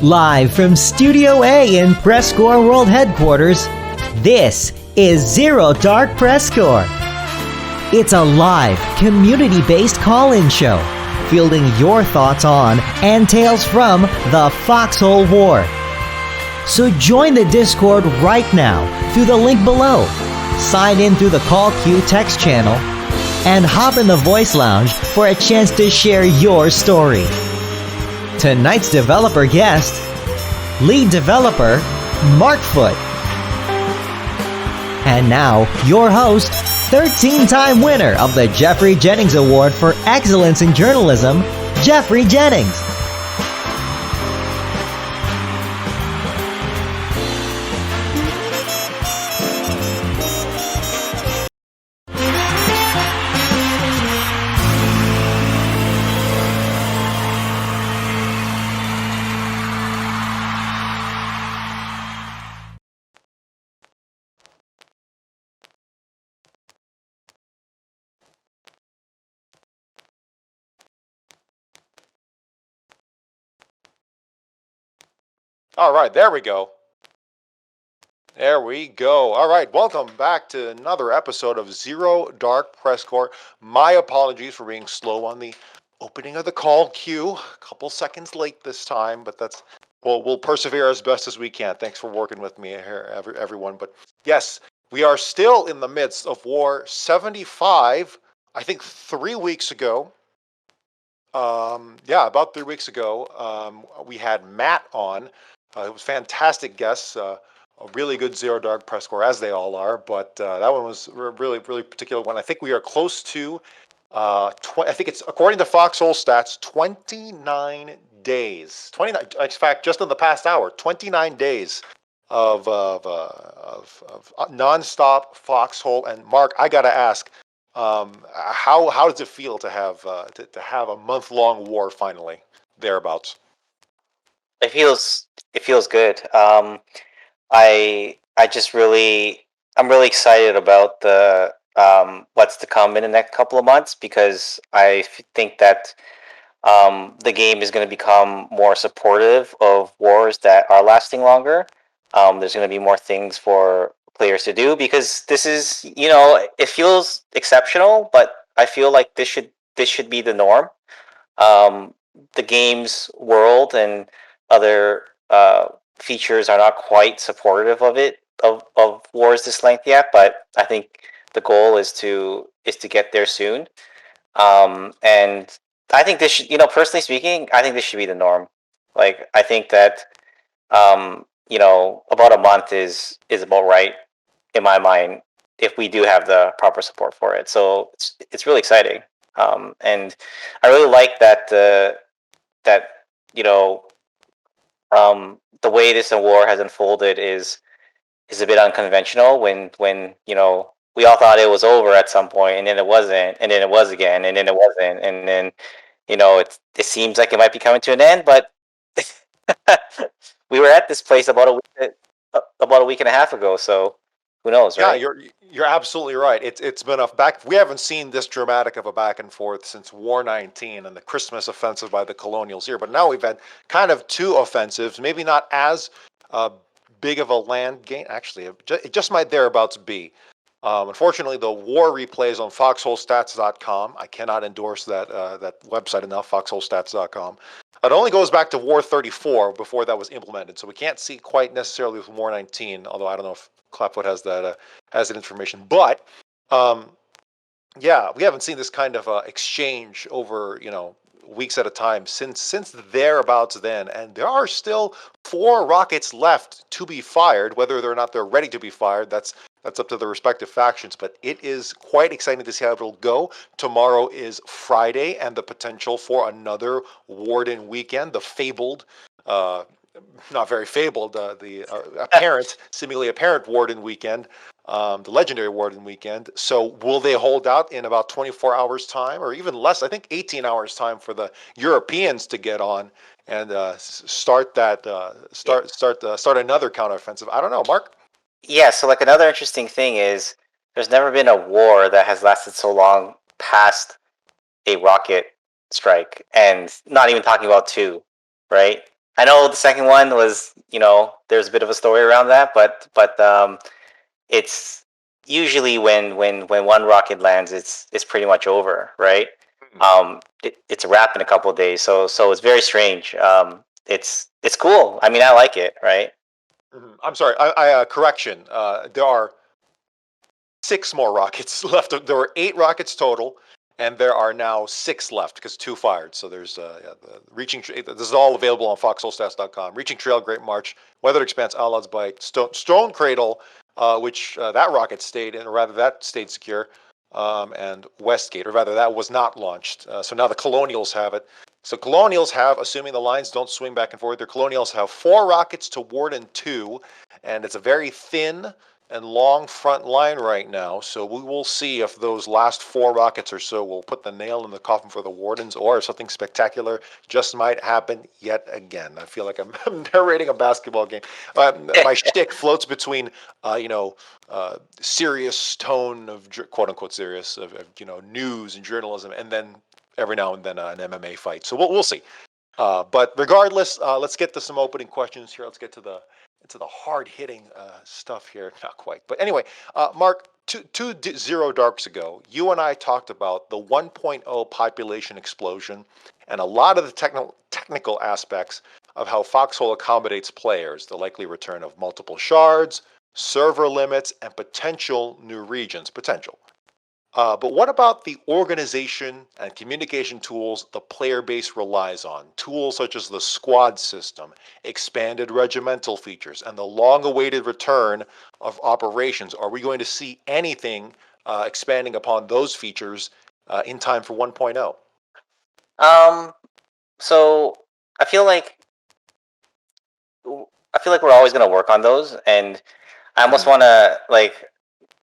Live from Studio A in PressCorps World Headquarters, this is Zero Dark PressCorps. It's a live, community-based call-in show, fielding your thoughts on and tales from the Foxhole War. So join the Discord right now through the link below, sign in through the call queue text channel, and hop in the voice lounge for a chance to share your story. Tonight's developer guest, lead developer Mark Foot. And now, your host, 13-time winner of the Geoffrey Jennings Award for Excellence in Journalism, Geoffrey Jennings. All right, there we go. There we go. All right, welcome back to another episode of Zero Dark PressCorps. My apologies for being slow on the opening of the call queue. A couple seconds late this time, but that's we'll persevere as best as we can. Thanks for working with me here, everyone. But yes, we are still in the midst of War 75. I think 3 weeks ago. About 3 weeks ago, we had Matt on. It was fantastic guests, a really good Zero Dark PressCorps, as they all are, but that one was really particular one. I think we are close to, I think it's, according to Foxhole stats, 29 days. 29, in fact, just in the past hour, 29 days of nonstop Foxhole. And Mark, I got to ask, how does it feel to have a month-long war finally, thereabouts? It feels good. I'm really excited about the what's to come in the next couple of months, because I think that the game is going to become more supportive of wars that are lasting longer. There's going to be more things for players to do, because this is, it feels exceptional, but I feel like this should be the norm. The game's world and other features are not quite supportive of it, of wars this length yet, but I think the goal is to get there soon. And I think this should, personally speaking, I think this should be the norm. Like, I think that about a month is about right in my mind, if we do have the proper support for it. So it's really exciting. And I really like that the way this war has unfolded is a bit unconventional. When we all thought it was over at some point, and then it wasn't, and then it was again, and then it wasn't, and then it seems like it might be coming to an end, but we were at this place about a week and a half ago, so who knows, right? Yeah, you're absolutely right. It's been we haven't seen this dramatic of a back and forth since War 19 and the Christmas offensive by the Colonials here. But now we've had kind of two offensives, maybe not as big of a land gain. Actually, it just might thereabouts be. Unfortunately, the war replays on foxholestats.com. I cannot endorse that website enough, foxholestats.com. It only goes back to War 34 before that was implemented, so we can't see quite necessarily with War 19, although I don't know if Clapfoot has that information. But we haven't seen this kind of exchange over weeks at a time since thereabouts then, and there are still 4 rockets left to be fired. Whether or not they're ready to be fired, that's up to the respective factions, but it is quite exciting to see how it'll go. Tomorrow is Friday, and the potential for another Warden weekend, the fabled, not very fabled, the apparent, seemingly apparent Warden weekend, the legendary Warden weekend. So will they hold out in about 24 hours time, or even less? I think 18 hours time for the Europeans to get on and start another counteroffensive. I don't know, Mark. Yeah, so like another interesting thing is there's never been a war that has lasted so long past a rocket strike, and not even talking about 2, right? I know the second one was, there's a bit of a story around that, but it's usually when one rocket lands, it's pretty much over, right? It's a wrap in a couple of days, so it's very strange. It's cool. I mean, I like it, right? I'm sorry. Correction. There are 6 more rockets left. There were 8 rockets total, and there are now 6 left because 2 fired. So there's the reaching. This is all available on foxholestats.com. Reaching Trail, Great March, Weathered Expanse, Outlaws Bite, Stone Cradle, which that rocket stayed in, or rather that stayed secure, and Westgate, or rather that was not launched. So now the Colonials have it. So Colonials have, assuming the lines don't swing back and forth, their Colonials have 4 rockets to Warden 2, and it's a very thin and long front line right now. So we will see if those last 4 rockets or so will put the nail in the coffin for the Wardens, or if something spectacular just might happen yet again. I feel like I'm narrating a basketball game. My shtick floats between, serious tone of quote unquote serious of news and journalism, and then every now and then an MMA fight. So we'll see. But regardless, let's get to some opening questions here. Let's get to the hard-hitting stuff here. Not quite. But anyway, Mark, two Zero Darks ago, you and I talked about the 1.0 population explosion and a lot of the technical aspects of how Foxhole accommodates players, the likely return of multiple shards, server limits, and potential new regions. But what about the organization and communication tools the player base relies on? Tools such as the squad system, expanded regimental features, and the long-awaited return of operations. Are we going to see anything expanding upon those features in time for 1.0? So I feel like we're always going to work on those, and I almost want to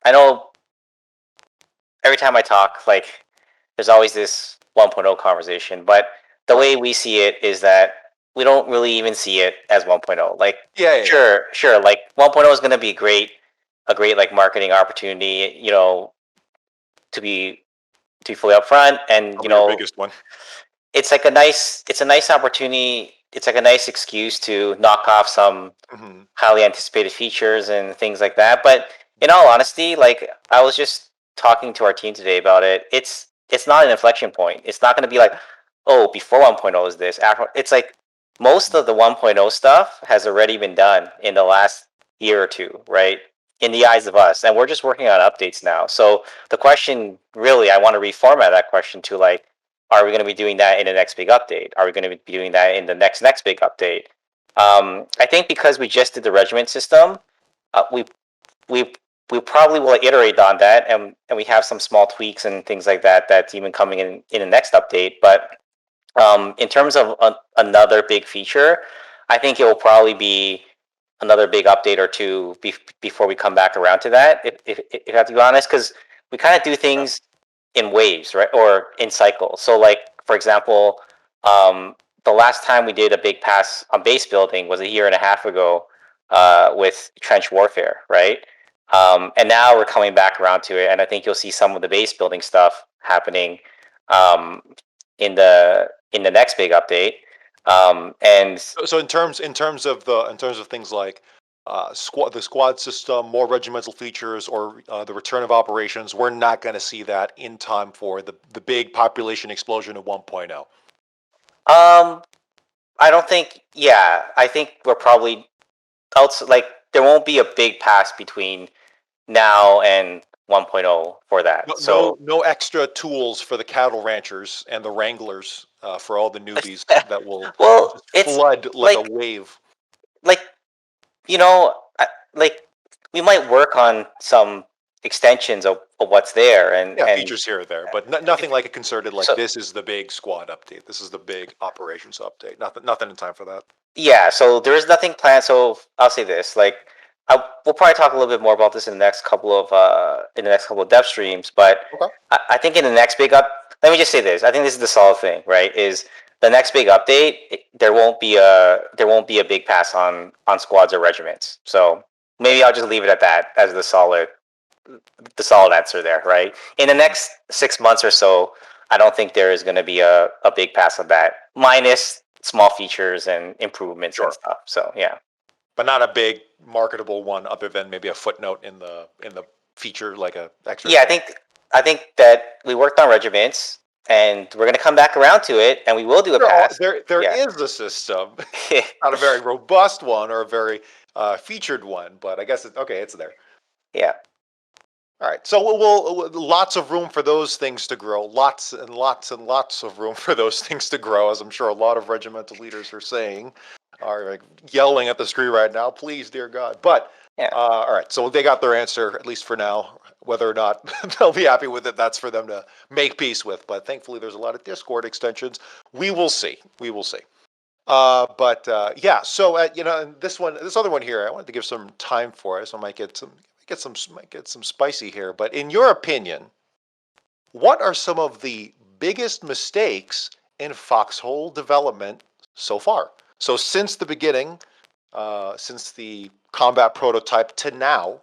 I know every time I talk, there's always this 1.0 conversation, but the way we see it is that we don't really even see it as 1.0. Sure, 1.0 is going to be a great marketing opportunity, to be fully upfront, and Probably your biggest one. It's a nice opportunity. It's like a nice excuse to knock off some highly anticipated features and things like that. But in all honesty, I was just talking to our team today about it. It's not an inflection point. It's not going to be like, oh, before 1.0 is this. After, it's like most of the 1.0 stuff has already been done in the last year or two, right? In the eyes of us, and we're just working on updates now. So the question, really, I want to reformat that question to are we going to be doing that in the next big update? Are we going to be doing that in the next big update? I think because we just did the regiment system, we probably will iterate on that, and we have some small tweaks and things like that that's even coming in the next update. But in terms of another big feature, I think it will probably be another big update or two before we come back around to that. If I have to be honest, because we kind of do things in waves, right, or in cycles. So, for example, the last time we did a big pass on base building was a year and a half ago with trench warfare, right? And now we're coming back around to it, and I think you'll see some of the base building stuff happening in the next big update. And so in terms of things like the squad system, more regimental features, or the return of operations, we're not going to see that in time for the big population explosion of 1.0. I don't think. Yeah, I think we're probably there won't be a big pass between now and 1.0 for that. No extra tools for the cattle ranchers and the wranglers for all the newbies that will flood a wave. We might work on some extensions of what's there and features here or there, but nothing like a concerted this is the big squad update. This is the big operations update. Nothing in time for that. Yeah, so there is nothing planned. So I'll say this: we'll probably talk a little bit more about this in the next couple of dev streams. But okay. I think in the next big let me just say this: I think this is the solid thing, right? Is the next big update? There won't be a big pass on squads or regiments. So maybe I'll just leave it at that as the solid answer there, right? In the next 6 months or so, I don't think there is going to be a big pass on that, minus small features and improvements Sure. and stuff. So yeah. But not a big marketable one, other than maybe a footnote in the feature, like a extra. Yeah, I think that we worked on Regiments, and we're gonna come back around to it, and we will do a pass. There Yeah. is a system, not a very robust one or a very featured one, but I guess it's there. Yeah. All right, so we'll lots of room for those things to grow, lots and lots and lots of room for those things to grow, as I'm sure a lot of regimental leaders are saying, are like yelling at the screen right now. Please, dear God. But Yeah. all right, so they got their answer, at least for now. Whether or not they'll be happy with it, that's for them to make peace with. But thankfully, there's a lot of Discord extensions. We will see. We will see. Yeah. So and this other one here, I wanted to give some time for it, so I might get some spicy here. But in your opinion, what are some of the biggest mistakes in Foxhole development so far? So since the beginning, since the combat prototype to now,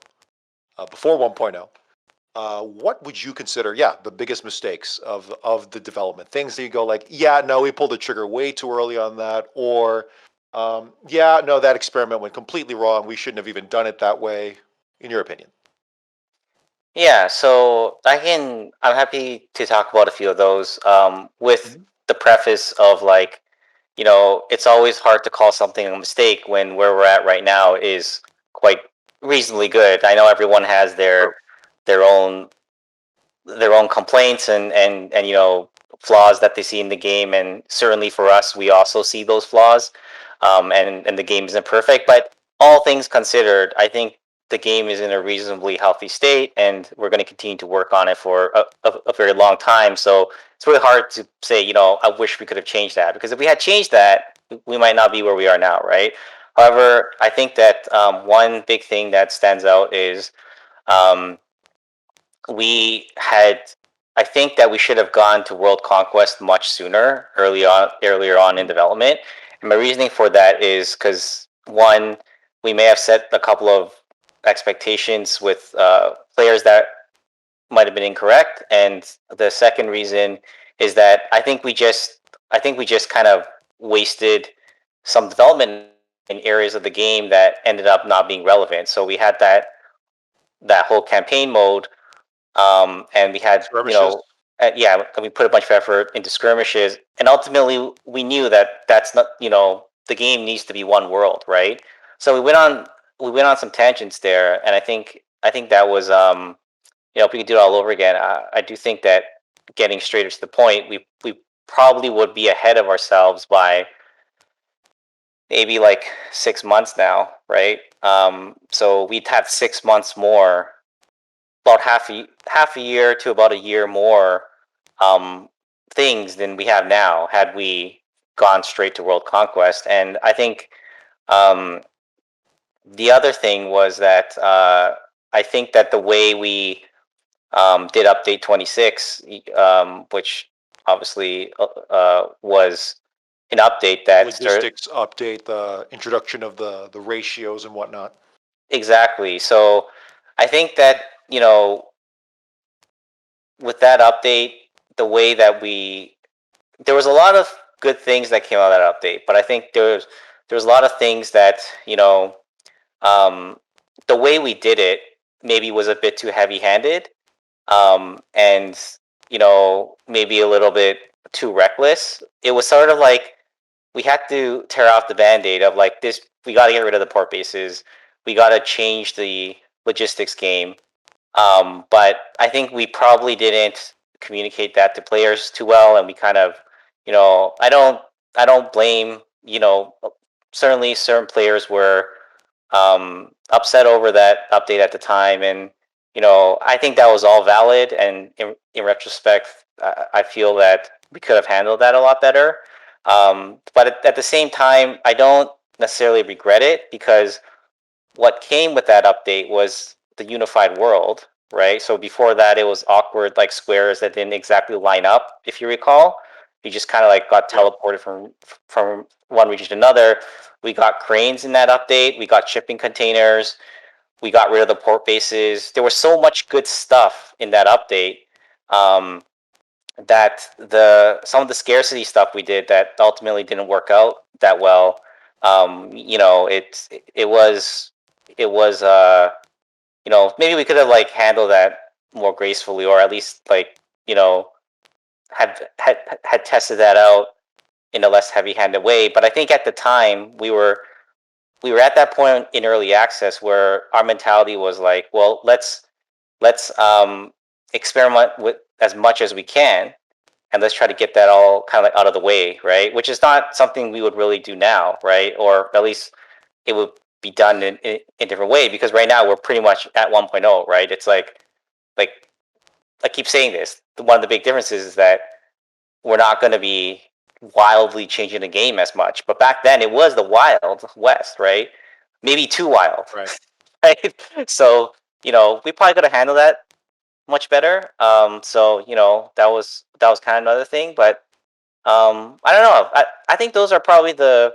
before 1.0, what would you consider, the biggest mistakes of the development? Things that you go like, yeah, no, we pulled the trigger way too early on that, or yeah, no, that experiment went completely wrong. We shouldn't have even done it that way. In your opinion? Yeah, so I'm happy to talk about a few of those. With the preface of like, it's always hard to call something a mistake when where we're at right now is quite reasonably good. I know everyone has their own complaints and flaws that they see in the game, and certainly for us, we also see those flaws. And the game isn't perfect, but all things considered, I think the game is in a reasonably healthy state, and we're going to continue to work on it for a very long time. So it's really hard to say, I wish we could have changed that, because if we had changed that, we might not be where we are now, right? However, I think that one big thing that stands out is I think that we should have gone to world conquest much sooner, earlier on in development. And my reasoning for that is because, one, we may have set a couple of expectations with players that might have been incorrect, and the second reason is that I think we just kind of wasted some development in areas of the game that ended up not being relevant. So we had that whole campaign mode, and we had Skirmishes? we put a bunch of effort into skirmishes, and ultimately we knew that that's not, the game needs to be one world, right? So we went on some tangents there, and I think that was if we could do it all over again, I do think that getting straighter to the point, we probably would be ahead of ourselves by maybe like 6 months now, right? So we'd have 6 months more, about half a year to about a year more things than we have now, had we gone straight to world conquest. And I think the other thing was that I think that the way we did update 26, which obviously was an update that Logistics update, the introduction of the ratios and whatnot. Exactly. So I think that, with that update, the way that there was a lot of good things that came out of that update, but I think there was a lot of things that, the way we did it maybe was a bit too heavy-handed, and, maybe a little bit too reckless. It was sort of like we had to tear off the Band-Aid of like this. We got to get rid of the port bases. We got to change the logistics game. But I think we probably didn't communicate that to players too well, and we kind of, I don't blame, certainly certain players were upset over that update at the time, and I think that was all valid. And in retrospect, I feel that we could have handled that a lot better. But at the same time, I don't necessarily regret it, because what came with that update was the unified world, right? So before that, it was awkward, like squares that didn't exactly line up, if you recall. You just kind of like got teleported from one region to another. We got cranes in that update. We got shipping containers. We got rid of the port bases. There was so much good stuff in that update. some of the scarcity stuff we did that ultimately didn't work out that well. It was maybe we could have like handled that more gracefully, or at least like had tested that out in a less heavy-handed way. But I think at the time we were at that point in early access where our mentality was like, well, let's experiment with as much as we can, and let's try to get that all kind of like out of the way, right? Which is not something we would really do now, right? Or at least it would be done in a different way, because right now we're pretty much at 1.0, right? It's like I keep saying this. One of the big differences is that we're not going to be wildly changing the game as much. But back then it was the Wild West, right? Maybe too wild. Right. Right? So, we probably could have handled that much better. So, that was kind of another thing. But I don't know. I think those are probably the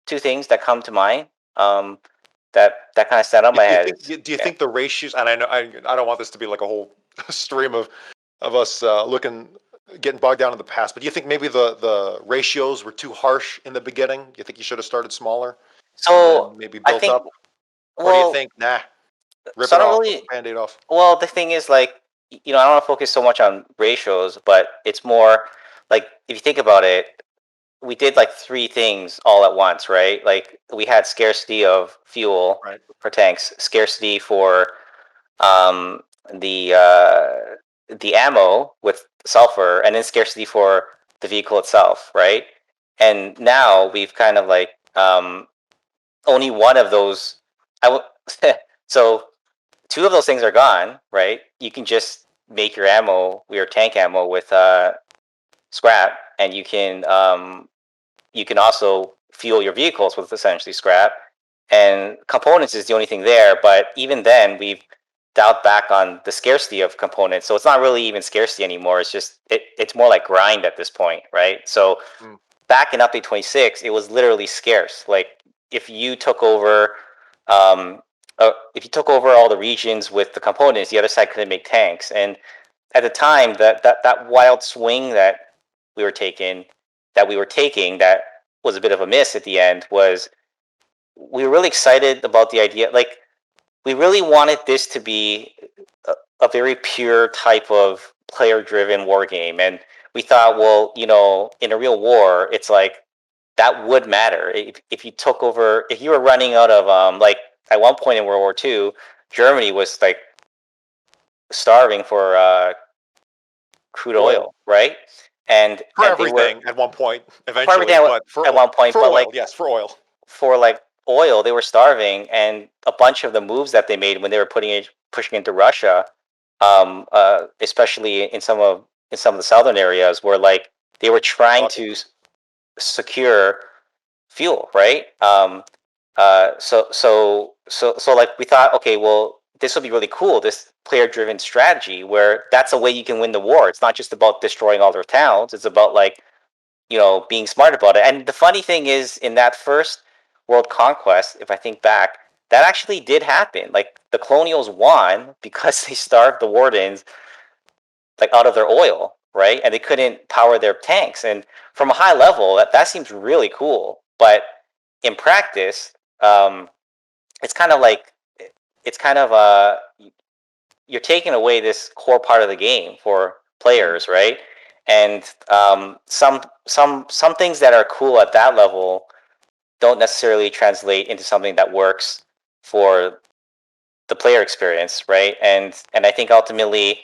two things that come to mind. That kind of stand on my head. Do you think the ratios? And I know I don't want this to be like a whole stream of us getting bogged down in the past. But do you think maybe the ratios were too harsh in the beginning? Do you think you should have started smaller? So maybe I built think, up? Or do you think, nah, rip so it I don't off, really. rip the Band-Aid off? Well, the thing is, like, I don't want to focus so much on ratios, but it's more like, if you think about it, we did like three things all at once, right? Like, we had scarcity of fuel Right. for tanks, scarcity for um, the ammo with sulfur, and then scarcity for the vehicle itself, right? And now we've kind of like only one of those. So two of those things are gone, right? You can just make your ammo, your tank ammo, with scrap, and you can also fuel your vehicles with essentially scrap. And components is the only thing there, but even then, we've dialed back on the scarcity of components, so it's not really even scarcity anymore. It's just it's more like grind at this point, right? So back in update 26, it was literally scarce. Like, if you took over all the regions with the components, the other side couldn't make tanks. And at the time, that wild swing that we were taking, that was a bit of a miss at the end, was we were really excited about the idea. Like, we really wanted this to be a very pure type of player-driven war game, and we thought, well, in a real war, it's like that would matter. If you took over, if you were running out of like, at one point in World War II, Germany was like starving for crude oil, right? And For and everything at one point, eventually. for everything But at one point, for but oil, like, yes, for oil. for like oil, they were starving, and a bunch of the moves that they made when they were pushing into Russia, especially in some of the southern areas, were like they were trying to secure fuel, right? So like, we thought, okay, well, this would be really cool, this player-driven strategy where that's a way you can win the war. It's not just about destroying all their towns. It's about, like, being smart about it. And the funny thing is, in that first world conquest, if I think back, that actually did happen. Like, the colonials won because they starved the wardens, like, out of their oil, right? And they couldn't power their tanks. And from a high level, that seems really cool. But in practice, it's kind of like, you're taking away this core part of the game for players, right? And some things that are cool at that level don't necessarily translate into something that works for the player experience, right? And I think ultimately,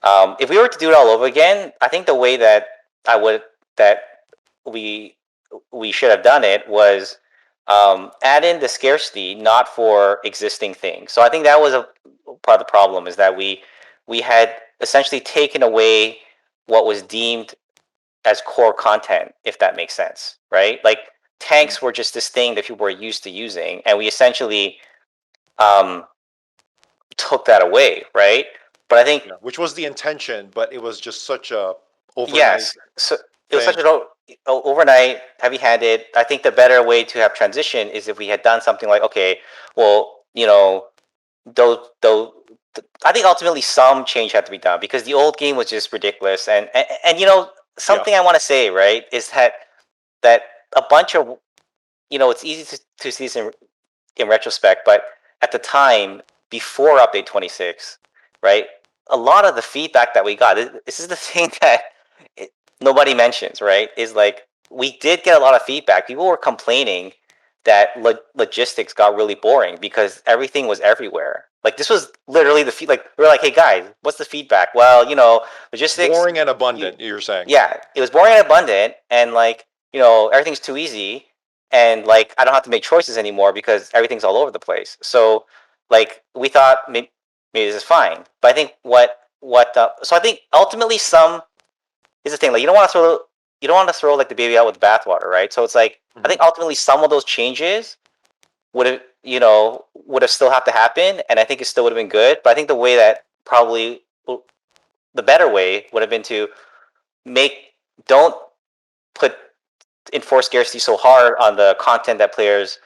if we were to do it all over again, I think the way that we should have done it was add in the scarcity, not for existing things. So I think that was a part of the problem, is that we had essentially taken away what was deemed as core content, if that makes sense, right? Like, tanks were just this thing that people were used to using, and we essentially took that away, right? But I think, which was the intention, but it was just such a overnight. yes, so it was such an overnight, heavy-handed. I think the better way to have transition is if we had done something like, okay, well, those I think ultimately some change had to be done because the old game was just ridiculous. And you know, something I want to say, right, is that a bunch of, you know, it's easy to see this in retrospect, but at the time before update 26, right, a lot of the feedback that we got, this is the thing that nobody mentions, right, is like we did get a lot of feedback. People were complaining that logistics got really boring because everything was everywhere. Like this was literally the like we were like, hey guys, what's the feedback? Well, you know, logistics Boring and abundant, you're saying. Yeah, it was boring and abundant, and like, you know, everything's too easy, and like I don't have to make choices anymore because everything's all over the place. So like we thought maybe this is fine, but I think so I think ultimately some is the thing, like you don't want to throw like the baby out with the bathwater, right? So it's like I think ultimately some of those changes would have, you know, would have still have to happen, and I think it still would have been good. But I think the way that probably the better way would have been to don't put enforce scarcity so hard on the content that players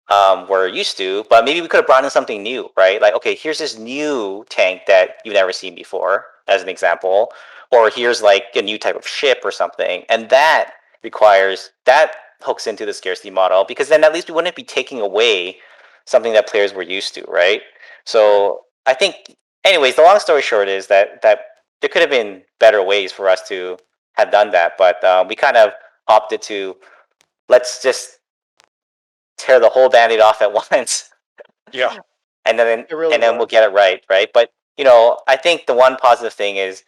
were used to, but maybe we could have brought in something new, right? Like, okay, here's this new tank that you've never seen before, as an example, or here's like a new type of ship or something, and that hooks into the scarcity model, because then at least we wouldn't be taking away something that players were used to, right? So I think, anyways, the long story short is that there could have been better ways for us to have done that, but we kind of opted to let's just tear the whole band-aid off at once. Yeah. And then really we'll get it right? But you know, I think the one positive thing is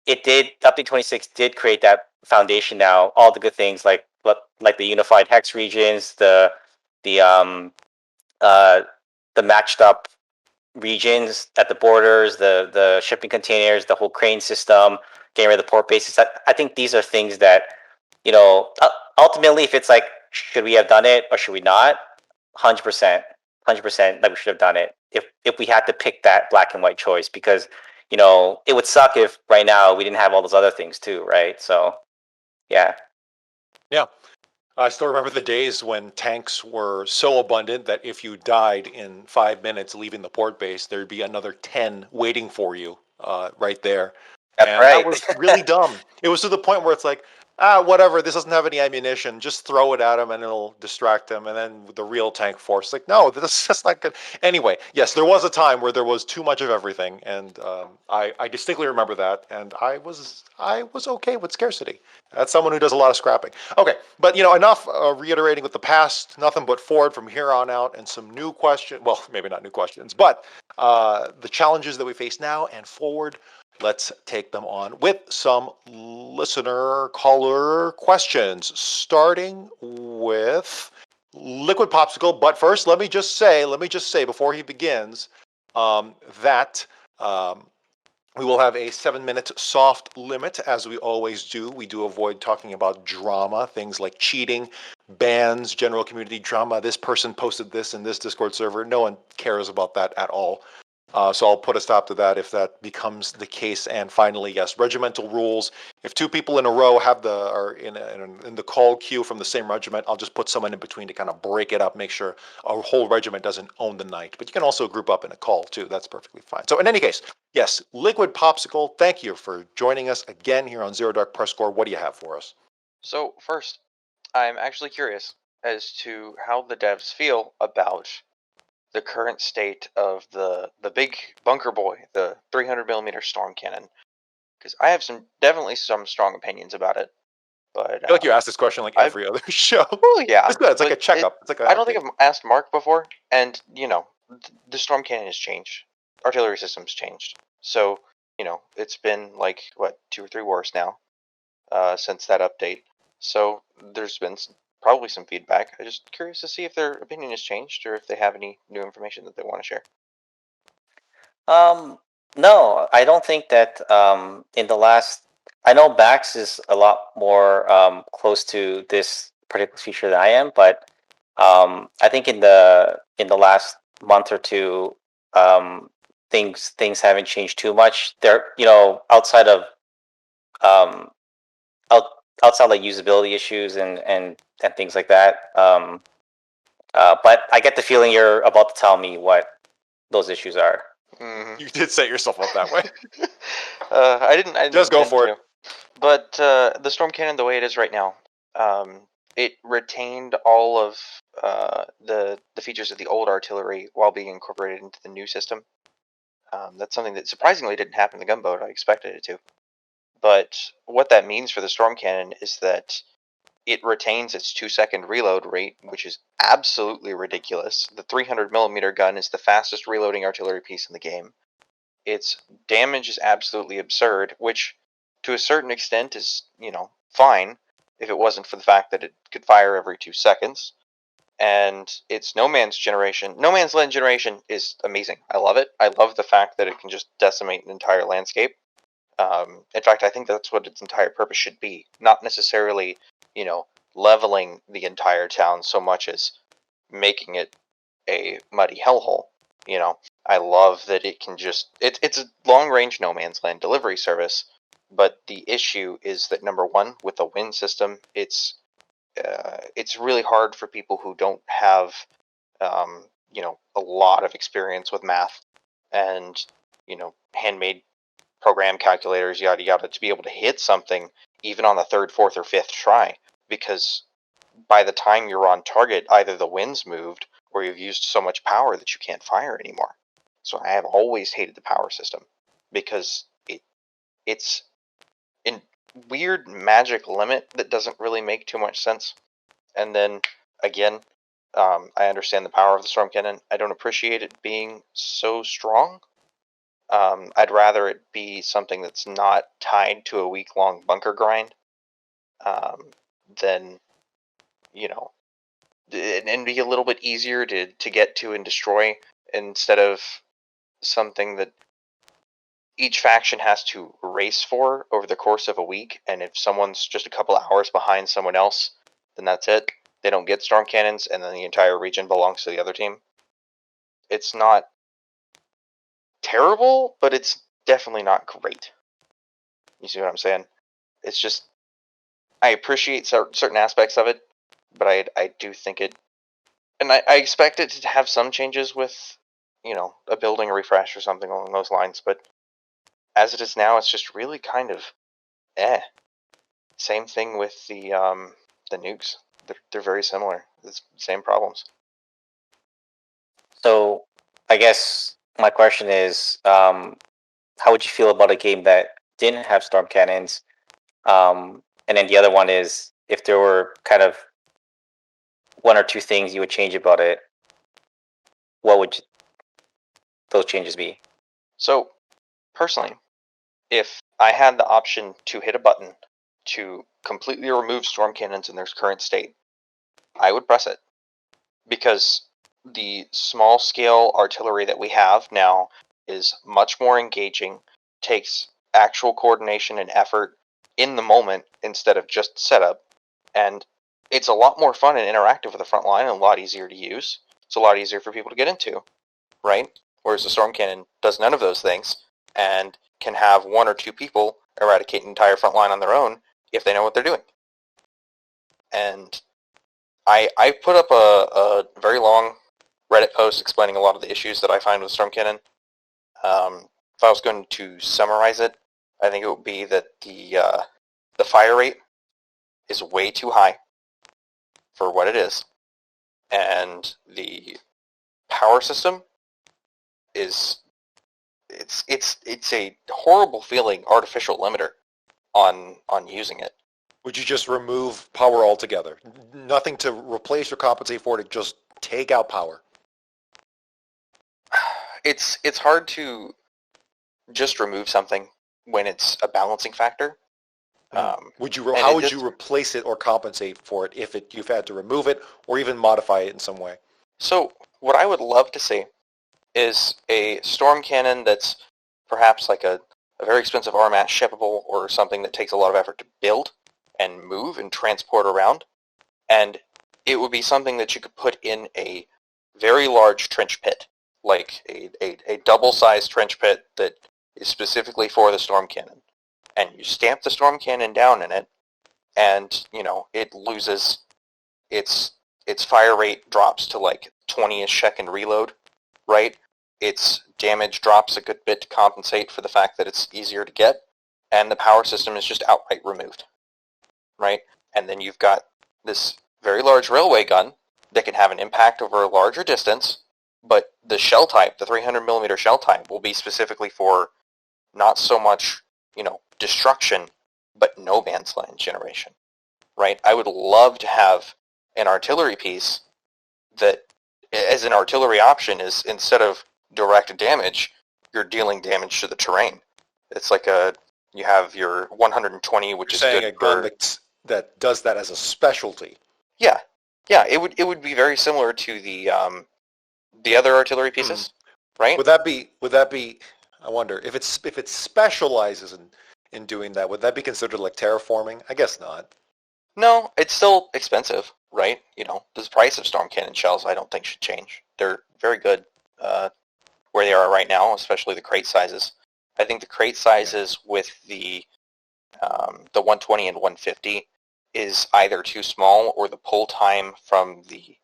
update 26 did create that foundation now, all the good things like the unified hex regions, the matched up regions at the borders, the shipping containers, the whole crane system, getting rid of the port bases. I think these are things that, you know, ultimately, if it's like, should we have done it or should we not? 100%, 100%, like we should have done it if we had to pick that black and white choice, because, you know, it would suck if right now we didn't have all those other things too, right? So, yeah. Yeah. I still remember the days when tanks were so abundant that if you died in 5 minutes leaving the port base, there'd be another 10 waiting for you right there. That's and right. that was really dumb. It was to the point where it's like, whatever, this doesn't have any ammunition, just throw it at him and it'll distract him. And then the real tank force, like, no, this is not good. Anyway, yes, there was a time where there was too much of everything, and I distinctly remember that, and I was okay with scarcity. That's someone who does a lot of scrapping. Okay, but you know, enough reiterating with the past, nothing but forward from here on out, and some new questions. Well, maybe not new questions, but the challenges that we face now and forward. Let's take them on with some listener caller questions, starting with Liquid Popsicle. But first, let me just say before he begins that we will have a 7-minute soft limit, as we always do. We do avoid talking about drama, things like cheating, bans, general community drama. This person posted this in this Discord server. No one cares about that at all. So I'll put a stop to that if that becomes the case. And finally, yes, regimental rules. If two people in a row are in the call queue from the same regiment, I'll just put someone in between to kind of break it up, make sure a whole regiment doesn't own the night. But you can also group up in a call too. That's perfectly fine. So in any case, yes, Liquid Popsicle, thank you for joining us again here on Zero Dark PressCorps. What do you have for us? So first, I'm actually curious as to how the devs feel about the current state of the big bunker boy, the 300mm Storm Cannon, because I have definitely some strong opinions about it. But I feel like you ask this question like every other show. Well, yeah, it's good. It's like a checkup. It's like I don't think I've asked Mark before, and you know, the Storm Cannon has changed. Artillery systems changed, so you know, it's been like what 2 or 3 wars now since that update. So there's been probably some feedback. I'm just curious to see if their opinion has changed or if they have any new information that they want to share. No, I don't think that in the last. I know Bax is a lot more close to this particular feature than I am, but I think in the last month or two, things haven't changed too much. There, you know, outside of outside like usability issues and things like that. But I get the feeling you're about to tell me what those issues are. Mhm. You did set yourself up that way. I didn't. Just go intend for to. it. But the Storm Cannon, the way it is right now, it retained all of the features of the old artillery while being incorporated into the new system. That's something that surprisingly didn't happen in the gunboat. I expected it to. But what that means for the Storm Cannon is that it retains its 2-second reload rate, which is absolutely ridiculous. The 300mm gun is the fastest reloading artillery piece in the game. Its damage is absolutely absurd, which to a certain extent is, fine if it wasn't for the fact that it could fire every 2 seconds. And its No Man's Land generation is amazing. I love it. I love the fact that it can just decimate an entire landscape. In fact, I think that's what its entire purpose should be. Not necessarily, leveling the entire town so much as making it a muddy hellhole. I love that it can just it's a long range no man's land delivery service, but the issue is that number one, with the wind system, it's really hard for people who don't have a lot of experience with math and handmade program calculators, yada yada, to be able to hit something even on the third, fourth, or fifth try, because by the time you're on target, either the wind's moved or you've used so much power that you can't fire anymore. So I have always hated the power system because it's in weird magic limit that doesn't really make too much sense. And then again, I understand the power of the Storm Cannon. I don't appreciate it being so strong. I'd rather it be something that's not tied to a week-long bunker grind than, and be a little bit easier to get to and destroy instead of something that each faction has to race for over the course of a week. And if someone's just a couple hours behind someone else, then that's it. They don't get storm cannons, and then the entire region belongs to the other team. It's not terrible, but it's definitely not great. You see what I'm saying? It's just, I appreciate certain aspects of it, but I do think it, and I expect it to have some changes with, a building refresh or something along those lines, but as it is now, it's just really kind of eh. Same thing with the nukes. They're very similar. It's same problems. So, I guess my question is, how would you feel about a game that didn't have storm cannons? And then the other one is, if there were kind of one or two things you would change about it, what would those changes be? So, personally, if I had the option to hit a button to completely remove storm cannons in their current state, I would press it. Because the small scale artillery that we have now is much more engaging, takes actual coordination and effort in the moment instead of just setup, and it's a lot more fun and interactive with the front line and a lot easier to use. It's a lot easier for people to get into, right? Whereas the storm cannon does none of those things and can have one or two people eradicate an entire front line on their own if they know what they're doing. And I put up a very long Reddit post explaining a lot of the issues that I find with Storm Cannon. If I was going to summarize it, I think it would be that the fire rate is way too high for what it is, and the power system is it's a horrible feeling artificial limiter on using it. Would you just remove power altogether? Nothing to replace or compensate for it, just take out power. It's hard to just remove something when it's a balancing factor. How would you replace it or compensate for it if you've had to remove it or even modify it in some way? So what I would love to see is a storm cannon that's perhaps like a very expensive RMAT shippable or something that takes a lot of effort to build and move and transport around. And it would be something that you could put in a very large trench pit, like a double-sized trench pit that is specifically for the storm cannon. And you stamp the storm cannon down in it, and, it loses its fire rate drops to like 20-ish second reload, right? its damage drops a good bit to compensate for the fact that it's easier to get, and the power system is just outright removed, right? And then you've got this very large railway gun that can have an impact over a larger distance, but the shell type, the 300mm shell type, will be specifically for not so much, destruction, but no man's land generation, right? I would love to have an artillery piece that, as an artillery option, is instead of direct damage, you're dealing damage to the terrain. It's like you have your 120, which You're is saying good a gun that does that as a specialty. Yeah, it would be very similar to the other artillery pieces, right? Would that be? I wonder if it specializes in doing that. Would that be considered like terraforming? I guess not. No, it's still expensive, right? The price of storm cannon shells I don't think should change. They're very good where they are right now, especially the crate sizes. I think the crate sizes with the 120 and 150 is either too small, or the pull time from the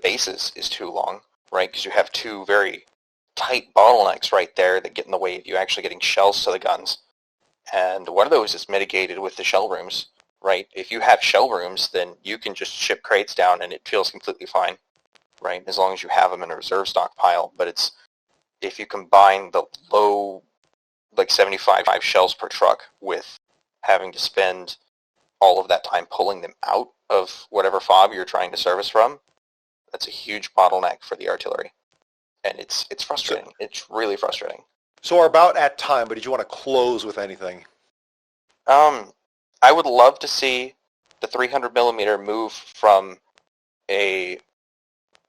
bases is too long, right? Because you have two very tight bottlenecks right there that get in the way of you actually getting shells to the guns. And one of those is mitigated with the shell rooms, right? If you have shell rooms, then you can just ship crates down and it feels completely fine, right? As long as you have them in a reserve stockpile. But if you combine the low, like 75 shells per truck with having to spend all of that time pulling them out of whatever fob you're trying to service from, that's a huge bottleneck for the artillery. And it's frustrating. It's really frustrating. So we're about at time, but did you want to close with anything? I would love to see the 300mm move from a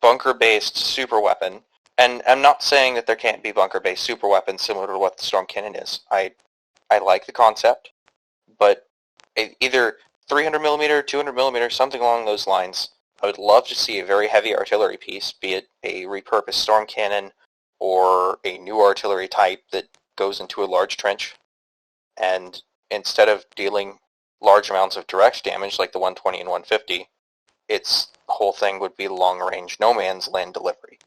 bunker-based super weapon, and I'm not saying that there can't be bunker-based super weapons similar to what the Storm Cannon is. I like the concept, but either 300mm, 200mm, something along those lines. I would love to see a very heavy artillery piece, be it a repurposed Storm Cannon or a new artillery type that goes into a large trench. And instead of dealing large amounts of direct damage like the 120 and 150, its whole thing would be long-range no man's land delivery.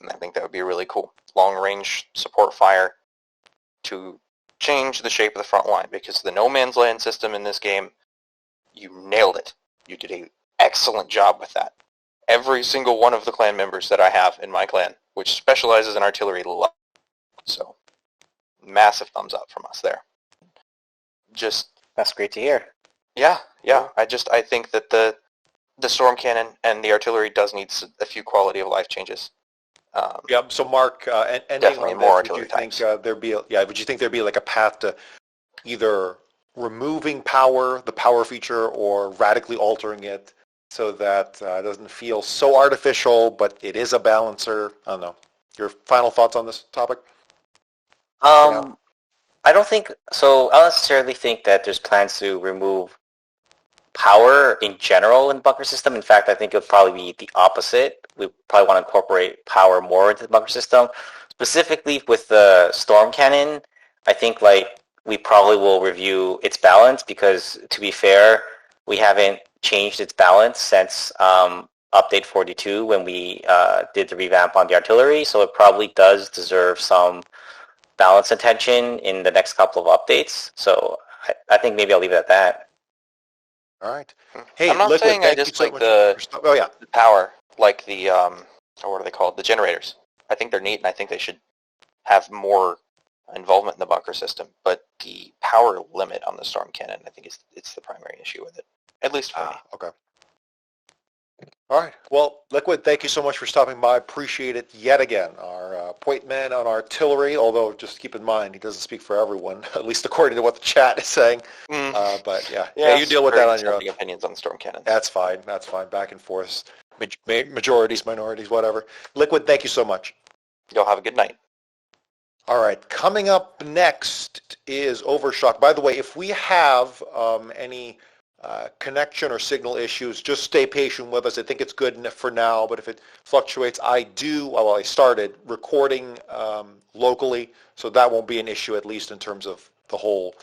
And I think that would be really cool. Long-range support fire to change the shape of the front line, because the no man's land system in this game, you nailed it. You did an excellent job with that. Every single one of the clan members that I have in my clan, which specializes in artillery, love it. So, massive thumbs up from us there. That's great to hear. Yeah. I think that the storm cannon and the artillery does need a few quality of life changes. So Mark, ending definitely on more this, would artillery you think types. would you think there'd be like a path to either removing the power feature, or radically altering it so that it doesn't feel so artificial, but it is a balancer? I don't know. Your final thoughts on this topic? I don't think so. I don't necessarily think that there's plans to remove power in general in the bunker system. In fact, I think it would probably be the opposite. We probably want to incorporate power more into the bunker system. Specifically with the storm cannon, I think we probably will review its balance, because to be fair, we haven't changed its balance since update 42 when we did the revamp on the artillery. So it probably does deserve some balance attention in the next couple of updates. So I think maybe I'll leave it at that. All right. Hey, I'm not Liquid, saying I just like the power, like the what are they called? The generators. I think they're neat, and I think they should have more involvement in the bunker system. But the power limit on the storm cannon, I think, it's the primary issue with it, at least for me. Okay. All right. Well, Liquid, thank you so much for stopping by. Appreciate it yet again. Our point man on artillery, although just keep in mind he doesn't speak for everyone, at least according to what the chat is saying. But yeah, you deal with that on your own. Opinions on storm cannon. That's fine. Back and forth. Majorities, minorities, whatever. Liquid, thank you so much. Y'all have a good night. All right. Coming up next is Overshock. By the way, if we have any connection or signal issues, just stay patient with us. I think it's good for now, but if it fluctuates, I started recording locally, so that won't be an issue, at least in terms of the whole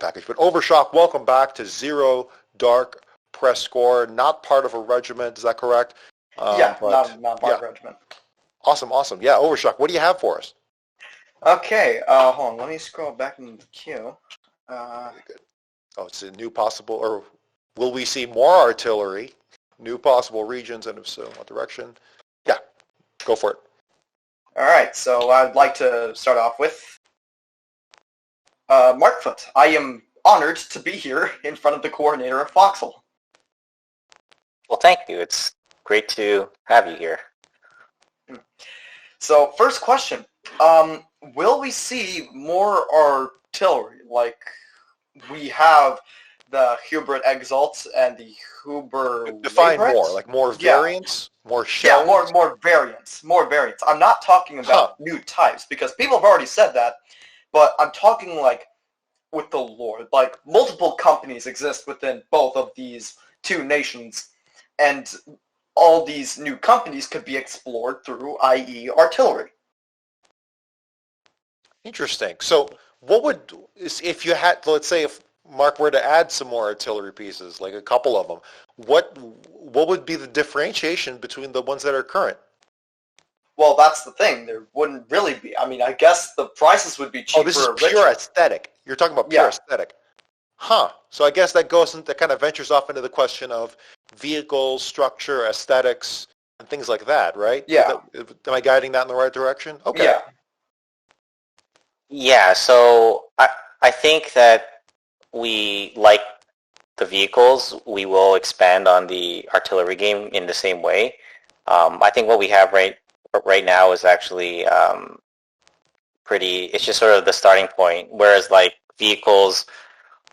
package. But Overshock, welcome back to Zero Dark PressCorps, not part of a regiment, is that correct? Not part of a regiment. Awesome. Yeah, Overshock, what do you have for us? Okay, hold on. Let me scroll back into the queue. Very good. Oh, it's a new possible, or will we see more artillery, new possible regions, and if so, what direction? Yeah, go for it. All right, so I'd like to start off with Markfoot. I am honored to be here in front of the coordinator of Foxhole. Well, thank you. It's great to have you here. So, first question. Will we see more artillery? Like, we have the Hubert Exalts and the Huber... Define Labrets? more, like more variants, more shells? Yeah, more variants. More variants. I'm not talking about new types, because people have already said that, but I'm talking, like, with the lore. Like, multiple companies exist within both of these two nations, and all these new companies could be explored through, i.e. artillery. Interesting. So what would, if you had, let's say if Mark were to add some more artillery pieces, like a couple of them, what would be the differentiation between the ones that are current? Well, that's the thing. There wouldn't really be. I mean, I guess the prices would be cheaper. Oh, this is pure aesthetic. You're talking about pure aesthetic. Huh. So I guess that kind of ventures off into the question of vehicles, structure, aesthetics, and things like that, right? Yeah. Am I guiding that in the right direction? Okay. Yeah. Yeah, so I think that we like the vehicles. We will expand on the artillery game in the same way. I think what we have right now is actually pretty. It's just sort of the starting point. Whereas like vehicles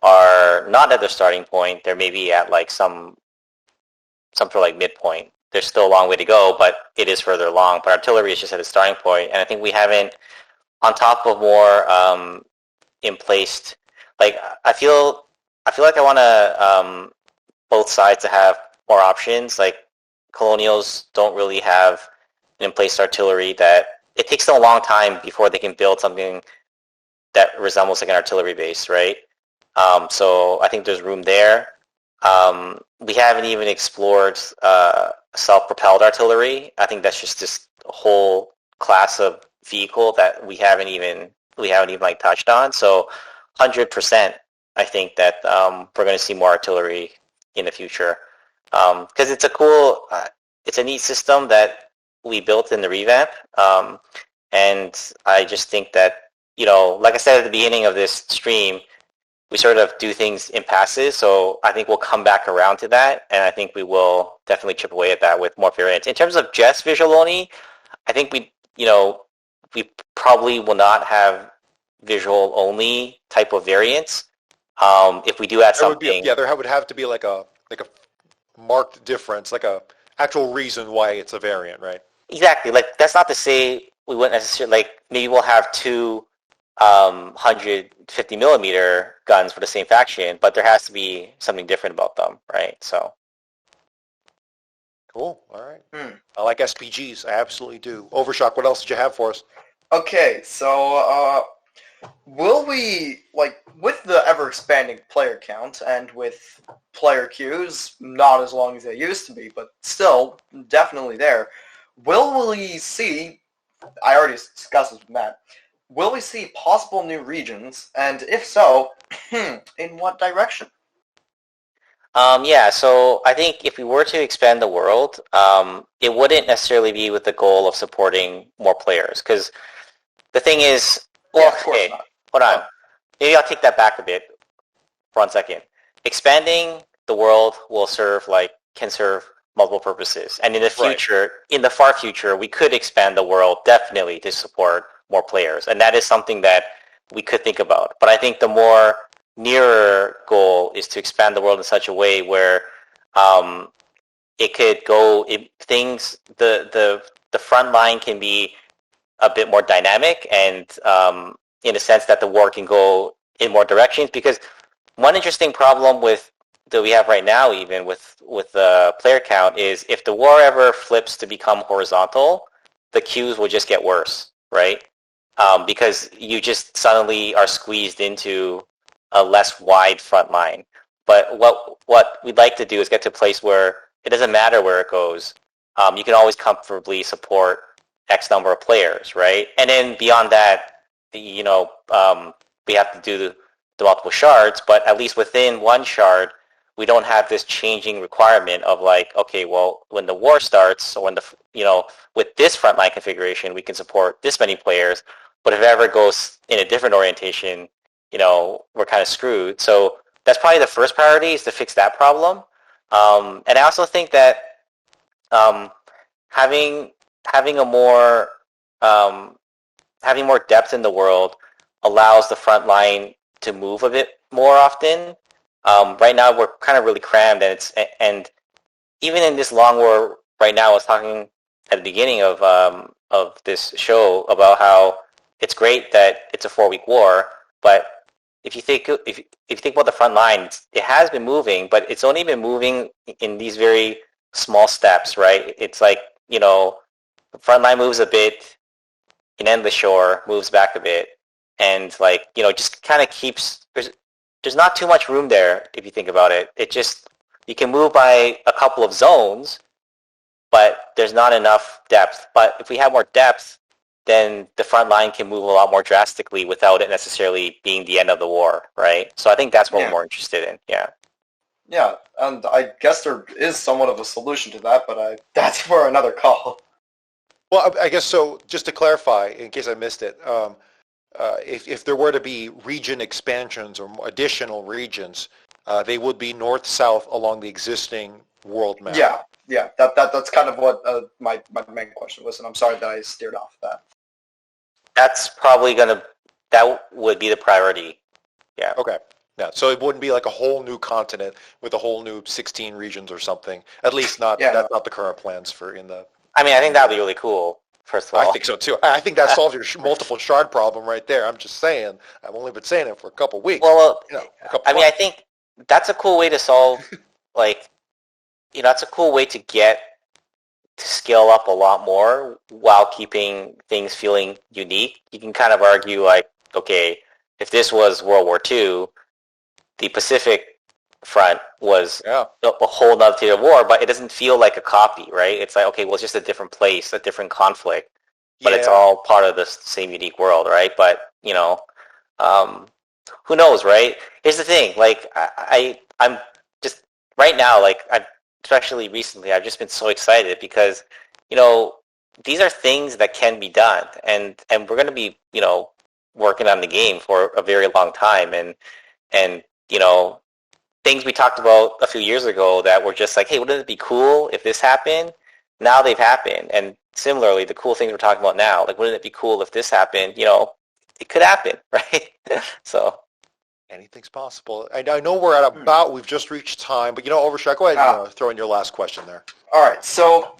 are not at their starting point. They're maybe at like some sort of like midpoint. There's still a long way to go, but it is further along. But artillery is just at the starting point, and I think we haven't, on top of more in placed. Like I feel like I want to both sides to have more options. Like colonials don't really have an in-placed artillery that it takes them a long time before they can build something that resembles like an artillery base, right? So I think there's room there. We haven't even explored self-propelled artillery. I think that's just this whole class of vehicle that we haven't even like touched on. So 100%, I think that we're going to see more artillery in the future because it's a neat system that we built in the revamp, and I just think that, you know, like I said at the beginning of this stream, we sort of do things in passes, so I think we'll come back around to that, and I think we will definitely chip away at that with more variants. In terms of just visual only, I think we probably will not have visual only type of variants. If we do add something, there would have to be like a marked difference, like a actual reason why it's a variant, right? Exactly. Like that's not to say we wouldn't necessarily, like maybe we'll have two 150 millimeter guns for the same faction, but there has to be something different about them, right? So cool. All right. I like SPGs. I absolutely do. Overshock, what else did you have for us? Okay, so will we, like, with the ever-expanding player count and with player queues, not as long as they used to be, but still definitely there, will we see, I already discussed this with Matt, will we see possible new regions, and if so, in what direction? Yeah, so I think if we were to expand the world, it wouldn't necessarily be with the goal of supporting more players, because the thing is, well, okay, hold on. Maybe I'll take that back a bit for 1 second. Expanding the world can serve multiple purposes, and in the future, in the far future, we could expand the world definitely to support more players, and that is something that we could think about. But I think the more nearer goal is to expand the world in such a way where it could go the front line can be a bit more dynamic, and in a sense that the war can go in more directions. Because one interesting problem that we have right now, even with the player count, is if the war ever flips to become horizontal, the queues will just get worse, right? Because you just suddenly are squeezed into a less wide front line. But what we'd like to do is get to a place where it doesn't matter where it goes. You can always comfortably support X number of players, right? And then beyond that, we have to do the multiple shards, but at least within one shard, we don't have this changing requirement of like, okay, well, when the war starts, or when with this frontline configuration, we can support this many players, but if it ever goes in a different orientation, we're kind of screwed. So that's probably the first priority, is to fix that problem. And I also think that having more depth in the world allows the front line to move a bit more often. Right now we're kind of really crammed, and even in this long war right now, I was talking at the beginning of this show about how it's great that it's a 4-week war, but if you think about the front line, it has been moving, but it's only been moving in these very small steps, right? It's like, the front line moves a bit, an endless shore moves back a bit, and just kind of keeps, there's not too much room there if you think about it. It just, you can move by a couple of zones, but there's not enough depth. But if we have more depth, then the front line can move a lot more drastically without it necessarily being the end of the war, right? So I think that's what we're more interested in, yeah. Yeah, and I guess there is somewhat of a solution to that, but that's for another call. Well, I guess so. Just to clarify, in case I missed it, if there were to be region expansions or additional regions, they would be north-south along the existing world map. Yeah. That's kind of what my main question was, and I'm sorry that I steered off that. That's probably that would be the priority. Yeah. Okay. Yeah. So it wouldn't be like a whole new continent with a whole new 16 regions or something. At least not. Yeah, that's not the current plans for in the. I mean, I think that would be really cool. First of all, I think so too. I think that solves your multiple shard problem right there. I'm just saying. I've only been saying it for a couple weeks. Well, I think that's a cool way to solve. That's a cool way to get to scale up a lot more while keeping things feeling unique. You can kind of argue like, okay, if this was World War II, the Pacific Front was a whole nother theater of war, but it doesn't feel like a copy, right? It's like, okay, well, it's just a different place, a different conflict, but it's all part of the same unique world, right? But, who knows, right? Here's the thing, I'm just, right now, especially recently, I've just been so excited because, these are things that can be done, and we're going to be, working on the game for a very long time, and things we talked about a few years ago that were just like, hey, wouldn't it be cool if this happened? Now they've happened, and similarly, the cool things we're talking about now, wouldn't it be cool if this happened? It could happen, right? So. Anything's possible. I know we're at we've just reached time, but Overshock, go ahead and throw in your last question there. All right, so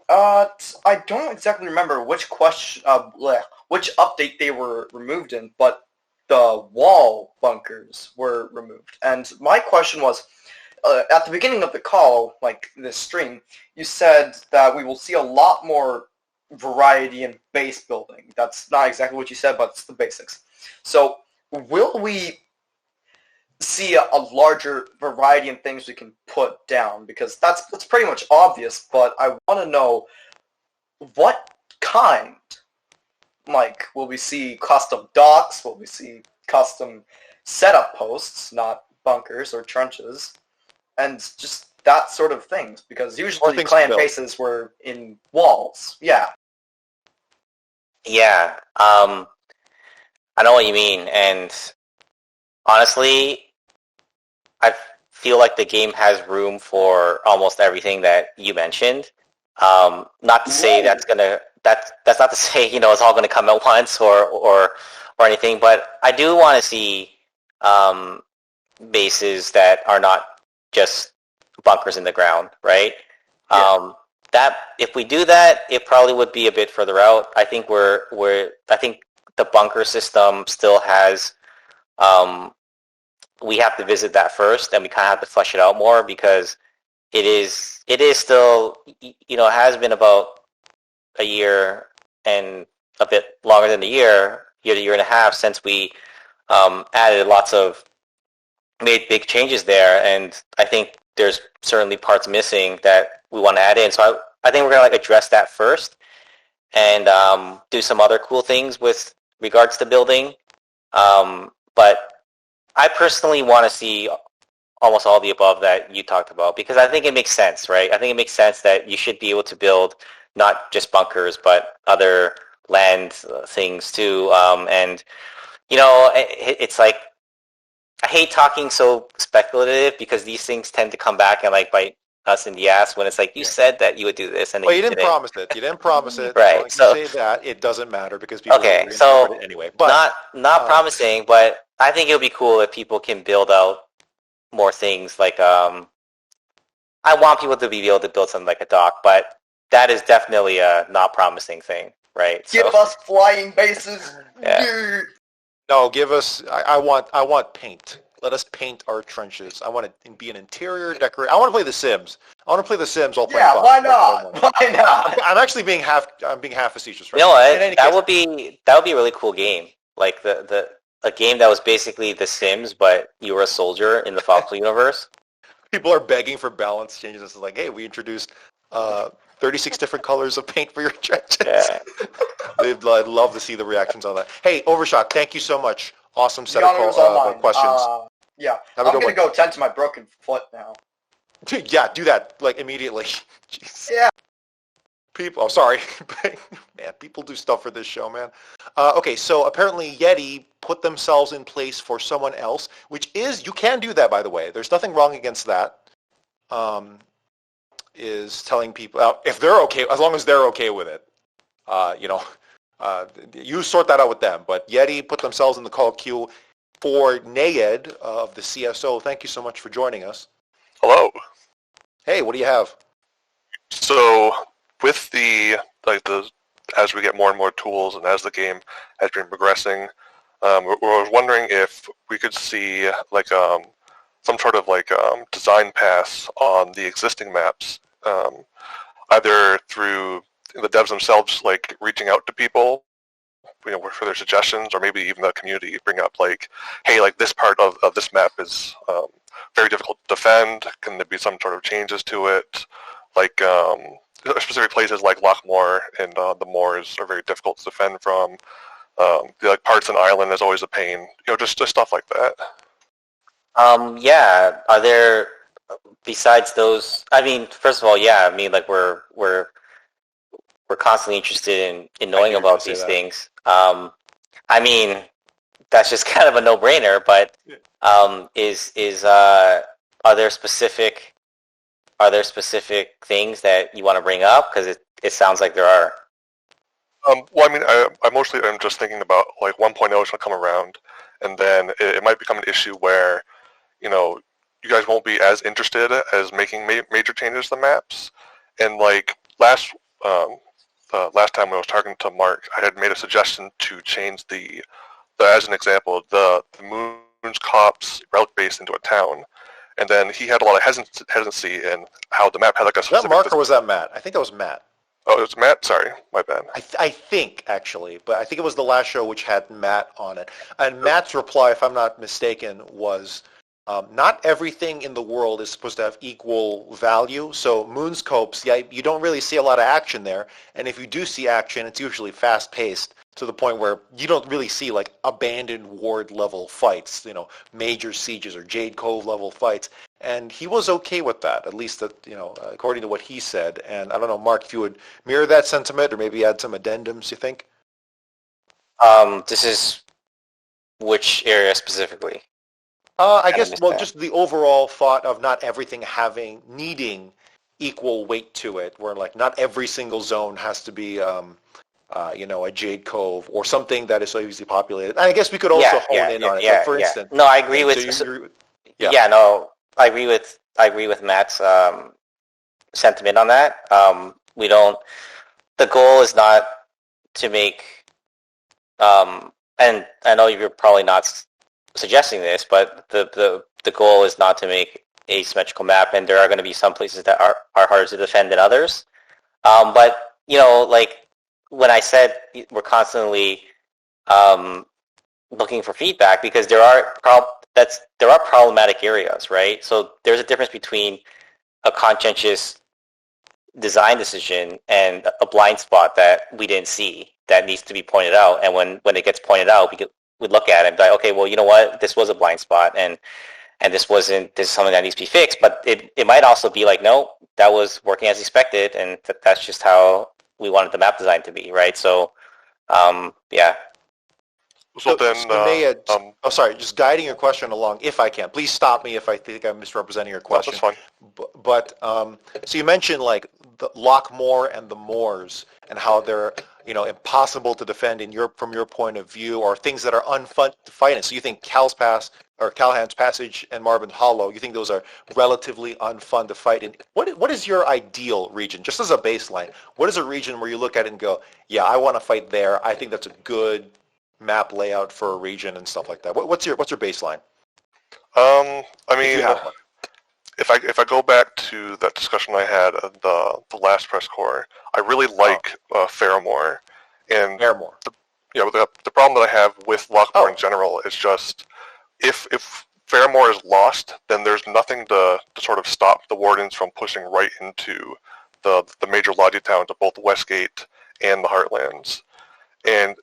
I don't exactly remember which which update they were removed in, but the wall bunkers were removed. And my question was, at the beginning of the call, this stream, you said that we will see a lot more variety in base building. That's not exactly what you said, but it's the basics. So will we see a larger variety in things we can put down? Because that's pretty much obvious, but I want to know what kind. Will we see custom docks? Will we see custom setup posts, not bunkers or trenches? And just that sort of things, because usually clan bases were in walls. Yeah. Yeah. I know what you mean, and honestly, I feel like the game has room for almost everything that you mentioned. Not to say that's not to say it's all going to come at once or anything, but I do want to see bases that are not just bunkers in the ground, right? Yeah. That if we do that, it probably would be a bit further out. I think I think the bunker system still has. We have to visit that first, and we kind of have to flesh it out more because it is still, it has been about a year and a bit longer than a year and a half since we made big changes there, and I think there's certainly parts missing that we want to add in. So I think we're going to address that first, and do some other cool things with regards to building. But I personally want to see almost all the above that you talked about, because I think it makes sense, right? I think it makes sense that you should be able to build not just bunkers, but other land things too. And, it's like, I hate talking so speculative because these things tend to come back and like bite us in the ass when it's like, you said that you would do this. And Well, you didn't promise it. You didn't promise it. Right. Like so, you say that, it doesn't matter because people will reinterpret so it anyway. But not promising, but I think it would be cool if people can build out more things. Like, I want people to be able to build something like a dock, but that is definitely a not promising thing, right? Give us flying bases. Yeah. No, give us. I want paint. Let us paint our trenches. I want to be an interior decorator. I want to play The Sims. I want to play The Sims. All Yeah, why not? Why not? I'm actually being half facetious. Right You know now. what? That would be a really cool game. Like a game that was basically The Sims, but you were a soldier in the Foxhole universe. People are begging for balance changes. It's like, hey, we introduced 36 different colors of paint for your trenches. Yeah. I'd love to see the reactions on that. Hey, Overshock, thank you so much. Awesome set of questions. Yeah, I'm going to go tend to my broken foot now. Yeah, do that, like, immediately. Jeez. Yeah. People, oh, sorry. Man, people do stuff for this show, man. Okay, so apparently Yeti put themselves in place for someone else, which is, you can do that, by the way. There's nothing wrong against that. Is telling people, if they're okay, as long as they're okay with it, you sort that out with them. But Yeti put themselves in the call queue for Nayed of the CSO. Thank you so much for joining us. Hello. Hey, what do you have? So with as we get more and more tools and as the game has been progressing, we're wondering if we could see like some sort of like design pass on the existing maps, either through the devs themselves, like reaching out to people, for their suggestions, or maybe even the community bring up like, hey, like this part of this map is very difficult to defend. Can there be some sort of changes to it? Like specific places like Lochmoor and the moors are very difficult to defend from. Like parts in Ireland is always a pain. Just stuff like that. Yeah. Are there, besides those? I mean, first of all, yeah. I mean, like we're constantly interested in knowing about these things. I mean, that's just kind of a no-brainer. But are there specific things that you want to bring up? Because it sounds like there are. Well, I mean, I'm just thinking about like 1.0 is going to come around, and then it might become an issue where, you guys won't be as interested as making major changes to the maps. And like last time when I was talking to Mark, I had made a suggestion to change the as an example, the Moon's Cops relic base into a town. And then he had a lot of hesitancy in how the map had like a specific... Was that Mark or was that Matt? I think that was Matt. Oh, it was Matt? Sorry, my bad. I think, actually, but I think it was the last show which had Matt on it. And Matt's reply, if I'm not mistaken, was not everything in the world is supposed to have equal value. So Moonscopes, yeah, you don't really see a lot of action there. And if you do see action, it's usually fast-paced to the point where you don't really see like abandoned ward level fights, major sieges or Jade Cove level fights. And he was okay with that, at least that, according to what he said. And I don't know, Mark, if you would mirror that sentiment or maybe add some addendums, you think? This is which area specifically? I guess, just the overall thought of not everything needing equal weight to it, where like not every single zone has to be, a Jade Cove or something that is so easily populated. And I guess we could also hone in on it. Like, for instance, no, I agree with. I agree with Matt's sentiment on that. We don't. The goal is not to make. And I know you're probably not suggesting this, but the goal is not to make a symmetrical map, and there are going to be some places that are harder to defend than others. But like when I said we're constantly looking for feedback, because there are problematic areas, right? So there's a difference between a conscientious design decision and a blind spot that we didn't see that needs to be pointed out. And when it gets pointed out, we look at it and be like, okay, well, you know what, this was a blind spot, and this is something that needs to be fixed. But it might also be like, no, that was working as expected, and that's just how we wanted the map design to be, right? So, yeah. So then, sorry, just guiding your question along, if I can. Please stop me if I think I'm misrepresenting your question. that's fine. But so you mentioned like the Lockmore and the Moors and how they're impossible to defend from your point of view, or things that are unfun to fight in. So you think Cal's Pass or Calhan's Passage and Marvin Hollow, you think those are relatively unfun to fight in. What is your ideal region, just as a baseline? What is a region where you look at it and go, yeah, I want to fight there. I think that's a good map layout for a region and stuff like that. What's your baseline? I mean, if I go back to that discussion I had at the last PressCorps, I really like Fairmore. And Fairmore. The problem that I have with Lockmore in general is just if Fairmore is lost, then there's nothing to sort of stop the Wardens from pushing right into the major lodgy towns of both Westgate and the Heartlands. And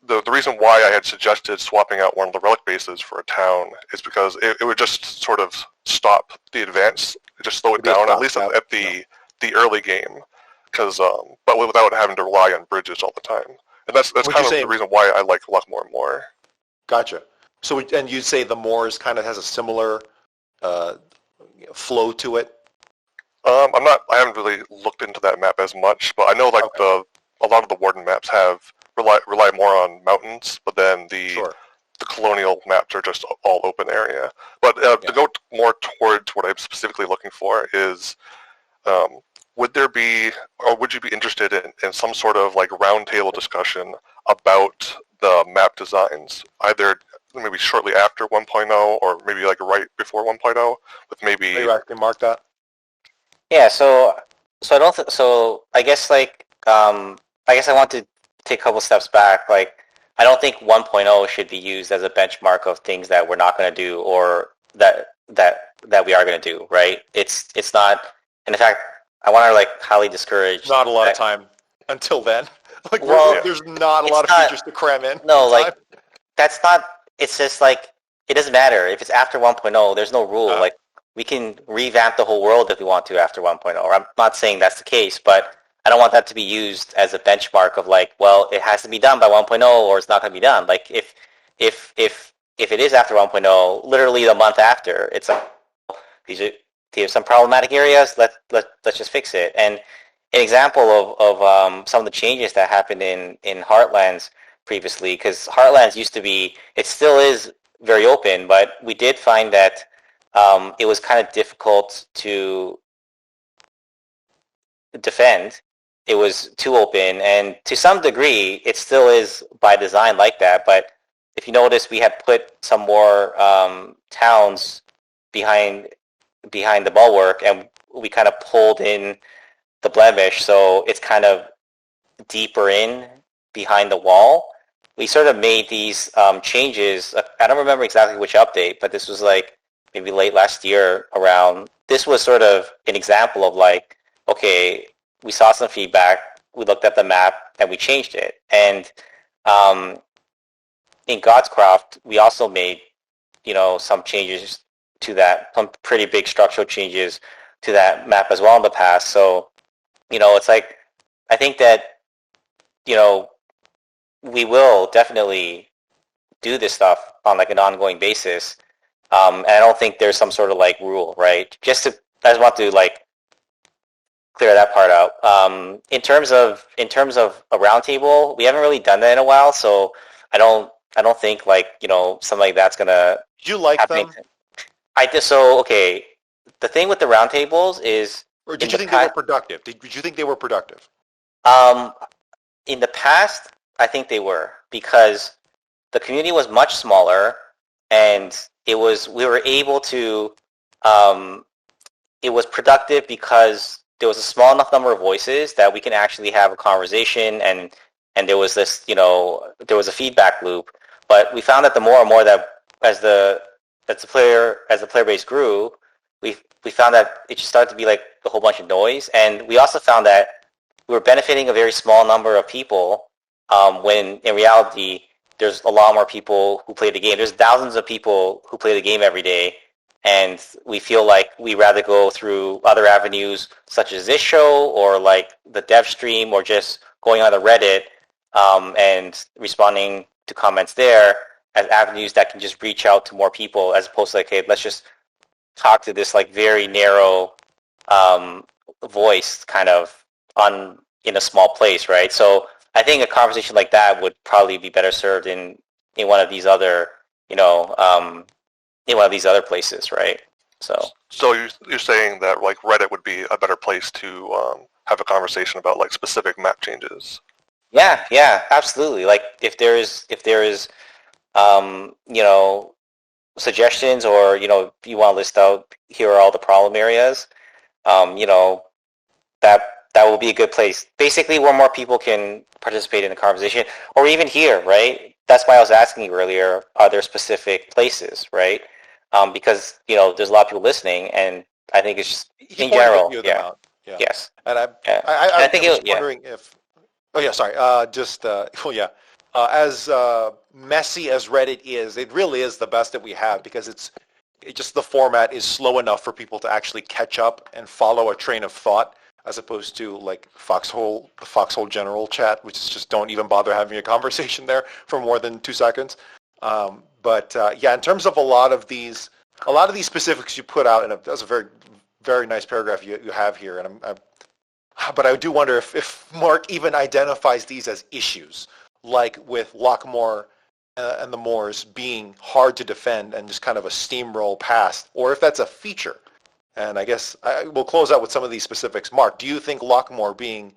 the reason why I had suggested swapping out one of the relic bases for a town is because it would just sort of stop the advance, just slow it down, at least at the early game, but without having to rely on bridges all the time. And that's kind of the reason why I like Lockmore more. Gotcha. So, and you'd say the Moors kind of has a similar flow to it? I haven't really looked into that map as much, but I know like a lot of the Warden maps rely more on mountains, but then the colonial maps are just all open area. But to go more towards what I'm specifically looking for is, would you be interested in some sort of like roundtable discussion about the map designs, either maybe shortly after 1.0 or maybe like right before 1.0, with maybe... You actually mark that? Yeah, so I guess I want to take a couple steps back. Like, I don't think 1.0 should be used as a benchmark of things that we're not going to do or that we are going to do, right? It's not, and in fact, I want to like highly discourage. Not a lot of time until then. Like, there's not a lot of features to cram in. No, like that's not. It's just like it doesn't matter if it's after 1.0. There's no rule. Like we can revamp the whole world if we want to after 1.0. I'm not saying that's the case, but I don't want that to be used as a benchmark of like, well, it has to be done by 1.0 or it's not going to be done. Like if it is after 1.0, literally the month after, it's like these are some problematic areas. Let's just fix it. And an example of some of the changes that happened in Heartlands previously, because Heartlands used to be, it still is very open, but we did find that it was kind of difficult to defend. It was too open, and to some degree, it still is by design like that. But if you notice, we had put some more towns behind the bulwark, and we kind of pulled in the blemish, so it's kind of deeper in behind the wall. We sort of made these changes. I don't remember exactly which update, but this was like maybe late last year around. This was sort of an example of like, okay, we saw some feedback, we looked at the map, and we changed it. And in Godscroft, we also made, some changes to that, some pretty big structural changes to that map as well in the past. So, it's like, I think that, we will definitely do this stuff on like an ongoing basis. And I don't think there's some sort of like rule, right? I just want to like clear that part out. In terms of a roundtable, we haven't really done that in a while, so I don't think like something like that's gonna. Do you like them? I just so okay. The thing with the roundtables is. Or did you think they were productive? Did you think they were productive? In the past, I think they were, because the community was much smaller, and we were able to. It was productive because there was a small enough number of voices that we can actually have a conversation, and there was this, there was a feedback loop. But we found that the more and more that as the player base grew, we found that it just started to be like a whole bunch of noise, and we also found that we were benefiting a very small number of people, when in reality there's a lot more people who play the game. There's thousands of people who play the game every day, and we feel like we rather go through other avenues such as this show or like the Devstream or just going on the Reddit and responding to comments there as avenues that can just reach out to more people, as opposed to like, hey, let's just talk to this like very narrow voice kind of in a small place, right? So I think a conversation like that would probably be better served in one of these other, in one of these other places, right? So you're saying that like Reddit would be a better place to have a conversation about like specific map changes? Yeah, absolutely. Like if there is suggestions, or if you want to list out, here are all the problem areas, that will be a good place. Basically, where more people can participate in the conversation, or even here, right? That's why I was asking you earlier, are there specific places, right? Because, there's a lot of people listening, and I think it's just, in general, yeah. Yes. And I think was wondering if, as messy as Reddit is, it really is the best that we have, because it just, the format is slow enough for people to actually catch up and follow a train of thought, as opposed to like the Foxhole General chat, which is just don't even bother having a conversation there for more than 2 seconds. But in terms of a lot of these specifics you put out, and that's a very, very nice paragraph you have here, and but I do wonder if Mark even identifies these as issues, like with Lockmore and the Moors being hard to defend and just kind of a steamroll past, or if that's a feature. And I guess we'll close out with some of these specifics. Mark, do you think Lockmore being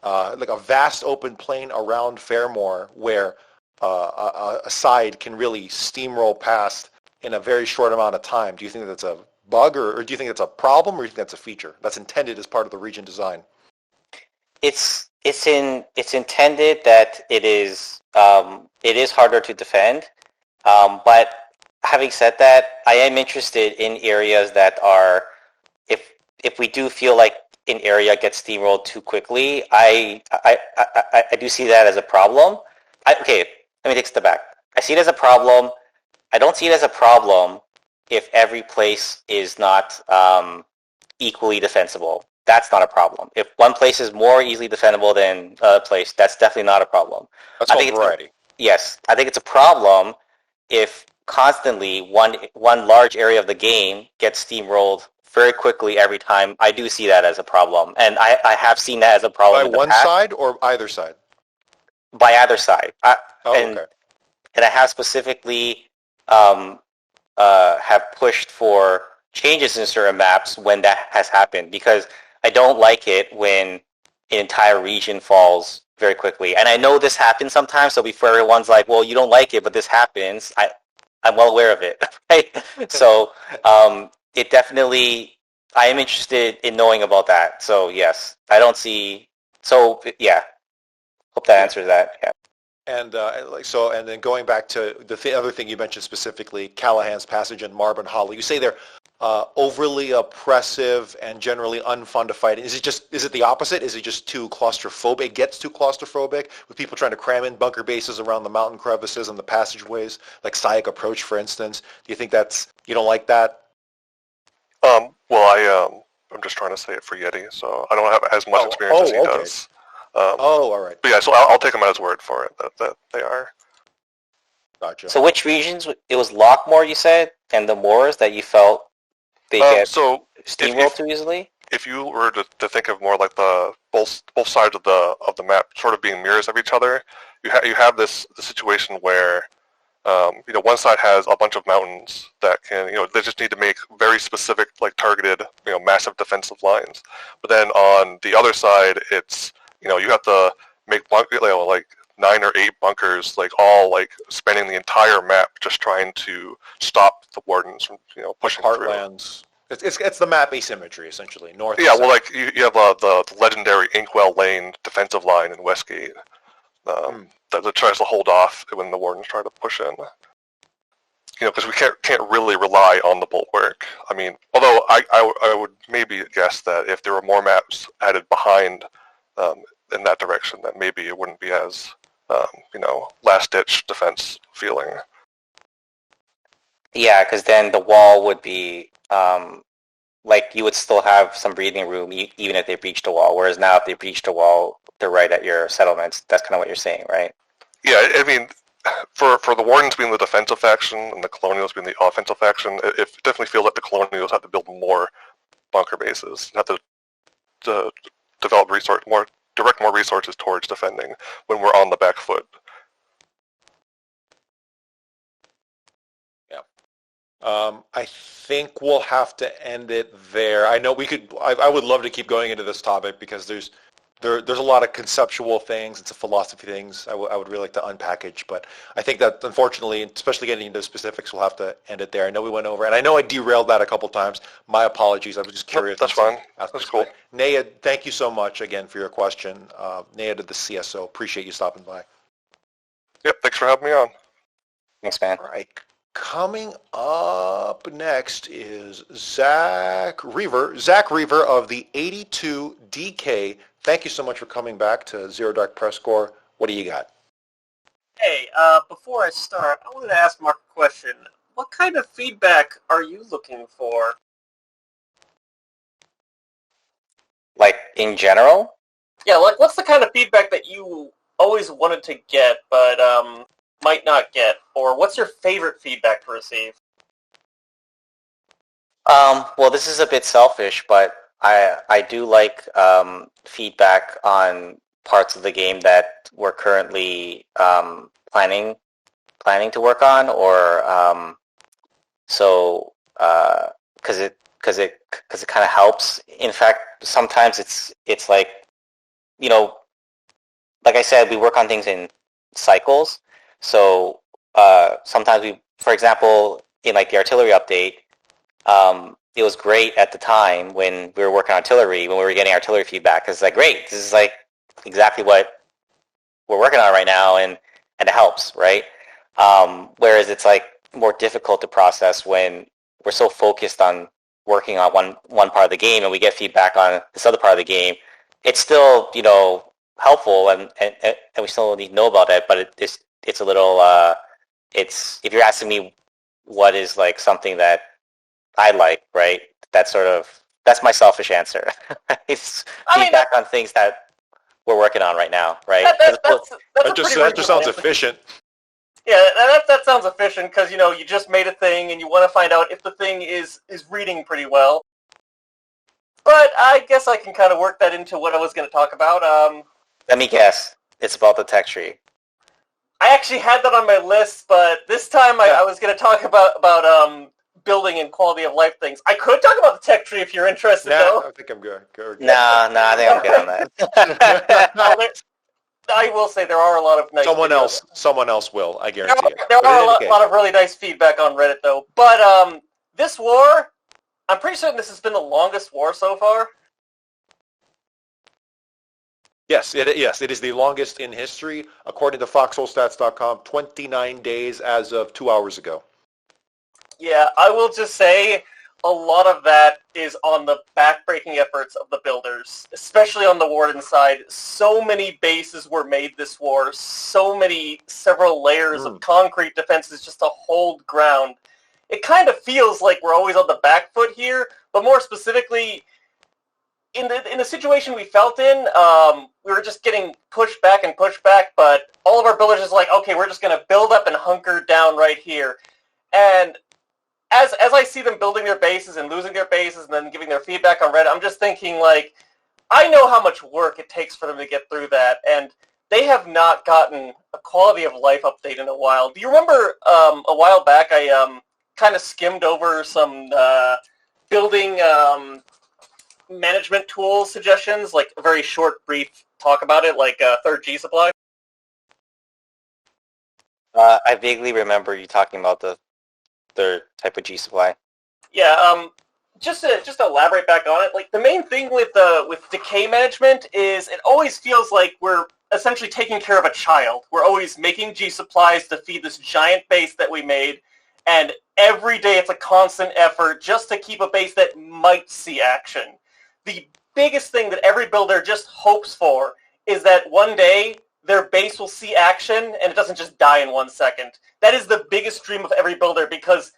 like a vast open plain around Fairmore, where a side can really steamroll past in a very short amount of time, do you think that's a bug, or do you think it's a problem, or do you think that's a feature that's intended as part of the region design? It's intended that it is harder to defend, but having said that, I am interested in areas that are, if we do feel like an area gets steamrolled too quickly, I do see that as a problem. Okay, let me take a step back. I see it as a problem. I don't see it as a problem if every place is not equally defensible. That's not a problem. If one place is more easily defendable than another place, that's definitely not a problem. That's called variety. Yes, I think it's a problem if constantly one large area of the game gets steamrolled very quickly every time. I do see that as a problem, and I have seen that as a problem by in the one past. Side or either side? By either side. Okay. And I have specifically have pushed for changes in certain maps when that has happened, because I don't like it when an entire region falls very quickly. And I know this happens sometimes, so before everyone's like, well, you don't like it, but this happens, I'm well aware of it, right? So it definitely, I am interested in knowing about that. So yes, I don't see, so yeah, hope that answers that, yeah. And and then going back to the other thing you mentioned specifically, Callahan's Passage and Marble Hollow, you say they're overly oppressive and generally unfun to fight. Is it the opposite? Is it just too claustrophobic? It gets too claustrophobic with people trying to cram in bunker bases around the mountain crevices and the passageways, like Sayak Approach, for instance. Do you think you don't like that? Well, I'm just trying to say it for Yeti, so I don't have as much experience as he does. All right. But yeah, so I'll take him at his word for it that they are. Gotcha. So which regions? It was Lockmore, you said, and the Moors that you felt they get steamrolled too easily? If you were to think of more like the both sides of the map sort of being mirrors of each other, you have the situation where one side has a bunch of mountains that can, they just need to make very specific, like targeted, massive defensive lines. But then on the other side, it's, you have to make like 9 or 8 bunkers, like all like spanning the entire map, just trying to stop the wardens from, pushing Heartlands. Through. It's the map asymmetry essentially, north. Yeah, well, like you have the legendary Inkwell Lane defensive line in Westgate that tries to hold off when the wardens try to push in. because we can't really rely on the bulwark. I mean, although I would maybe guess that if there were more maps added behind in that direction, that maybe it wouldn't be as last-ditch defense feeling. Yeah, because then the wall would be you would still have some breathing room even if they breached a wall. Whereas now, if they breached a wall, they're right at your settlements. That's kind of what you're saying, right? Yeah, I mean, for the Wardens being the defensive faction and the Colonials being the offensive faction, it definitely feels like the Colonials have to build more bunker bases, have to develop direct more resources towards defending when we're on the back foot. I think we'll have to end it there. I know we could. I would love to keep going into this topic because there's a lot of conceptual things. It's a philosophy things. I would really like to unpackage, but I think that unfortunately, especially getting into specifics, we'll have to end it there. I know we went over, and I know I derailed that a couple times. My apologies. I was just curious. That's fine. That's cool. Naya, thank you so much again for your question. Naya did the CSO. Appreciate you stopping by. Yep. Thanks for having me on. Thanks, man. All right. Coming up next is Zackreaver of the 82DK. Thank you so much for coming back to Zero Dark PressCorps. What do you got? Hey, before I start, I wanted to ask Mark a question. What kind of feedback are you looking for? Like, in general? Yeah, like, what's the kind of feedback that you always wanted to get, but, might not get? Or what's your favorite feedback to receive? Well, this is a bit selfish, but I do like feedback on parts of the game that we're currently planning to work on, or because it kind of helps. In fact, sometimes it's like, like I said, we work on things in cycles. So sometimes for example, in like the artillery update, it was great at the time when we were working on artillery, when we were getting artillery feedback. It's like, great, this is like exactly what we're working on right now, and it helps, right? Whereas it's like more difficult to process when we're so focused on working on one part of the game and we get feedback on this other part of the game. It's still, helpful, and we still need to know about it, but it's a little, if you're asking me what is like something that I like, right? That's my selfish answer. It's feedback on things that we're working on right now, right? That just sounds efficient. Yeah, that sounds efficient because, you just made a thing and you want to find out if the thing is reading pretty well. But I guess I can kind of work that into what I was going to talk about. Let me guess. It's about the tech tree. I actually had that on my list, but this time I was going to talk about building and quality of life things. I could talk about the tech tree if you're interested, though. I think I'm good. Nah, I think I'm good on that. I will say there are a lot of nice Someone else will, I guarantee it. There are a lot of really nice feedback on Reddit, though. But this war, I'm pretty certain this has been the longest war so far. Yes, it is the longest in history. According to FoxholeStats.com, 29 days as of 2 hours ago. Yeah, I will just say a lot of that is on the backbreaking efforts of the builders, especially on the Warden side. So many bases were made this war, several layers of concrete defenses just to hold ground. It kind of feels like we're always on the back foot here, but more specifically, in the situation we felt in, we were just getting pushed back, but all of our builders is like, okay, we're just going to build up and hunker down right here. And as I see them building their bases and losing their bases and then giving their feedback on Reddit, I'm just thinking, like, I know how much work it takes for them to get through that, and they have not gotten a quality of life update in a while. Do you remember a while back I kind of skimmed over some building management tool suggestions, like a very short, brief talk about it, like third G supply? I vaguely remember you talking about the third type of G supply. Yeah, just to elaborate back on it, like the main thing with decay management is it always feels like we're essentially taking care of a child. We're always making G supplies to feed this giant base that we made, and every day it's a constant effort just to keep a base that might see action. The biggest thing that every builder just hopes for is that one day their base will see action and it doesn't just die in 1 second. That is the biggest dream of every builder, because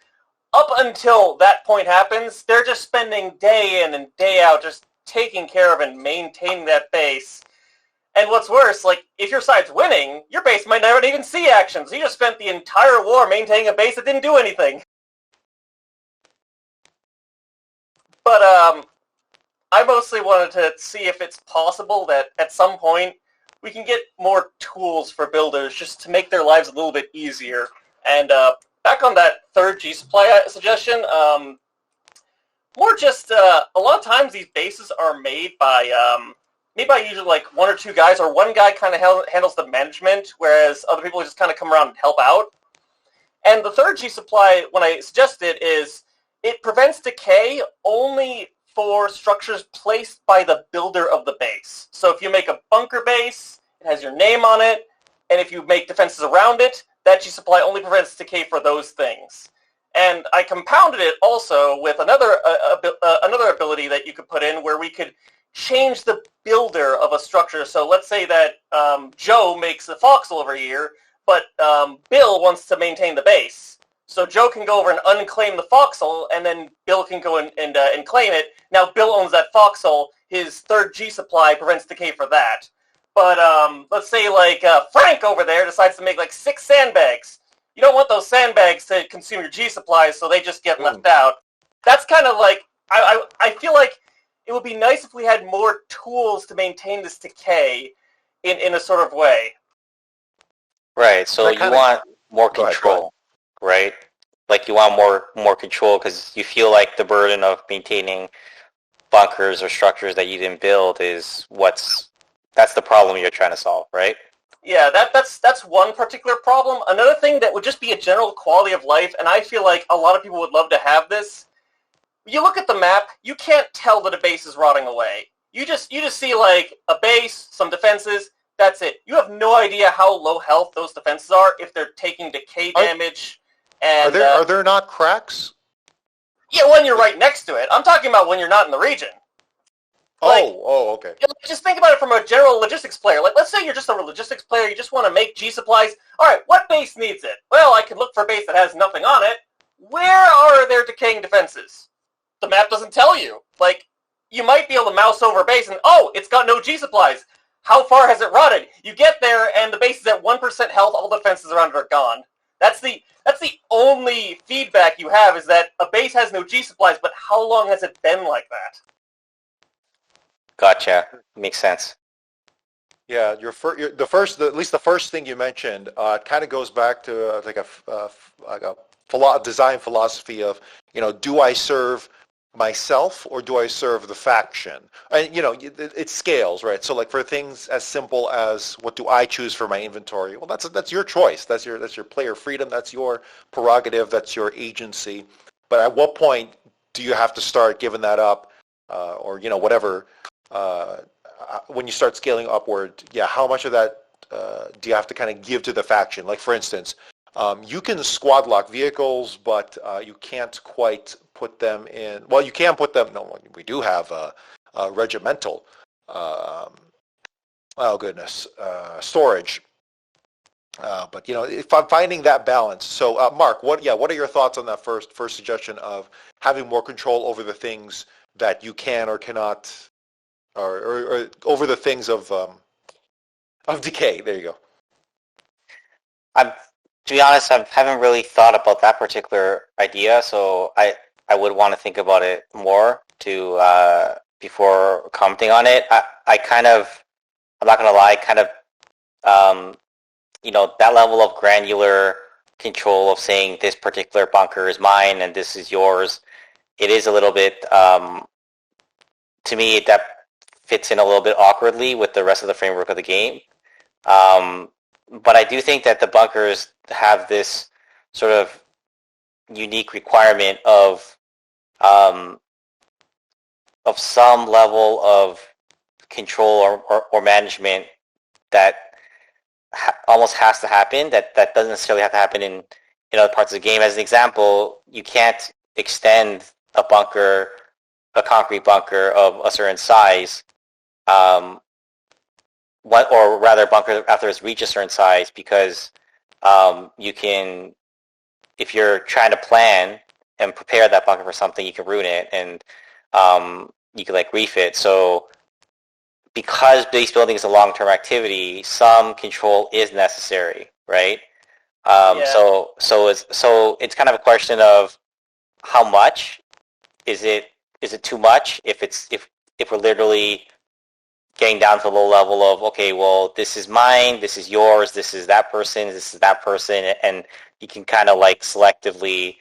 up until that point happens, they're just spending day in and day out just taking care of and maintaining that base. And what's worse, like, if your side's winning, your base might never even see action, so you just spent the entire war maintaining a base that didn't do anything. But, I mostly wanted to see if it's possible that at some point we can get more tools for builders just to make their lives a little bit easier. And back on that third G supply suggestion, more just a lot of times these bases are made by usually like one or two guys, or one guy kind of handles the management, whereas other people just kind of come around and help out. And the third G supply, when I suggest it, is it prevents decay only for structures placed by the builder of the base. So if you make a bunker base, it has your name on it, and if you make defenses around it, that G supply only prevents decay for those things. And I compounded it also with another ability that you could put in, where we could change the builder of a structure. So let's say that Joe makes a Foxhole every year, but Bill wants to maintain the base. So Joe can go over and unclaim the Foxhole, and then Bill can go and claim it. Now Bill owns that Foxhole. His third G supply prevents decay for that. But let's say like Frank over there decides to make like 6 sandbags. You don't want those sandbags to consume your G supplies, so they just get left out. That's kind of like, I feel like it would be nice if we had more tools to maintain this decay in a sort of way. Right, so you want more control, right? Like you want more control because you feel like the burden of maintaining bunkers or structures that you didn't build is that's the problem you're trying to solve, right? Yeah, that's one particular problem. Another thing that would just be a general quality of life, and I feel like a lot of people would love to have this. You look at the map, you can't tell that a base is rotting away. You just see like a base, some defenses, that's it. You have no idea how low health those defenses are if they're taking decay damage. And are there not cracks? Yeah, when you're right next to it. I'm talking about when you're not in the region. Like, okay. Just think about it from a general logistics player. Like, let's say you're just a logistics player, you just want to make G supplies. All right, what base needs it? Well, I can look for a base that has nothing on it. Where are their decaying defenses? The map doesn't tell you. Like, you might be able to mouse over a base and, oh, it's got no G supplies. How far has it rotted? You get there and the base is at 1% health, all the defenses around it are gone. That's the only feedback you have, is that a base has no G supplies, but how long has it been like that? Gotcha. Makes sense. Yeah, at least the first thing you mentioned, kind of goes back to a design philosophy of, do I serve myself or do I serve the faction? And it scales, right? So like for things as simple as what do I choose for my inventory? Well, that's your choice. That's your player freedom. That's your prerogative. That's your agency. But at what point do you have to start giving that up, or whatever? When you start scaling upward, how much of that do you have to kind of give to the faction? Like for instance, you can squad lock vehicles, but you can't quite put them in. Well, you can put them. No, we do have a regimental. Storage. But if I'm finding that balance. So, Mark, what are your thoughts on that first suggestion of having more control over the things that you can or cannot, or over the things of decay? There you go. To be honest, I haven't really thought about that particular idea, so I would want to think about it more before commenting on it. I'm not going to lie, that level of granular control of saying this particular bunker is mine and this is yours, it is a little bit, to me, that fits in a little bit awkwardly with the rest of the framework of the game. But I do think that the bunkers have this sort of unique requirement of some level of control or management that almost has to happen. That doesn't necessarily have to happen in other parts of the game. As an example, you can't extend a concrete bunker of a certain size, or rather, a bunker after it's reached a certain size, because you can, if you're trying to plan and prepare that bunker for something, you can ruin it, and you can like reef it. So because base building is a long-term activity, some control is necessary, right? So it's kind of a question of how much is it too much if we're literally getting down to the low level of, okay, well, this is mine, this is yours, this is that person, and you can kind of like selectively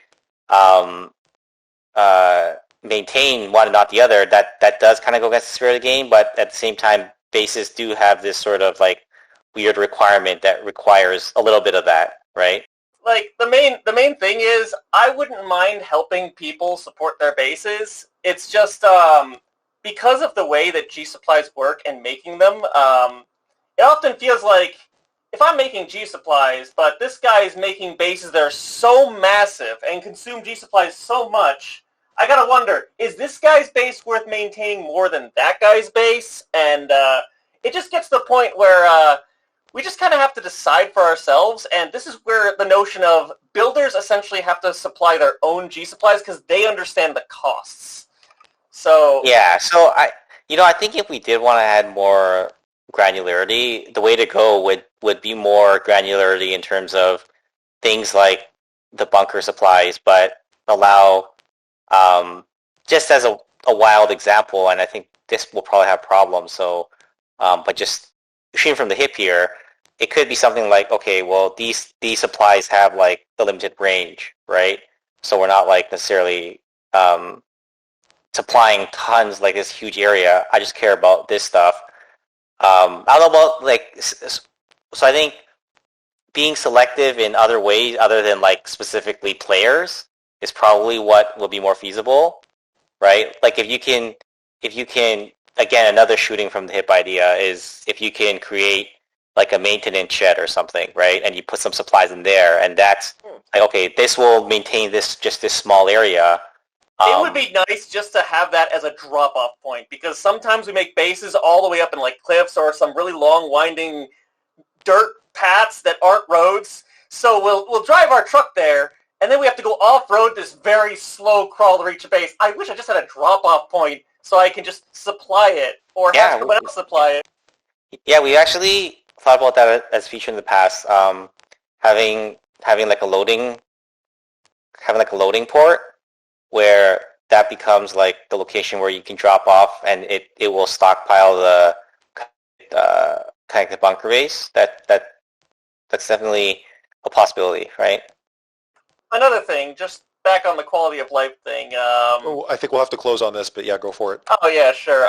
maintain one and not the other. That does kind of go against the spirit of the game, but at the same time, bases do have this sort of like weird requirement that requires a little bit of that, right? Like the main thing is I wouldn't mind helping people support their bases. It's just because of the way that G supplies work and making them, it often feels like if I'm making G supplies, but this guy is making bases that are so massive and consume G supplies so much, I gotta wonder, is this guy's base worth maintaining more than that guy's base? And it just gets to the point where we just kind of have to decide for ourselves, and this is where the notion of builders essentially have to supply their own G supplies because they understand the costs. So yeah, so I think if we did want to add more granularity, the way to go would be more granularity in terms of things like the bunker supplies, but allow just as a wild example, and I think this will probably have problems. So, but just shooting from the hip here, it could be something like, okay, well, these supplies have like the limited range, right? So we're not like necessarily supplying tons like this huge area. I just care about this stuff. I don't know about like, so I think being selective in other ways other than like specifically players is probably what will be more feasible, right? Like if you can, again, another shooting from the hip idea is if you can create like a maintenance shed or something, right? And you put some supplies in there, and that's like, okay, this will maintain this small area. It would be nice just to have that as a drop-off point, because sometimes we make bases all the way up in like cliffs or some really long, winding dirt paths that aren't roads. So we'll drive our truck there, and then we have to go off-road this very slow crawl to reach a base. I wish I just had a drop-off point so I can just supply it, or have someone else supply it. Yeah, we actually thought about that as a feature in the past. Having like a loading port where that becomes like the location where you can drop off, and it will stockpile the kind of the bunker base. That's definitely a possibility, right? Another thing, just back on the quality of life thing. I think we'll have to close on this, but yeah, go for it. Oh yeah, sure.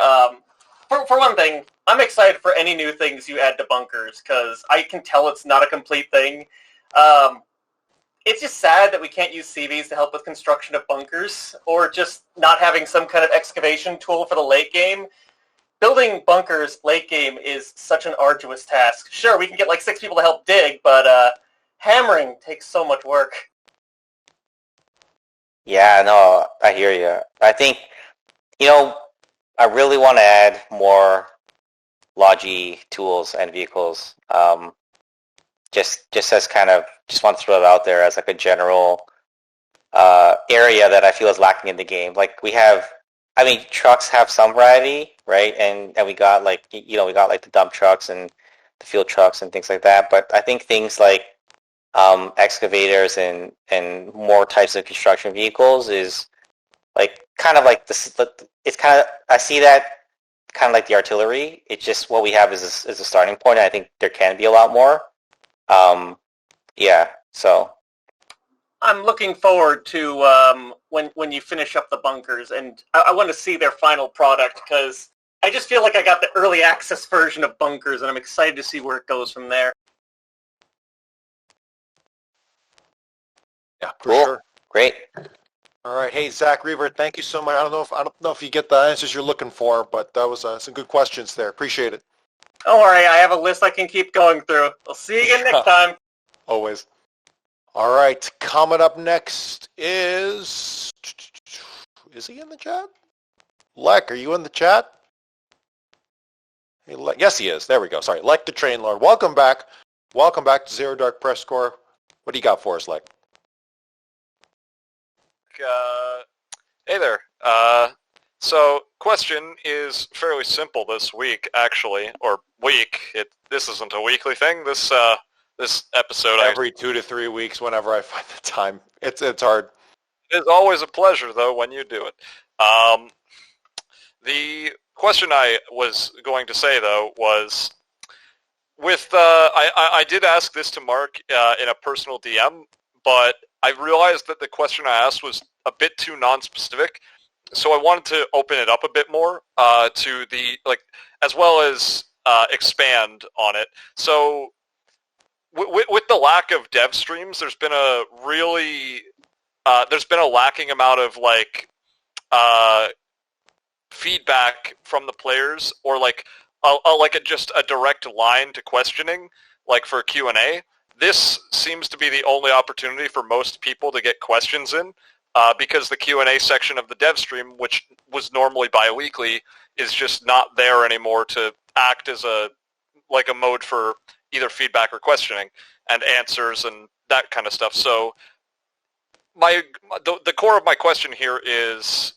For one thing, I'm excited for any new things you add to bunkers, because I can tell it's not a complete thing. It's just sad that we can't use CVs to help with construction of bunkers, or just not having some kind of excavation tool for the late game. Building bunkers late game is such an arduous task. Sure, we can get like 6 people to help dig, but hammering takes so much work. Yeah, no, I hear you. I think, I really want to add more Logi tools and vehicles. Just as kind of, just want to throw it out there as like a general area that I feel is lacking in the game. Like we have, trucks have some variety, right? And we got like, we got like the dump trucks and the field trucks and things like that. But I think things like excavators and more types of construction vehicles is like kind of like this. It's kind of, I see that kind of like the artillery. It's just what we have is a starting point. And I think there can be a lot more. So I'm looking forward to when you finish up the bunkers, and I want to see their final product, because I just feel like I got the early access version of bunkers, and I'm excited to see where it goes from there. Yeah, for sure. Great. All right, hey Zackreaver, thank you so much. I don't know if you get the answers you're looking for, but that was some good questions there. Appreciate it. Don't worry, I have a list I can keep going through. I'll see you again next time. Always. All right, coming up next is he in the chat? Lek, are you in the chat? Hey, yes, he is. There we go. Sorry, Lek the Train Lord. Welcome back. Welcome back to Zero Dark PressCorps. What do you got for us, Lek? Hey there. So, question is fairly simple this week, actually, or week. This isn't a weekly thing. This episode. Every 2 to 3 weeks, whenever I find the time. It's hard. It's always a pleasure, though, when you do it. The question I was going to say, though, was with I did ask this to Mark in a personal DM, but I realized that the question I asked was a bit too non-specific, so I wanted to open it up a bit more to the as well as expand on it. So with the lack of dev streams, there's been a really lacking amount of feedback from the players, or just a direct line to questioning, like for Q&A. This seems to be the only opportunity for most people to get questions in, because the Q&A section of the dev stream, which was normally bi-weekly, is just not there anymore to act as a mode for either feedback or questioning and answers and that kind of stuff. So the core of my question here is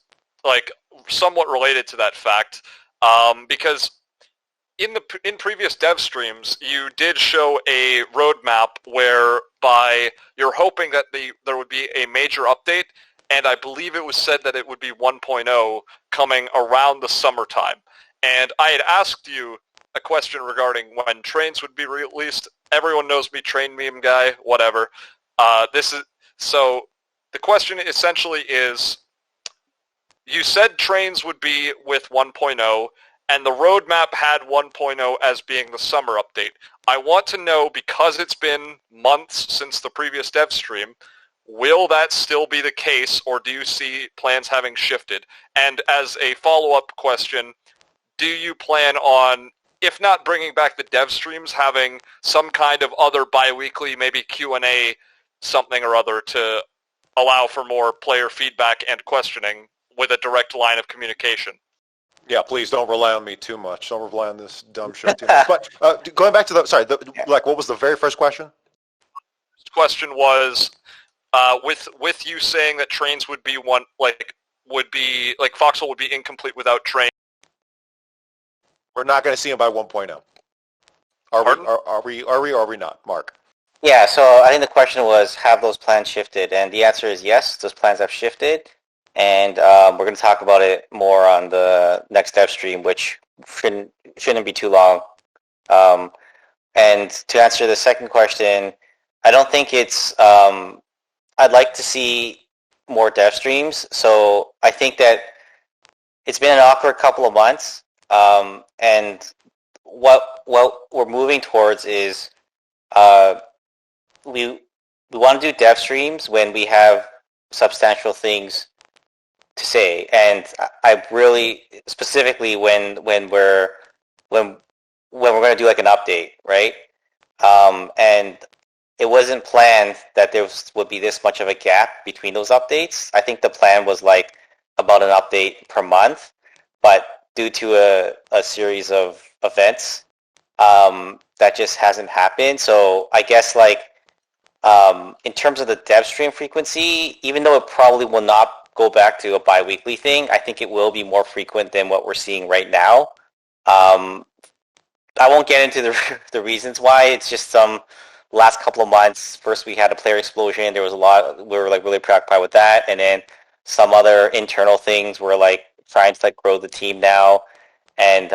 somewhat related to that fact, because in previous dev streams, you did show a roadmap whereby you're hoping that there would be a major update, and I believe it was said that it would be 1.0 coming around the summertime. And I had asked you a question regarding when trains would be released. Everyone knows me, train meme guy, whatever. So the question essentially is, you said trains would be with 1.0, and the roadmap had 1.0 as being the summer update. I want to know, because it's been months since the previous dev stream, will that still be the case, or do you see plans having shifted? And as a follow-up question, do you plan on, if not bringing back the dev streams, having some kind of other bi-weekly, maybe Q&A something or other to allow for more player feedback and questioning with a direct line of communication? Yeah, please don't rely on me too much. Don't rely on this dumb show too much. But going back to what was the very first question? The question was, with you saying that trains would be Foxhole would be incomplete without trains. We're not going to see them by 1.0. Are we or are we not, Mark? Yeah, so I think the question was, have those plans shifted? And the answer is yes, those plans have shifted. And we're going to talk about it more on the next dev stream, which shouldn't be too long. And to answer the second question, I don't think it's... I'd like to see more dev streams. So I think that it's been an awkward couple of months. And what we're moving towards is we want to do dev streams when we have substantial things to say, and I really specifically when we're going to do an update, right? And it wasn't planned that there would be this much of a gap between those updates. I think the plan was about an update per month, but due to a series of events, that just hasn't happened. So I guess in terms of the dev stream frequency, even though it probably will not go back to a bi-weekly thing, I think it will be more frequent than what we're seeing right now. I won't get into the reasons why. It's just some last couple of months. First, we had a player explosion. There was a lot. We were really preoccupied with that, and then some other internal things. We're trying to grow the team now, and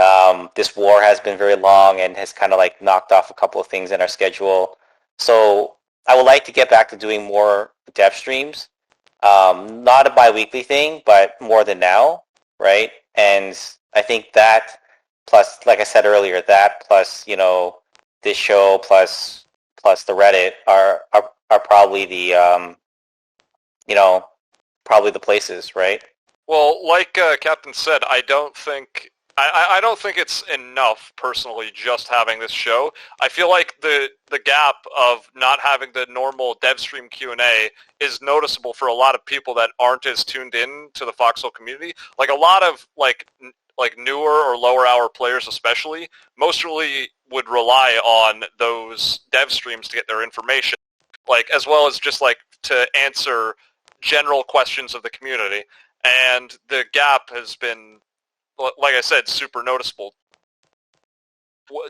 this war has been very long and has kind of knocked off a couple of things in our schedule. So I would like to get back to doing more dev streams. Not a bi-weekly thing, but more than now, right? And I think that, plus, like I said earlier, that plus this show plus the Reddit are probably the probably the places, right? Well, like Captain said, I don't think I don't think it's enough, personally, just having this show. I feel like the gap of not having the normal Devstream Q&A is noticeable for a lot of people that aren't as tuned in to the Foxhole community. Like, a lot of, like newer or lower hour players especially, mostly would rely on those dev streams to get their information, like, as well as just, like, to answer general questions of the community. And the gap has been, like I said, super noticeable.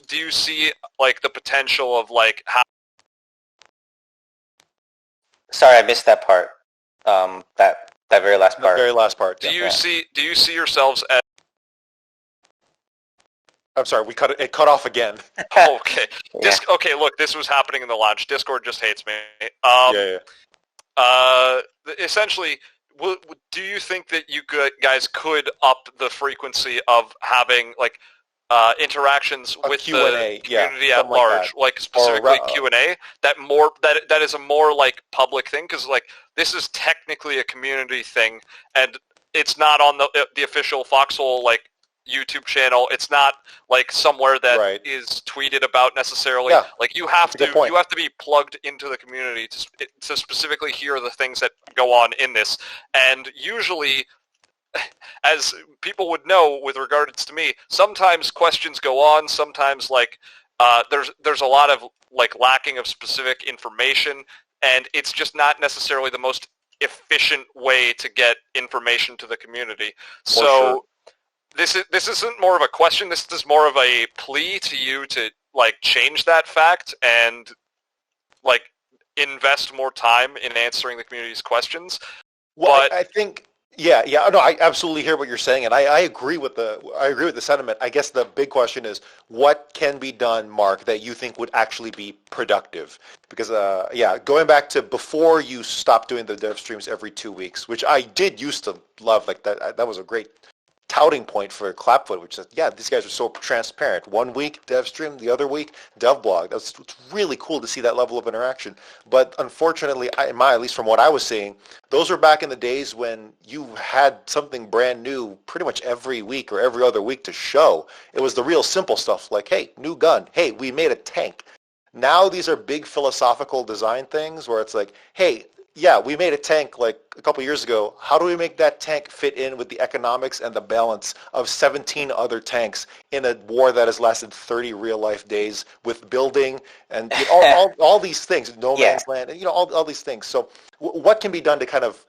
Do you see, like, the potential of, like, how... Sorry, I missed that part. That very last part. The very last part. Do you see yourselves as... I'm sorry, it cut off again. Okay. Yeah. Okay, look, this was happening in the launch. Discord just hates me. Essentially, do you think that you guys could up the frequency of having, like, interactions with Q&A, the community at something like large, that. like specifically Or, Q&A, that is a more, like, public thing? Because, like, this is technically a community thing, and it's not on the official Foxhole, like, YouTube channel. It's not, like, somewhere that is tweeted about necessarily. Yeah, like, you have that's a good point. to be plugged into the community to specifically hear the things that go on in this. And usually, as people would know with regards to me, sometimes questions go on, sometimes, like, there's a lot of, like, lacking of specific information, and it's just not necessarily the most efficient way to get information to the community. So sure. This isn't more of a question, this is more of a plea to you to, like, change that fact and, like, invest more time in answering the community's questions. Well, But I think, no, I absolutely hear what you're saying, and I agree with the sentiment. I guess the big question is, what can be done, Mark, that you think would actually be productive? Because, going back to before you stopped doing the dev streams every 2 weeks, which I did used to love, like that was a great touting point for Clapfoot, which is, these guys are so transparent. 1 week dev stream, the other week dev blog. It's really cool to see that level of interaction. But unfortunately, at least from what I was seeing, those were back in the days when you had something brand new pretty much every week or every other week to show. It was the real simple stuff like, hey, new gun. Hey, we made a tank. Now these are big philosophical design things where it's like, hey, we made a tank like a couple years ago. How do we make that tank fit in with the economics and the balance of 17 other tanks in a war that has lasted 30 real-life days with building and all these things, no man's land, and all these things. So what can be done to kind of,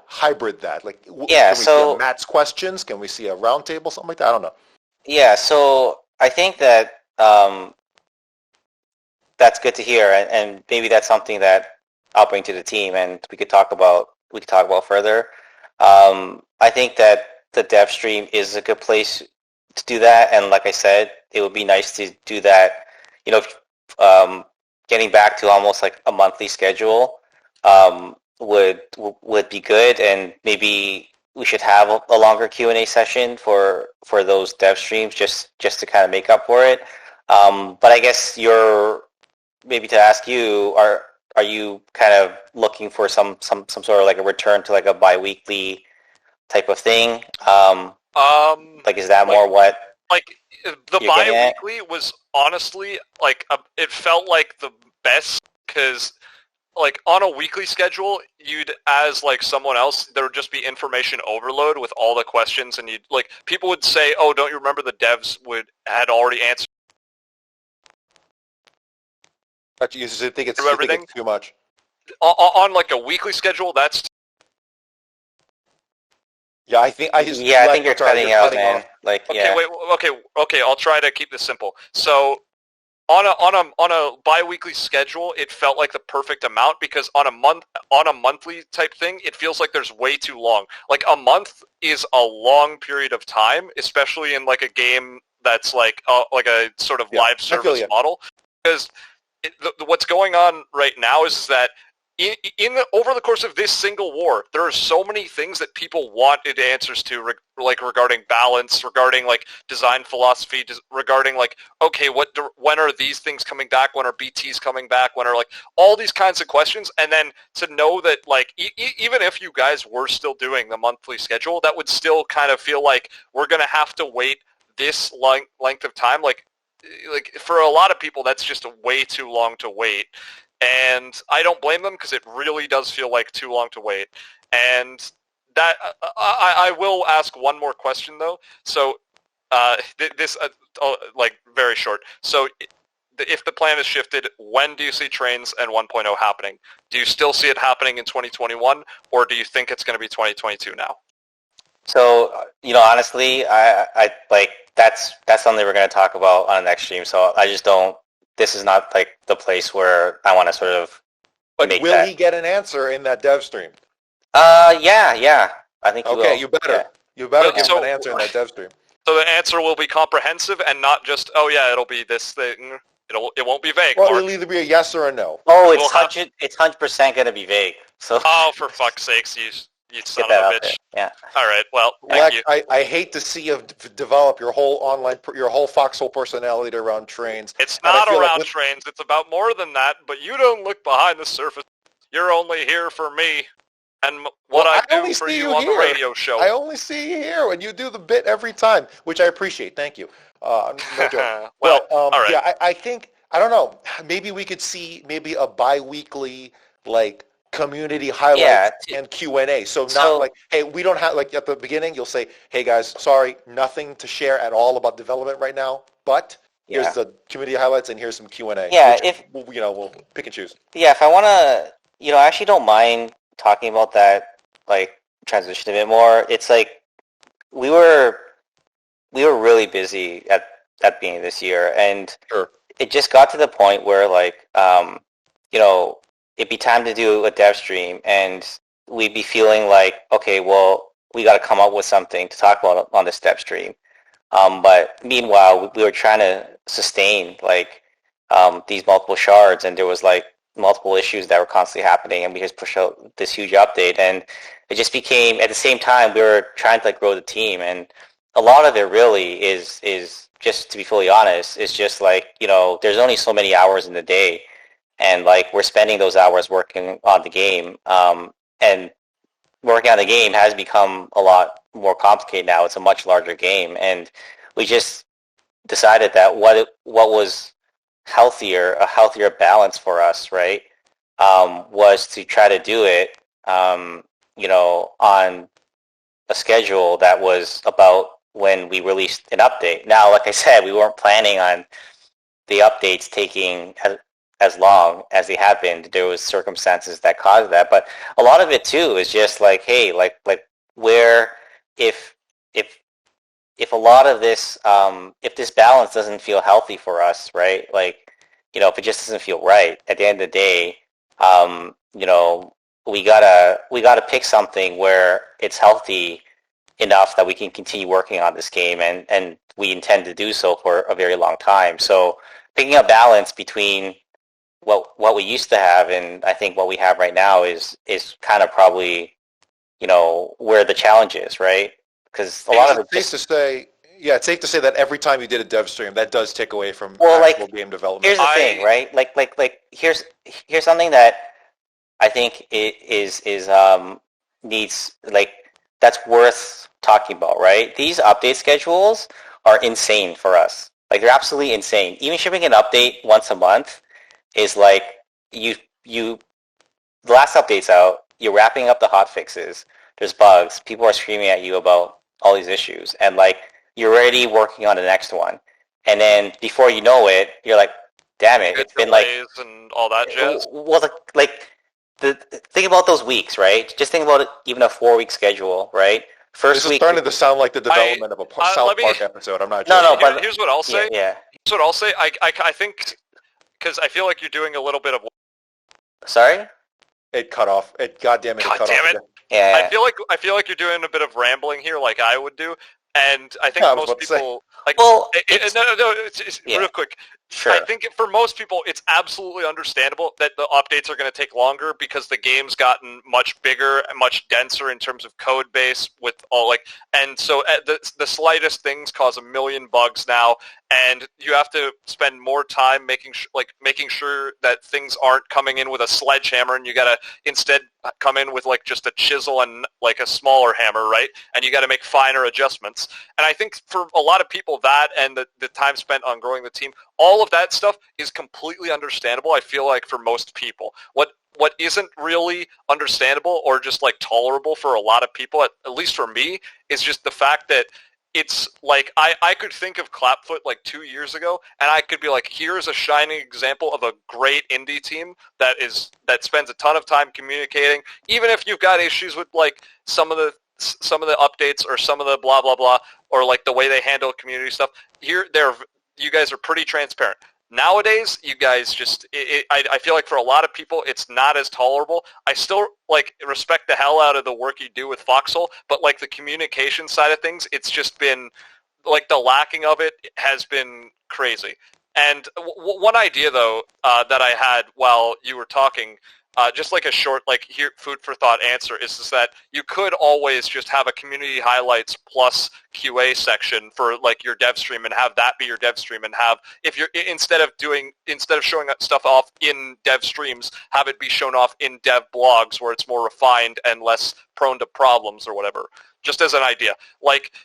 hybrid that? Like, can we see Matt's questions? Can we see a round table, something like that? I don't know. Yeah, so I think that that's good to hear, and maybe that's something that I'll bring to the team, and we could talk about further. I think that the dev stream is a good place to do that, and like I said, it would be nice to do that. Getting back to almost like a monthly schedule would be good, and maybe we should have a longer Q&A session for those dev streams just to kind of make up for it. But I guess maybe to ask you, are you kind of looking for some sort of like a return to like a bi-weekly type of thing? Like, is that more what? Like, the bi-weekly was honestly, like, it felt like the best, because, like, on a weekly schedule, you'd, as, like, someone else, there would just be information overload with all the questions, and people would say, oh, don't you remember the devs had already answered You think it's too much? On like a weekly schedule, that's... Yeah, I think you're cutting out, man. Off. Like, Okay, I'll try to keep this simple. So, on a bi-weekly schedule, it felt like the perfect amount, because on a monthly type thing, it feels like there's way too long. Like, a month is a long period of time, especially in like a game that's like a sort of live service model, because what's going on right now is that over the course of this single war, there are so many things that people wanted answers to, like regarding balance, regarding like design philosophy, regarding like, okay, when are these things coming back? When are BTs coming back? When are like all these kinds of questions? And then to know that like even if you guys were still doing the monthly schedule, that would still kind of feel like we're going to have to wait this length of time, like for a lot of people, that's just way too long to wait. And I don't blame them because it really does feel like too long to wait. And that I will ask one more question though. So this like very short. So if the plan is shifted, when do you see Trains and 1.0 happening? Do you still see it happening in 2021, or do you think it's going to be 2022 now? So, honestly, I like that's something we're going to talk about on the next stream. So I just don't. This is not like the place where I want to sort of. But make will that. he get an answer in that dev stream? Yeah. I think he will. Okay, you better. Yeah. You better give him an answer in that dev stream. So the answer will be comprehensive and not just, oh yeah, it'll be this thing. It won't be vague. Well, Mark. it'll either be a yes or a no. Oh, it's 100% going to be vague. So. Oh, for fuck's sakes, you son that of a out bitch. there. Yeah. All right. Well, thank you. I hate to see you develop your whole Foxhole personality around Trains. It's And I not feel like around with- Trains. It's about more than that. But you don't look behind the surface. You're only here for me and what I only do for see you you on here. the radio show. I only see you here, and you do the bit every time, which I appreciate. Thank you. No joke. Well, all right. Yeah, I think, I don't know, maybe we could see a bi-weekly, like, community highlights and Q&A. So not like, hey, we don't have, like, at the beginning, you'll say, hey, guys, sorry, nothing to share at all about development right now, but here's the community highlights and here's some Q&A. Yeah, we'll pick and choose. Yeah, if I want to, I actually don't mind talking about that, like, transition a bit more. It's like we were really busy at the beginning of this year, and it just got to the point where, like, it'd be time to do a dev stream, and we'd be feeling like, okay, well, we got to come up with something to talk about on this dev stream. But meanwhile, we were trying to sustain, like, these multiple shards, and there was, like, multiple issues that were constantly happening, and we just pushed out this huge update, and it just became, at the same time, we were trying to, like, grow the team, and a lot of it really is just, to be fully honest, is just, like, there's only so many hours in the day, and, like, we're spending those hours working on the game, and working on the game has become a lot more complicated now. It's a much larger game, and we just decided that what was a healthier balance for us, right, was to try to do it, on a schedule that was about when we released an update. Now, like I said, we weren't planning on the updates taking as long as they have been. There was circumstances that caused that, but a lot of it too is just like, hey, like where if a lot of this, if this balance doesn't feel healthy for us, right? Like, if it just doesn't feel right, at the end of the day, we gotta pick something where it's healthy enough that we can continue working on this game, and we intend to do so for a very long time. So picking a balance between what we used to have and I think what we have right now is kind of probably, where the challenge is, right? Because a lot of it's safe to say that every time you did a dev stream, that does take away from actual game development. Here's the thing, right? Like here's something that I think is needs, like, that's worth talking about, right? These update schedules are insane for us. Like, they're absolutely insane. Even shipping an update once a month is like the last update's out, you're wrapping up the hot fixes, there's bugs, people are screaming at you about all these issues, and, like, you're already working on the next one, and then before you know it, you're like, damn it, it's been like and all that jazz. Well, think about those weeks, right? Just think about it, even a 4-week schedule, right? First this week, is starting to sound like the development of a South Park episode. I'm not No, joking. but here's what I'll say. Yeah. Here's what I'll say. I think, because I feel like you're doing a little bit of. Sorry? It cut off. God damn it! God cut damn off. it! Yeah. I feel like you're doing a bit of rambling here, like I would do, and I think Yeah, I was most about to say. people like. Well, no, it's yeah. real quick. Sure. I think for most people, it's absolutely understandable that the updates are going to take longer because the game's gotten much bigger and much denser in terms of code base with all and so the slightest things cause a million bugs now, and you have to spend more time making sure that things aren't coming in with a sledgehammer, and you got to instead come in with just a chisel and a smaller hammer, right? And you got to make finer adjustments. And I think for a lot of people, that and the time spent on growing the team, all of that stuff is completely understandable. I feel like for most people, what isn't really understandable or just tolerable for a lot of people, at least for me, is just the fact that it's I could think of Clapfoot 2 years ago, and I could be here's a shining example of a great indie team that spends a ton of time communicating, even if you've got issues with some of the updates or some of the blah blah blah, or the way they handle community stuff. You guys are pretty transparent. Nowadays, you guys I feel like for a lot of people, it's not as tolerable. I still respect the hell out of the work you do with Foxhole, but the communication side of things, it's just been the lacking of it has been crazy. And one idea though that I had while you were talking, just a short here food for thought answer is that you could always just have a community highlights plus QA section for your dev stream, and have that be your dev stream, and have, if you're instead of showing stuff off in dev streams, have it be shown off in dev blogs where it's more refined and less prone to problems or whatever. Just as an idea,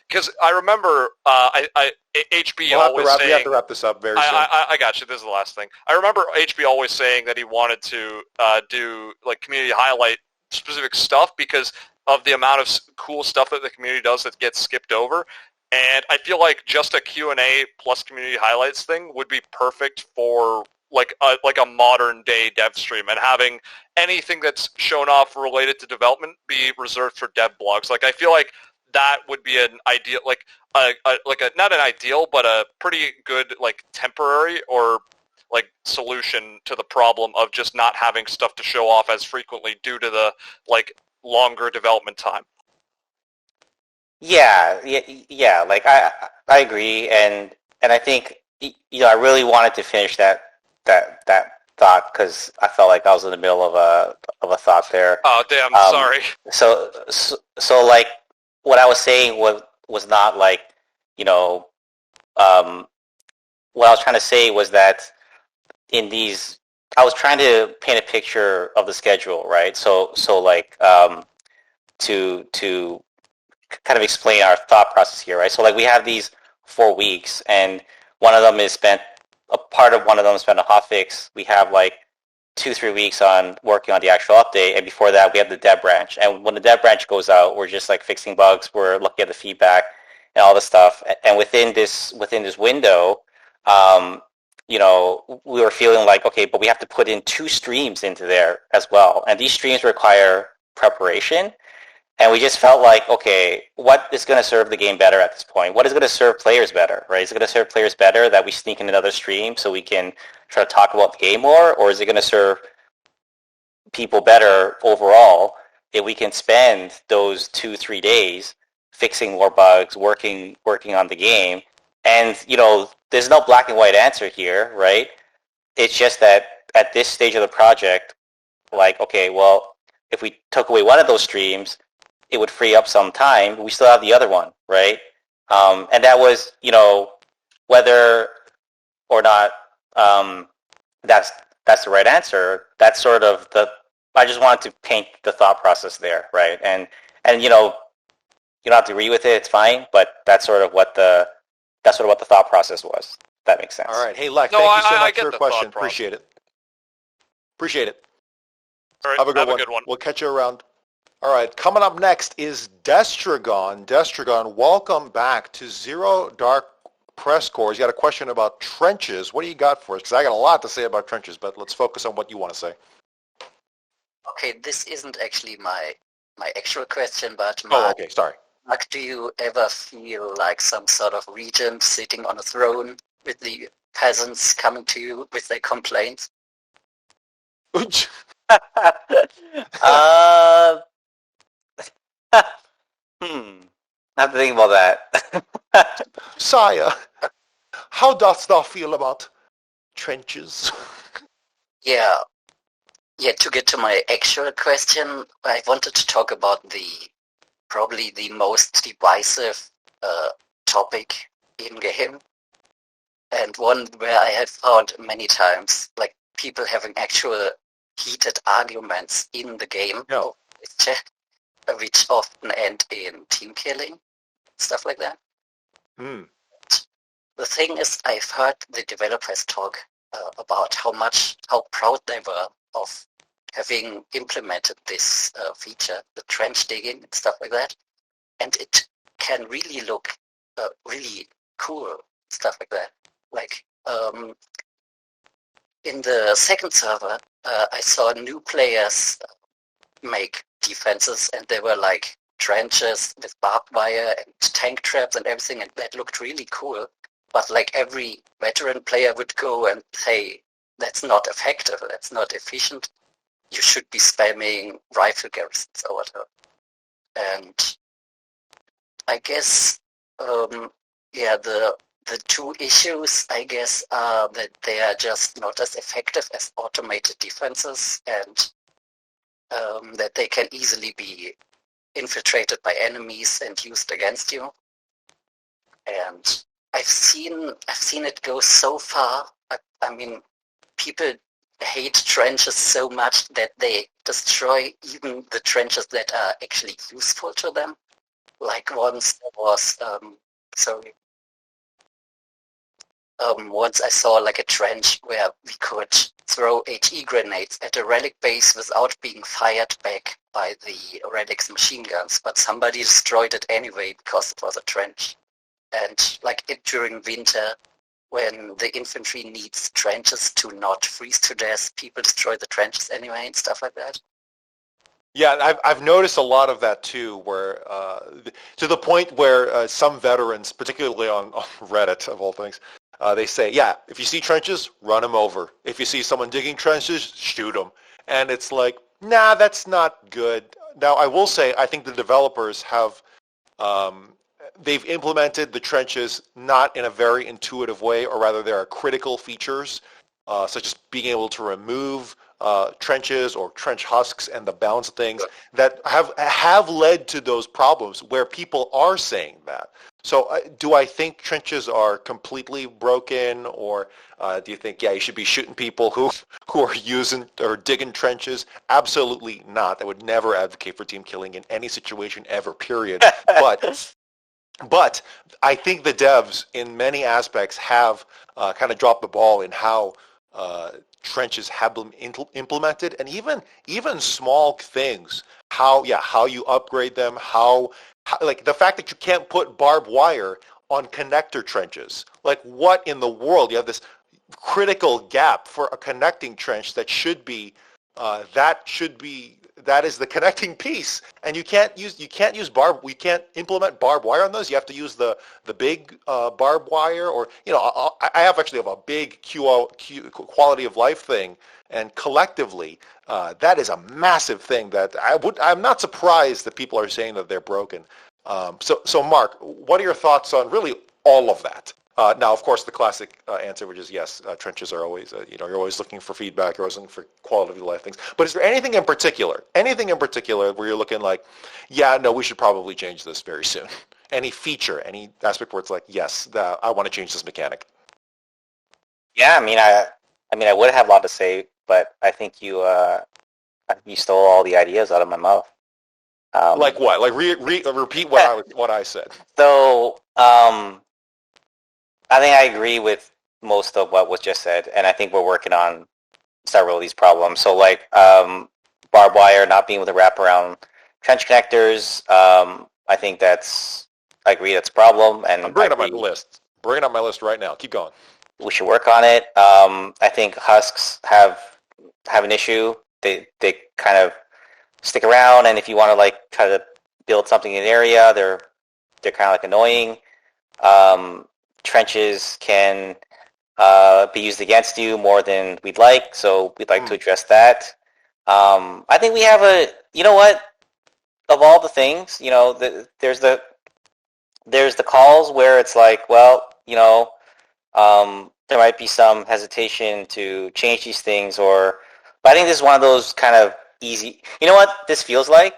because I remember HB We have to wrap this up very soon. I got you. This is the last thing. I remember HB always saying that he wanted to do community highlight specific stuff because of the amount of cool stuff that the community does that gets skipped over. And I feel like just a Q&A plus community highlights thing would be perfect for a modern day dev stream, and having anything that's shown off related to development be reserved for dev blogs. I feel like that would be an ideal, not an ideal, but a pretty good temporary or solution to the problem of just not having stuff to show off as frequently due to the longer development time. Yeah. I agree, and I think I really wanted to finish that thought because I felt like I was in the middle of a thought there. Oh damn! Sorry. So what I was saying was not what I was trying to say was that I was trying to paint a picture of the schedule, right? So to kind of explain our thought process here, right? So we have these 4 weeks, and one of them is spent on a hotfix. We have 2-3 weeks on working on the actual update, and before that we have the dev branch. And when the dev branch goes out, we're just fixing bugs, we're looking at the feedback and all the stuff. And within this window, we were feeling okay, but we have to put in 2 streams into there as well, and these streams require preparation. And we just felt okay, what is going to serve the game better at this point? What is going to serve players better, right? Is it going to serve players better that we sneak in another stream so we can try to talk about the game more? Or is it going to serve people better overall if we can spend those 2-3 days fixing more bugs, working on the game? And, there's no black and white answer here, right? It's just that at this stage of the project, okay, well, if we took away one of those streams, it would free up some time. We still have the other one, right? And that was, whether or not that's the right answer. That's sort of I just wanted to paint the thought process there, right? And you don't have to agree with it. It's fine, but that's sort of what the thought process was. If that makes sense. All right. Hey, Lek, thank you so much for your question. Appreciate it. All right, have a good one. We'll catch you around. All right, coming up next is Destragon. Destragon, welcome back to Zero Dark PressCorps. You got a question about trenches. What do you got for us? Because I got a lot to say about trenches, but let's focus on what you want to say. Okay, this isn't actually my actual question, but okay, sorry. Mark, do you ever feel like some sort of regent sitting on a throne with the peasants coming to you with their complaints? I have to think about that. Sire, how dost thou feel about trenches? Yeah. Yeah, to get to my actual question, I wanted to talk about probably the most divisive topic in game, and one where I have found many times, like, people having actual heated arguments in the game, Yeah. which often end in team killing, stuff like that. Hmm. The thing is, I've heard the developers talk about how proud they were of having implemented this feature, the trench digging and stuff like that, and it can really look really cool, stuff like that. Like, in the second server, I saw new players make defenses, and they were like trenches with barbed wire and tank traps and everything, and that looked really cool. But like, every veteran player would go and say, that's not effective, that's not efficient. You should be spamming rifle garrisons or whatever. And I guess, the two issues, I guess, are that they are just not as effective as automated defenses, and that they can easily be infiltrated by enemies and used against you. And I've seen it go so far. I mean, people hate trenches so much that they destroy even the trenches that are actually useful to them. Like, once there was, once I saw like a trench where we could throw HE grenades at a relic base without being fired back by the relic's machine guns, but somebody destroyed it anyway because it was a trench. And like, during winter, when the infantry needs trenches to not freeze to death, people destroy the trenches anyway and stuff like that. Yeah, I've noticed a lot of that too, where to the point where some veterans, particularly on Reddit of all things, they say, yeah, if you see trenches, run them over. If you see someone digging trenches, shoot them. And it's like, nah, that's not good. Now, I will say, I think the developers have, they've implemented the trenches not in a very intuitive way, or rather there are critical features, such as being able to remove trenches or trench husks and the bounce things that have led to those problems where people are saying that. So do I think trenches are completely broken, or do you think, yeah, you should be shooting people who are using or digging trenches? Absolutely not. I would never advocate for team killing in any situation ever, period. But I think the devs, in many aspects, have kind of dropped the ball in how trenches have been implemented, and even small things, how you upgrade them, how like the fact that you can't put barbed wire on connector trenches. Like, what in the world? You have this critical gap for a connecting trench that should be that is the connecting piece, and you can't implement barbed wire on those. You have to use the big barbed wire, or I have a big quality of life thing, and collectively that is a massive thing that I'm not surprised that people are saying that they're broken. So Mark, what are your thoughts on really all of that? Now, of course, the classic answer, which is yes, trenches are always, you're always looking for feedback, you're always looking for quality of life things. But is there anything in particular where you're looking like, yeah, no, we should probably change this very soon? Any feature, any aspect where it's like, yes, I want to change this mechanic? Yeah, I would have a lot to say, but I think you stole all the ideas out of my mouth. Like what? Like repeat what I said. So, I think I agree with most of what was just said, and I think we're working on several of these problems. So, like, barbed wire not being able to wrap around trench connectors, I think I agree that's a problem. And I'm bringing up my list. Bringing up my list right now. Keep going. We should work on it. I think husks have an issue. They kind of stick around, and if you want to like try to build something in an area, they're kind of like annoying. Trenches can be used against you more than we'd like, so we'd like to address that. I think we have of all the things, there's the calls where it's like, well, there might be some hesitation to change these things, but I think this is one of those kind of easy. You know what this feels like?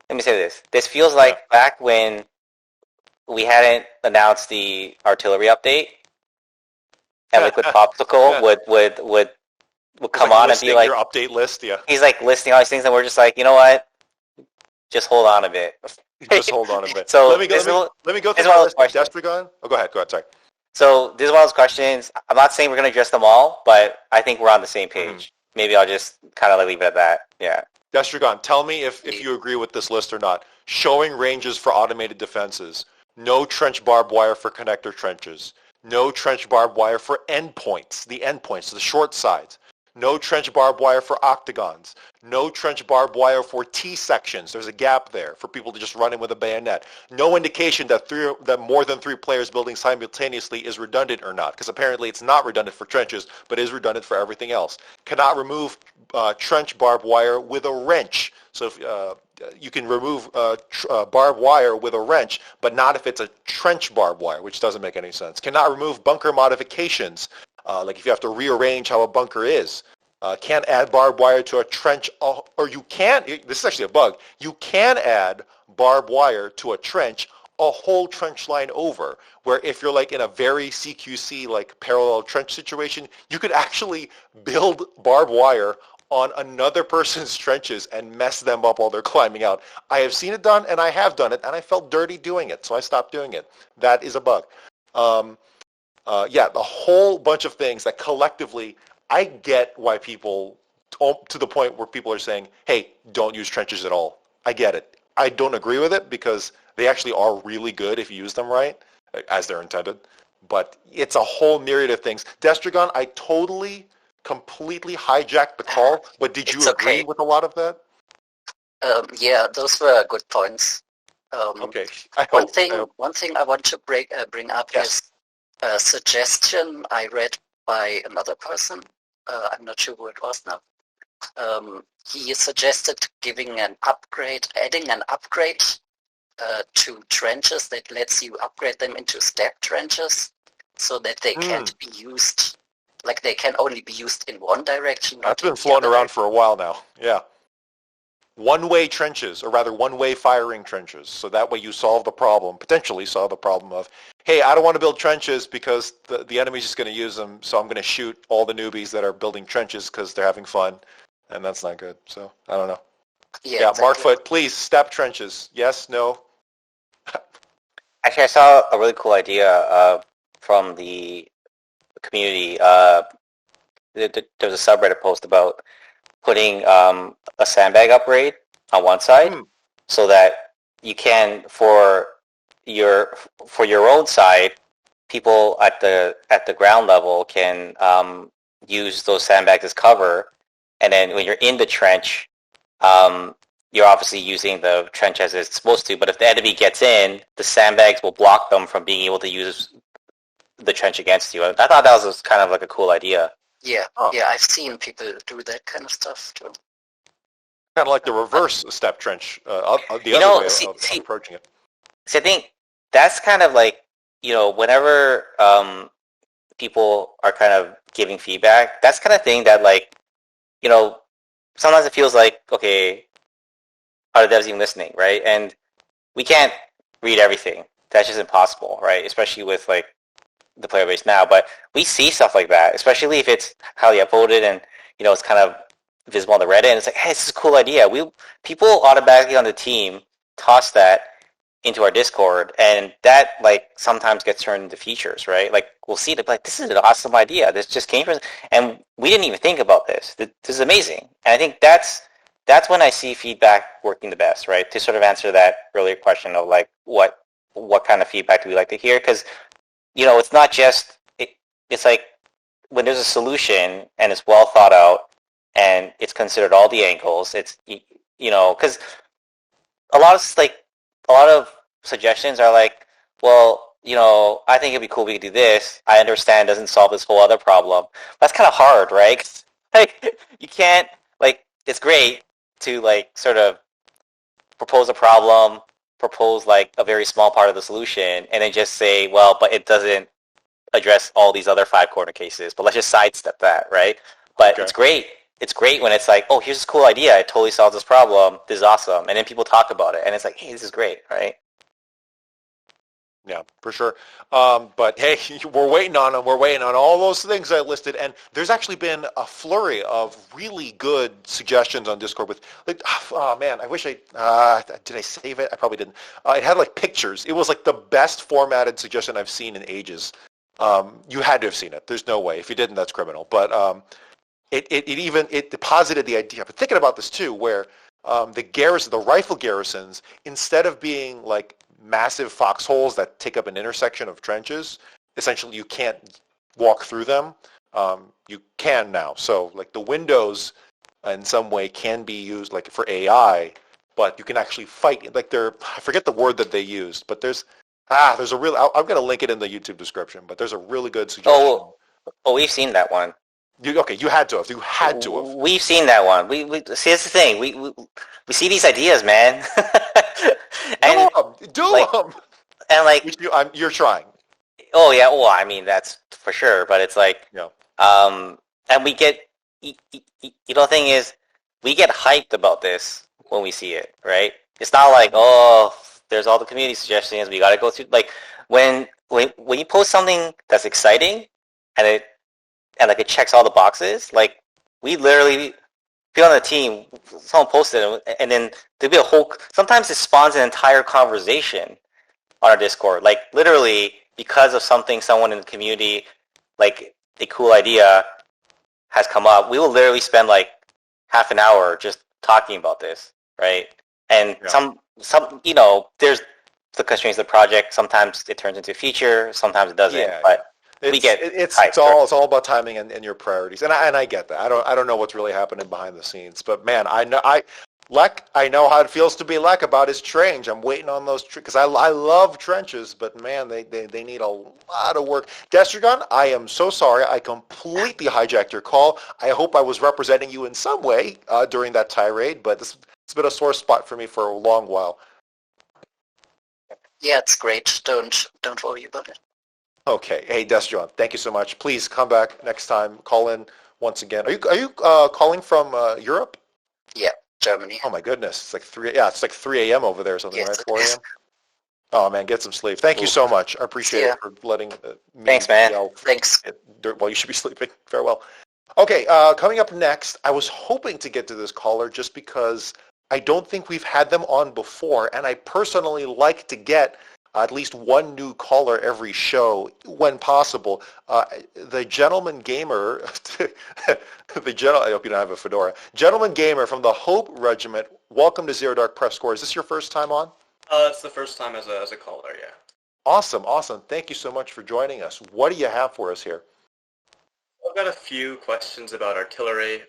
Let me say this. This feels like back when we hadn't announced the artillery update, and Liquid Popsicle would come on and be like, your update list, yeah. He's like listing all these things, and we're just like, you know what? Just hold on a bit. Just hold on a bit. So let me go through the list of Destragon. Oh, go ahead, sorry. So this is one of those questions. I'm not saying we're going to address them all, but I think we're on the same page. Maybe I'll just kind of leave it at that. Yeah. Destragon, tell me if you agree with this list or not. Showing ranges for automated defenses. No trench barbed wire for connector trenches. No trench barbed wire for endpoints, the short sides. No trench barbed wire for octagons. No trench barbed wire for T-sections. There's a gap there for people to just run in with a bayonet. No indication that more than 3 players building simultaneously is redundant or not, because apparently it's not redundant for trenches, but is redundant for everything else. Cannot remove trench barbed wire with a wrench. So if you can remove barbed wire with a wrench, but not if it's a trench barbed wire, which doesn't make any sense. Cannot remove bunker modifications. Like if you have to rearrange how a bunker is. Can't add barbed wire to a trench, or you can, this is actually a bug, you can add barbed wire to a trench a whole trench line over, where if you're like in a very CQC like parallel trench situation, you could actually build barbed wire on another person's trenches and mess them up while they're climbing out. I have seen it done, and I have done it, and I felt dirty doing it, so I stopped doing it. That is a bug. A whole bunch of things that collectively, I get why people, to the point where people are saying, hey, don't use trenches at all. I get it. I don't agree with it because they actually are really good if you use them right, as they're intended. But it's a whole myriad of things. Destragon, I completely hijacked the call, but did you agree with a lot of that? Yeah, those were good points. Okay. One thing I want to bring up is a suggestion I read by another person. I'm not sure who it was now. He suggested adding an upgrade to trenches that lets you upgrade them into step trenches so that they can't be used, like they can only be used in one direction. That's been floating around for a while now. Yeah. One-way trenches, or rather one-way firing trenches. So that way you potentially solve the problem of, hey, I don't want to build trenches because the enemy's just going to use them, so I'm going to shoot all the newbies that are building trenches because they're having fun, and that's not good. So, I don't know. Yeah, exactly. Markfoot, please, step trenches. Yes, no? Actually, I saw a really cool idea from the community. There was a subreddit post about putting a sandbag upgrade on one side so that you can, for your own side, people at the ground level can use those sandbags as cover, and then when you're in the trench, you're obviously using the trench as it's supposed to, but if the enemy gets in, the sandbags will block them from being able to use the trench against you. I thought that was kind of like a cool idea. Yeah, I've seen people do that kind of stuff too. Kind of like the reverse step trench, the other way of approaching it. So I think that's kind of like, whenever people are kind of giving feedback, that's kind of thing that like, sometimes it feels like, okay, are the devs even listening, right? And we can't read everything. That's just impossible, right? Especially with like the player base now. But we see stuff like that, especially if it's highly upvoted and it's kind of visible on the Reddit. And it's like, hey, this is a cool idea. People automatically on the team toss that into our Discord, and that like sometimes gets turned into features, right? Like we'll see it like, this is an awesome idea. This just came from, and we didn't even think about this. This is amazing. And I think that's when I see feedback working the best, right? To sort of answer that earlier question of like what kind of feedback do we like to hear? Because it's not just it's like when there's a solution and it's well thought out and it's considered all the angles. It's because a lot of suggestions are like, well, I think it'd be cool if we could do this. I understand it doesn't solve this whole other problem. That's kind of hard, right? Like you can't it's great to like sort of propose a problem, propose like a very small part of the solution, and then just say, well, but it doesn't address all these other 5 corner cases, but let's just sidestep that, right? But Okay. it's great. It's great when it's like, oh, here's this cool idea. It totally solves this problem. This is awesome. And then people talk about it, and it's like, hey, this is great, right? Yeah, for sure. But hey, we're waiting on them. We're waiting on all those things I listed, and there's actually been a flurry of really good suggestions on Discord. With like, oh man, I wish did I save it? I probably didn't. It had like pictures. It was like the best formatted suggestion I've seen in ages. You had to have seen it. There's no way. If you didn't, that's criminal. But it deposited the idea. But thinking about this too, where the rifle garrisons, instead of being like massive foxholes that take up an intersection of trenches, essentially you can't walk through them. You can now. So like the windows in some way can be used like for AI, but you can actually fight. Like I forget the word that they used, but there's a real, I'm going to link it in the YouTube description, but there's a really good suggestion. Oh, we've seen that one. You had to have. You had to have. We've seen that one. We see, that's the thing. We see these ideas, man. And do like, them. And like, you're trying. Oh yeah. Well, I mean that's for sure. But it's like, and we get, the thing is, we get hyped about this when we see it, right? It's not like, oh, there's all the community suggestions. We got to go through. Like when you post something that's exciting, and it checks all the boxes. Like we literally be on the team. Someone posted it, and then there'll be a whole. Sometimes it spawns an entire conversation on our Discord. Like literally because of something someone in the community, like a cool idea, has come up. We will literally spend like half an hour just talking about this, right? And some there's the constraints of the project. Sometimes it turns into a feature. Sometimes it doesn't. But it's all about timing and your priorities, and I get that. I don't know what's really happening behind the scenes, but man, I know how it feels to be Lek about his trench. I'm waiting on those because I love trenches, but man, they need a lot of work. Destragon, I am so sorry. I completely hijacked your call. I hope I was representing you in some way during that tirade, but it's been a sore spot for me for a long while. Yeah, it's great. Don't worry about it. Okay. Hey, Destragon, thank you so much. Please come back next time. Call in once again. Are you calling from Europe? Yeah, Germany. Oh my goodness, it's like 3. Yeah, it's like 3 a.m. over there or something, Yes, right? 4 a.m. Oh man, get some sleep. Thank you so much. I appreciate it for letting me. Thanks, man. Thanks. Well, you should be sleeping. Farewell. Okay, coming up next, I was hoping to get to this caller just because I don't think we've had them on before, and I personally like to get at least one new caller every show when possible. The Gentleman Gamer, I hope you don't have a fedora. Gentleman Gamer from the Hope Regiment. Welcome to Zero Dark PressCorps. Is this your first time on? It's the first time as a caller, yeah. Awesome. Thank you so much for joining us. What do you have for us here? I've got a few questions about artillery,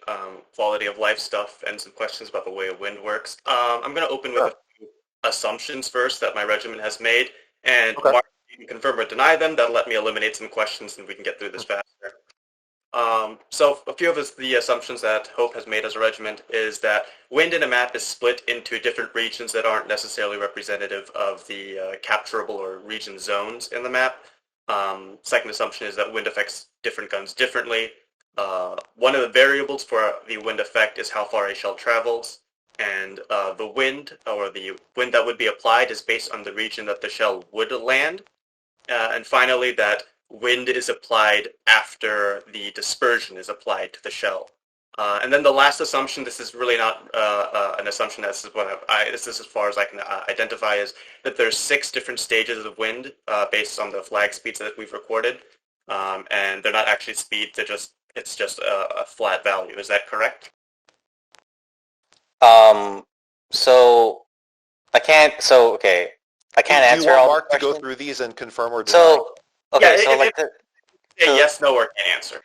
quality of life stuff, and some questions about the way a wind works. I'm going to open with a few assumptions first that my regiment has made, and Mark, you can confirm or deny them. That'll let me eliminate some questions and we can get through this faster. So a few of the assumptions that Hope has made as a regiment is that wind in a map is split into different regions that aren't necessarily representative of the capturable or region zones in the map. Second assumption is that wind affects different guns differently. One of the variables for the wind effect is how far a shell travels, and the wind that would be applied is based on the region that the shell would land. And finally, that wind is applied after the dispersion is applied to the shell. And then the last assumption, this is really not an assumption, this is as far as I can identify, is that there's 6 different stages of wind based on the flag speeds that we've recorded. And they're not actually speeds, it's just a flat value. Is that correct? I can't answer Do you want all Mark the to go questions. through these and confirm or deny? Yes, no, or can't answer.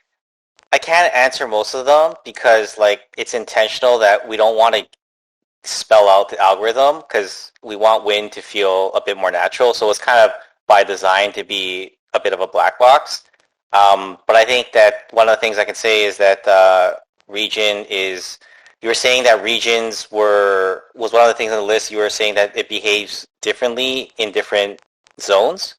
I can't answer most of them because it's intentional that we don't want to spell out the algorithm because we want wind to feel a bit more natural. So it's kind of by design to be a bit of a black box. But I think that one of the things I can say is that region is. You were saying that regions was one of the things on the list. You were saying that it behaves differently in different zones.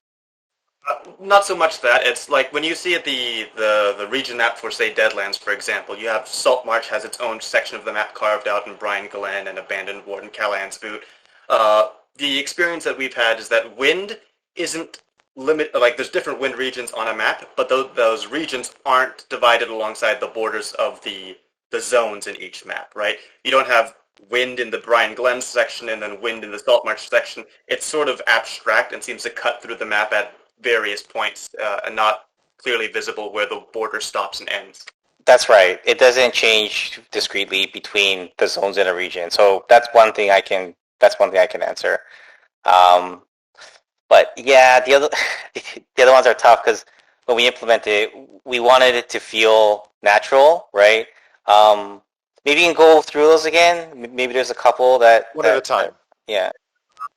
Not so much that. It's like when you see at the region map for, say, Deadlands, for example, you have Salt March has its own section of the map carved out in Brine Glen and Abandoned Warden Callahan's Boot. The experience that we've had is that wind isn't like there's different wind regions on a map, but those regions aren't divided alongside the borders of the zones in each map, right? You don't have wind in the Brine Glen section and then wind in the Salt March section. It's sort of abstract and seems to cut through the map at various points and not clearly visible where the border stops and ends. That's right. It doesn't change discretely between the zones in a region. So that's one thing I can answer. But yeah, the other ones are tough because when we implemented it, we wanted it to feel natural, right? Maybe you can go through those again. Maybe there's a couple that One at a time. Yeah.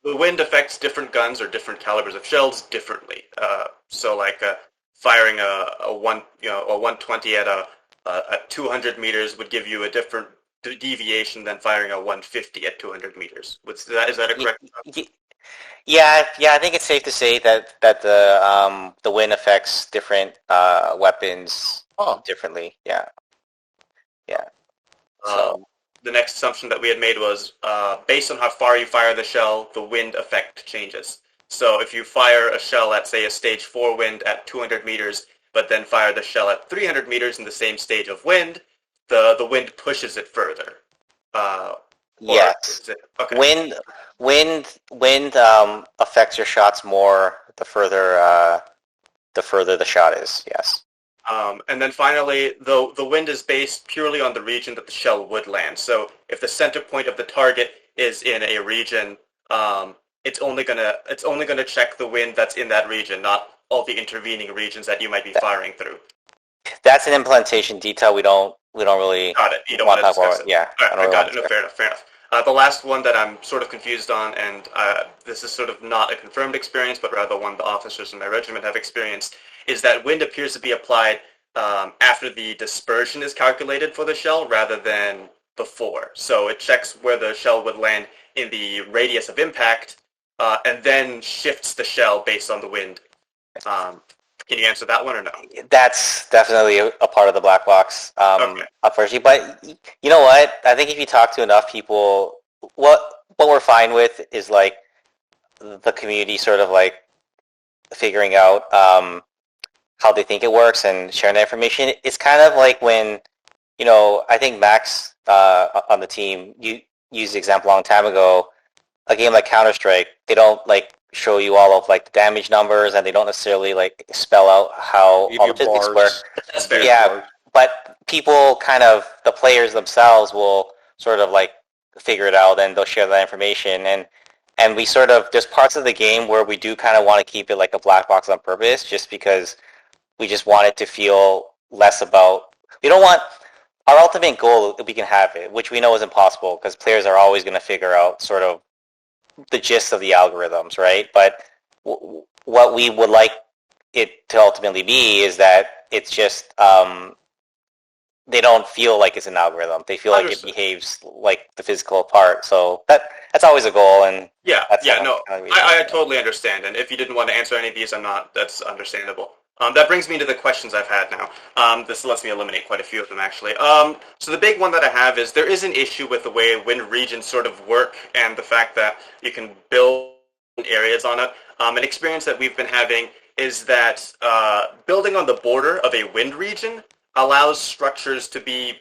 The wind affects different guns or different calibers of shells differently. So like firing a 120 at 200 meters would give you a different deviation than firing a 150 at 200 meters. Is that a correct? Yeah. I think it's safe to say that the wind affects different weapons differently. Yeah. So the next assumption that we had made was based on how far you fire the shell, the wind effect changes. So if you fire a shell at, say, a stage 4 wind at 200 meters, but then fire the shell at 300 meters in the same stage of wind, the wind pushes it further. Yes. Okay. Wind affects your shots more the further the shot is. Yes. And then finally, the wind is based purely on the region that the shell would land. So if the center point of the target is in a region, it's only gonna check the wind that's in that region, not all the intervening regions that you might be firing through. That's an implementation detail we don't really Got it. You don't want to discuss it. Yeah. I got it. No, fair enough. The last one that I'm sort of confused on, and this is sort of not a confirmed experience, but rather one the officers in my regiment have experienced, is that wind appears to be applied after the dispersion is calculated for the shell rather than before. So it checks where the shell would land in the radius of impact and then shifts the shell based on the wind. Can you answer that one or no? That's definitely a part of the black box, Okay. unfortunately. But you know what? I think if you talk to enough people, what we're fine with is like the community sort of like figuring out how they think it works and sharing that information. It's kind of like when, I think Max on the team used the example a long time ago. A game like Counter-Strike, they don't like show you all of like the damage numbers, and they don't necessarily like spell out how all the physics work. That's fair. Yeah, but people the players themselves will sort of like figure it out, and they'll share that information. And we sort of, there's parts of the game where we do kind of want to keep it like a black box on purpose, just because we just want it to feel less about, we don't want, our ultimate goal, if we can have it, which we know is impossible because players are always going to figure out sort of the gist of the algorithms, right? But what we would like it to ultimately be is that it's just they don't feel like it's an algorithm. They feel like it behaves like the physical part. So that's always a goal. And I totally understand. And if you didn't want to answer any of these, that's understandable. That brings me to the questions I've had now. This lets me eliminate quite a few of them, actually. So the big one that I have is there is an issue with the way wind regions sort of work and the fact that you can build areas on it. An experience that we've been having is that building on the border of a wind region allows structures to be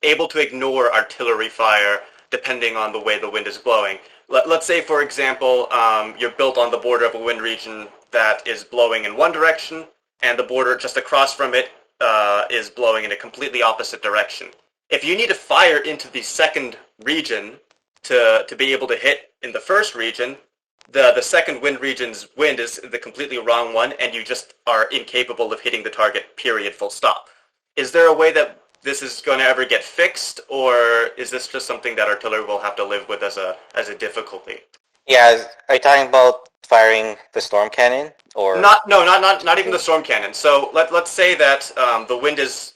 able to ignore artillery fire depending on the way the wind is blowing. Let's say, for example, you're built on the border of a wind region that is blowing in one direction, and the border just across from it is blowing in a completely opposite direction. If you need to fire into the second region to be able to hit in the first region, the second wind region's wind is the completely wrong one, and you just are incapable of hitting the target, period, full stop. Is there a way that this is going to ever get fixed, or is this just something that artillery will have to live with as a difficulty? Yeah, are you talking about firing the storm cannon, or not even the storm cannon? So let's say that the wind is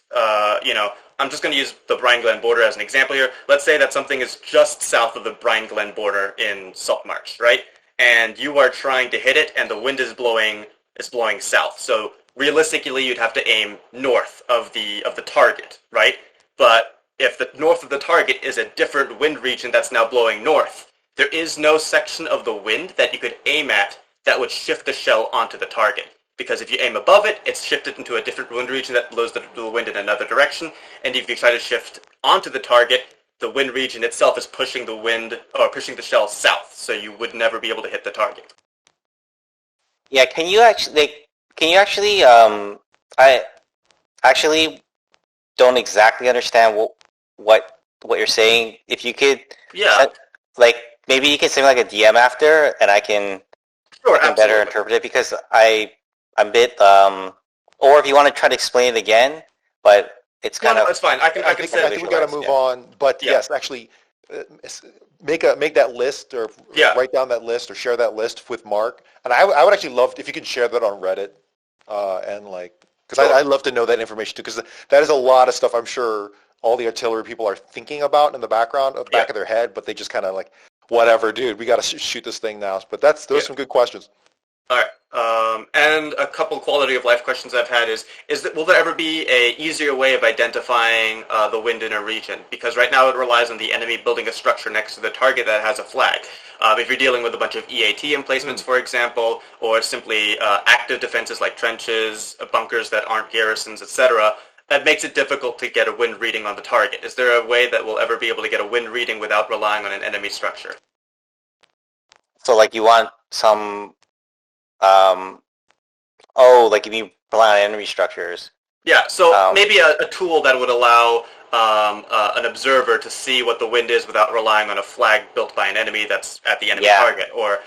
I'm just going to use the Brine Glen border as an example here. Let's say that something is just south of the Brine Glen border in Salt March, right? and you are trying to hit it, and the wind is blowing south. So realistically, you'd have to aim north of the target, right? But if the north of the target is a different wind region that's now blowing north, there is no section of the wind that you could aim at that would shift the shell onto the target. Because if you aim above it, it's shifted into a different wind region that blows the wind in another direction. And if you try to shift onto the target, the wind region itself is pushing the wind, or pushing the shell south, so you would never be able to hit the target. Yeah, can you actually, I actually don't exactly understand what you're saying. If you could, maybe you can send me like a DM after, and I can better interpret it, because I'm a bit, or if you want to try to explain it again, but it's kind of... it's fine. I think we got to move on, but yes, actually, make that list, or write down that list, or share that list with Mark. And I would actually love if you could share that on Reddit, because I'd love to know that information too, because that is a lot of stuff I'm sure all the artillery people are thinking about in the background, back of their head, but they just kind of like, whatever, dude, we got to shoot this thing now. But those are some good questions. All right. And a couple quality of life questions I've had is that will there ever be a easier way of identifying the wind in a region? Because right now it relies on the enemy building a structure next to the target that has a flag. If you're dealing with a bunch of EAT emplacements, for example, or simply active defenses like trenches, bunkers that aren't garrisons, etc., that makes it difficult to get a wind reading on the target. Is there a way that we'll ever be able to get a wind reading without relying on an enemy structure? So, like, you want some... like if you rely on enemy structures. Yeah, so maybe a tool that would allow an observer to see what the wind is without relying on a flag built by an enemy that's at the enemy target, or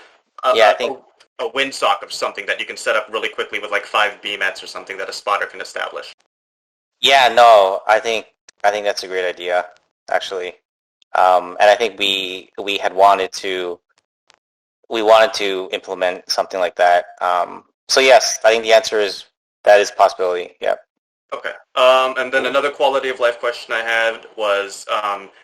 a windsock of something that you can set up really quickly with like 5 BMETs or something that a spotter can establish. Yeah, no, I think that's a great idea, actually. And I think we wanted to implement something like that. So yes, I think the answer is that is a possibility. Yeah. Okay. And then another quality of life question I had was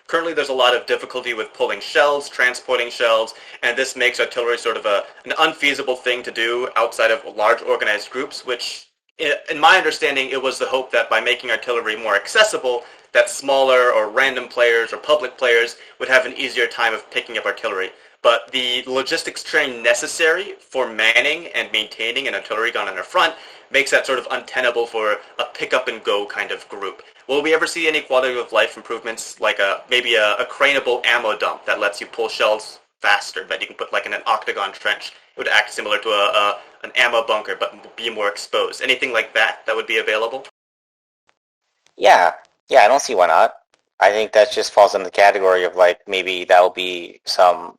currently there's a lot of difficulty with pulling shells, transporting shells, and this makes artillery sort of an unfeasible thing to do outside of large organized groups, which in my understanding, it was the hope that by making artillery more accessible, that smaller or random players or public players would have an easier time of picking up artillery. But the logistics train necessary for manning and maintaining an artillery gun on their front makes that sort of untenable for a pick-up-and-go kind of group. Will we ever see any quality of life improvements, like maybe a craneable ammo dump that lets you pull shells faster, that you can put like in an octagon trench? It would act similar to an ammo bunker, but be more exposed. Anything like that would be available? Yeah, I don't see why not. I think that just falls in the category of like maybe that will be some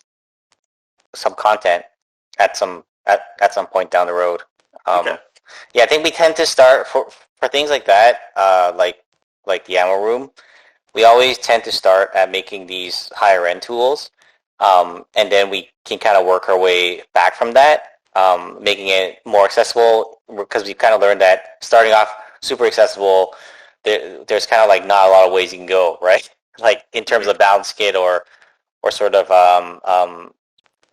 content at some point down the road. Okay. Yeah, I think we tend to start for things like that, like the ammo room. We always tend to start at making these higher end tools, and then we can kind of work our way back from that, making it more accessible, because we kind of learned that starting off super accessible, there's kind of like not a lot of ways you can go, right? Like in terms of balance kit or sort of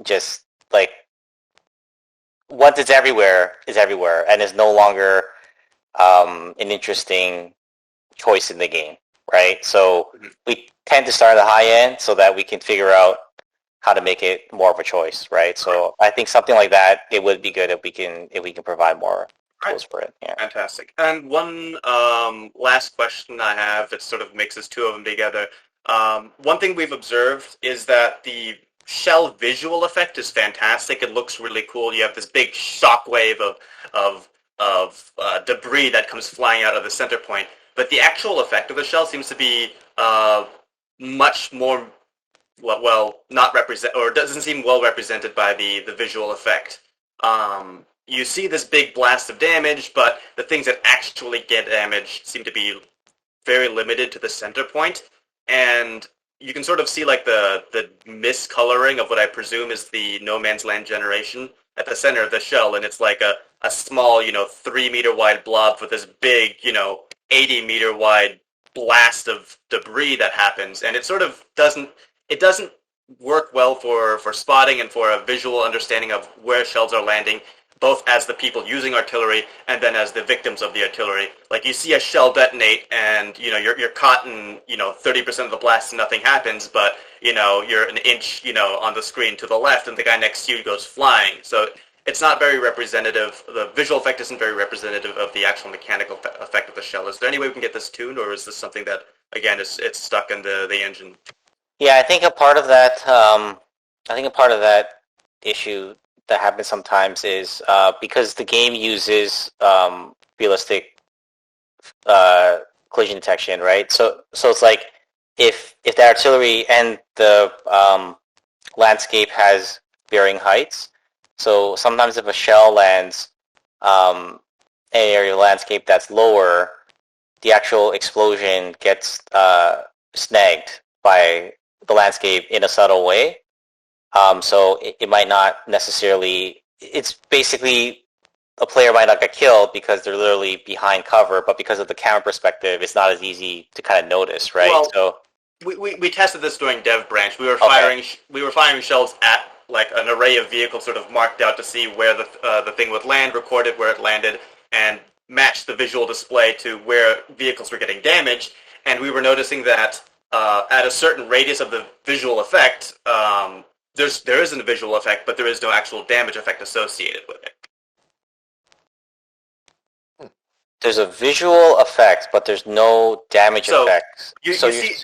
just like once it's everywhere, and is no longer an interesting choice in the game, right? So we tend to start at the high end so that we can figure out how to make it more of a choice, right? So I think something like that, it would be good if we can provide more tools for it. Yeah. Fantastic. And one last question I have that sort of mixes two of them together. One thing we've observed is that the shell visual effect is fantastic. It looks really cool. You have this big shockwave of debris that comes flying out of the center point. But the actual effect of the shell seems to be much more doesn't seem well represented by the visual effect. You see this big blast of damage, but the things that actually get damaged seem to be very limited to the center point, and you can sort of see like the miscoloring of what I presume is the No Man's Land generation at the center of the shell, and it's like a small, 3 meter wide blob with this big, 80 meter wide blast of debris that happens, and it sort of doesn't work well for spotting and for a visual understanding of where shells are landing, both as the people using artillery and then as the victims of the artillery. Like, you see a shell detonate and, you're caught in, 30% of the blast and nothing happens, but, you're an inch, on the screen to the left and the guy next to you goes flying. So it's not very representative. The visual effect isn't very representative of the actual mechanical effect of the shell. Is there any way we can get this tuned, or is this something that, again, it's stuck in the engine? Yeah, I think a part of that, issue that happens sometimes is because the game uses realistic collision detection, right? So it's like if the artillery and the landscape has varying heights, so sometimes if a shell lands an area of landscape that's lower, the actual explosion gets snagged by the landscape in a subtle way. So it might not necessarily, it's basically a player might not get killed because they're literally behind cover, but because of the camera perspective, it's not as easy to kind of notice, right? Well, so we tested this during Dev Branch. We were firing shells at like an array of vehicles sort of marked out to see where the thing would land, recorded where it landed, and match the visual display to where vehicles were getting damaged. And we were noticing that at a certain radius of the visual effect, there isn't a visual effect, but there is no actual damage effect associated with it. there's a visual effect, but there's no damage effects. So is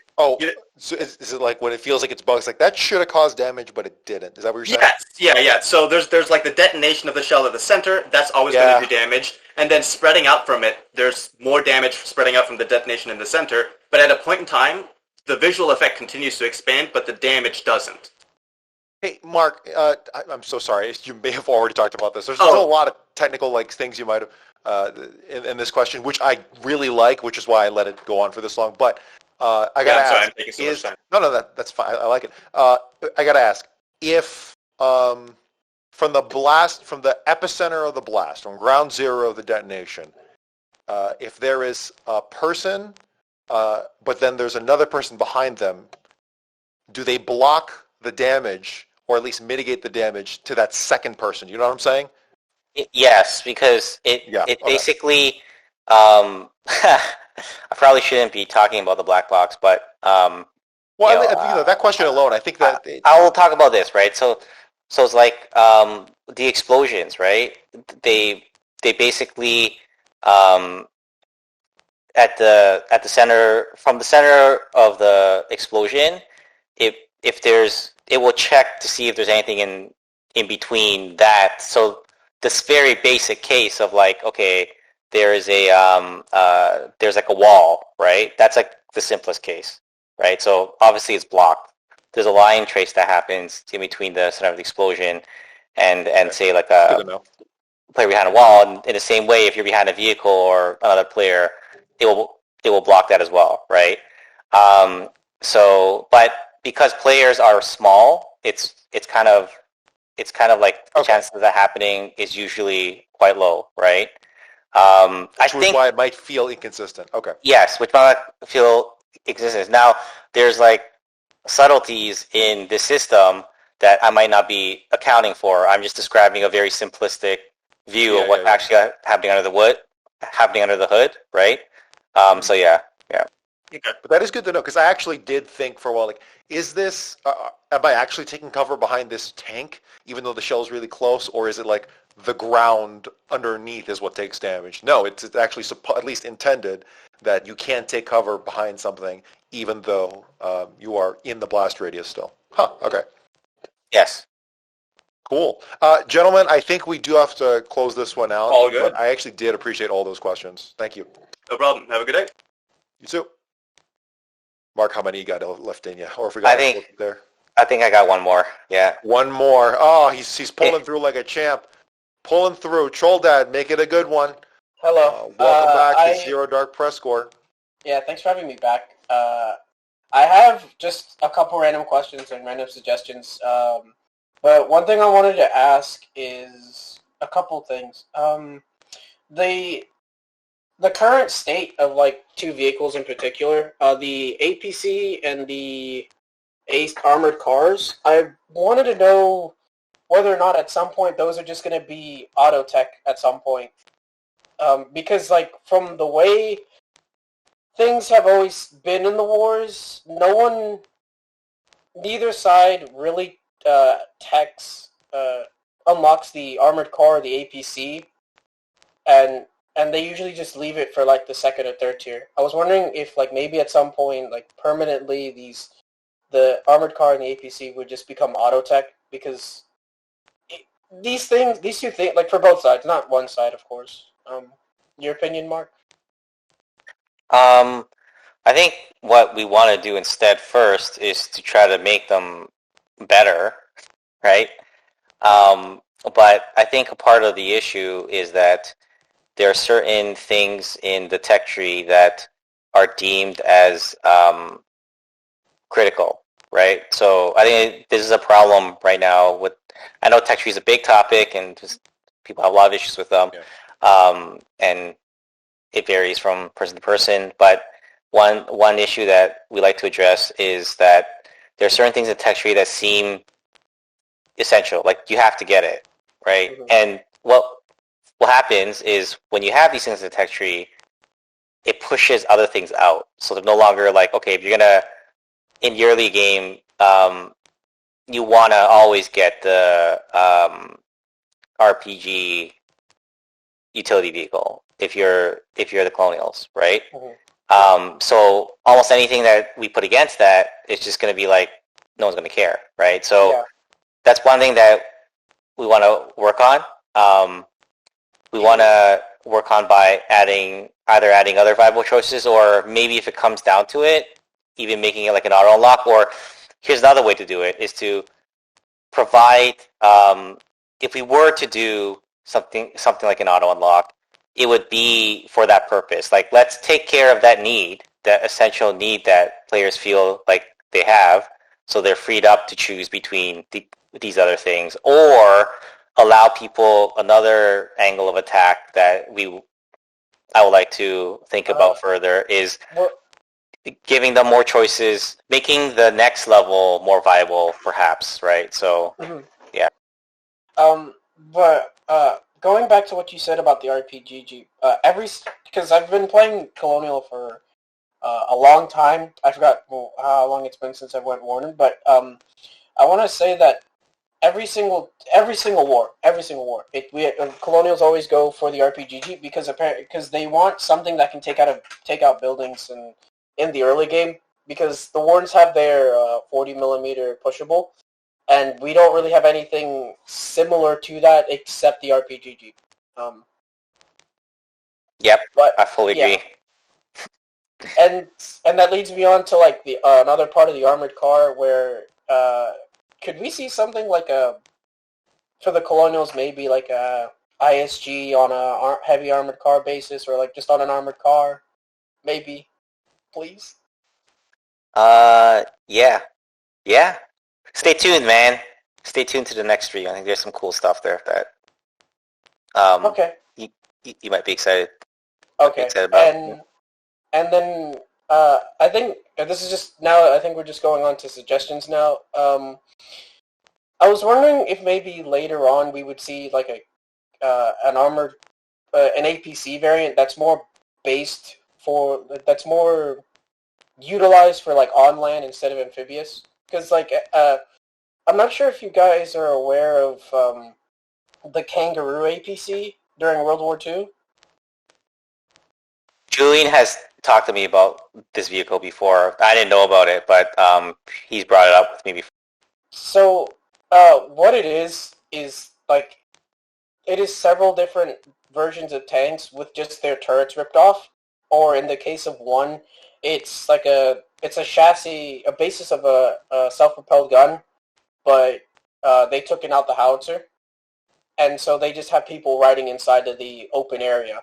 it like when it feels like it's bugs, like that should have caused damage, but it didn't? Is that what you're saying? Yes, yeah. So there's like the detonation of the shell at the center. That's always going to do damage. And then spreading out from it, there's more damage spreading out from the detonation in the center. But at a point in time, the visual effect continues to expand, but the damage doesn't. Hey, Mark, I'm so sorry. You may have already talked about this. There's still a lot of technical things you might have in this question, which I really like, which is why I let it go on for this long. But I got to ask. I'm taking so much time. No, that's fine. I like it. I got to ask, if from the epicenter of the blast, from ground zero of the detonation, if there is a person, but then there's another person behind them, do they block the damage, or at least mitigate the damage to that second person? You know what I'm saying? Yes, because it basically. I probably shouldn't be talking about the black box, but that question alone, I think that I will talk about this, right? So it's like the explosions, right? They basically at the center, from the center of the explosion, it will check to see if there's anything in between that. So this very basic case of like, okay, there's like a wall, right? That's like the simplest case, right? So obviously it's blocked. There's a line trace that happens in between the center of the explosion and say like a player behind a wall. And in the same way, if you're behind a vehicle or another player, it will block that as well, right? But because players are small, it's kind of like the chances of that happening is usually quite low, right? Which is why it might feel inconsistent. Okay. Yes, which might feel inconsistent. Now, there's like subtleties in this system that I might not be accounting for. I'm just describing a very simplistic view of what's actually happening under the hood, right? So yeah. Okay. But that is good to know, because I actually did think for a while, like, is this, am I actually taking cover behind this tank, even though the shell is really close, or is it like the ground underneath is what takes damage? No, it's actually at least intended that you can't take cover behind something, even though you are in the blast radius still. Huh, okay. Yes. Cool. Gentlemen, I think we do have to close this one out. All good. But I actually did appreciate all those questions. Thank you. No problem. Have a good day. You too. Mark, how many you got left in you? Or if we got there? I think I got one more. Yeah. One more. Oh, he's pulling through like a champ. Pulling through. Troll Dad, make it a good one. Hello. Welcome back to Zero Dark PressCorps. Yeah, thanks for having me back. I have just a couple random questions and random suggestions. But one thing I wanted to ask is a couple things. The current state of like two vehicles in particular, the APC and the armored cars. I wanted to know whether or not at some point those are just going to be auto tech at some point. Because like from the way things have always been in the wars, neither side really unlocks the armored car or the APC, and they usually just leave it for like the second or third tier. I was wondering if like maybe at some point like permanently the armored car and the APC would just become auto tech, because these two things, like for both sides, not one side, of course. Your opinion, Mark? I think what we want to do instead first is to try to make them better, right? But I think a part of the issue is that there are certain things in the tech tree that are deemed as critical, right? So I think this is a problem right now with, I know tech tree is a big topic and just people have a lot of issues with them. Yeah. And it varies from person to person, but one issue that we like to address is that there are certain things in tech tree that seem essential, like you have to get it, right? Mm-hmm. And what happens is when you have these things in the tech tree, it pushes other things out. So they're no longer like, okay, if you're gonna, in your early game, you want to always get the RPG utility vehicle if you're the Colonials, right? Mm-hmm. So almost anything that we put against that is just going to be like, no one's going to care, right? So yeah. That's one thing that we want to work on. We want to work on by adding other viable choices, or maybe if it comes down to it, even making it like an auto unlock. Or here's another way to do it, is to provide, if we were to do something like an auto unlock, it would be for that purpose. Like, let's take care of that need, that essential need that players feel like they have, so they're freed up to choose between these other things, or allow people another angle of attack that I would like to think about further, is giving them more choices, making the next level more viable, perhaps, right? So, yeah. But going back to what you said about the RPG, because I've been playing Colonial for a long time. I forgot how long it's been since I went Warden, but I want to say that every single war, Colonials always go for the RPG because they want something that can take out buildings in the early game, because the Wardens have their 40mm pushable, and we don't really have anything similar to that except the RPG. Yep, but I fully agree. And that leads me on to like the another part of the armored car, where could we see something like for the Colonials, maybe like a ISG on a heavy armored car basis, or like just on an armored car, maybe, please? Yeah. Stay tuned, man. Stay tuned to the next stream. I think there's some cool stuff there that okay. You might be excited. Okay, and then I think this is just now. I think we're just going on to suggestions now. I was wondering if maybe later on we would see like an armored an APC variant that's more utilized for like on land instead of amphibious. Because like I'm not sure if you guys are aware of the Kangaroo APC during World War II. Julian has talked to me about this vehicle before. I didn't know about it, but he's brought it up with me before. So what it is like, it is several different versions of tanks with just their turrets ripped off, or in the case of one, it's like a chassis, a basis of a self-propelled gun, but they took out the howitzer, and so they just have people riding inside of the open area.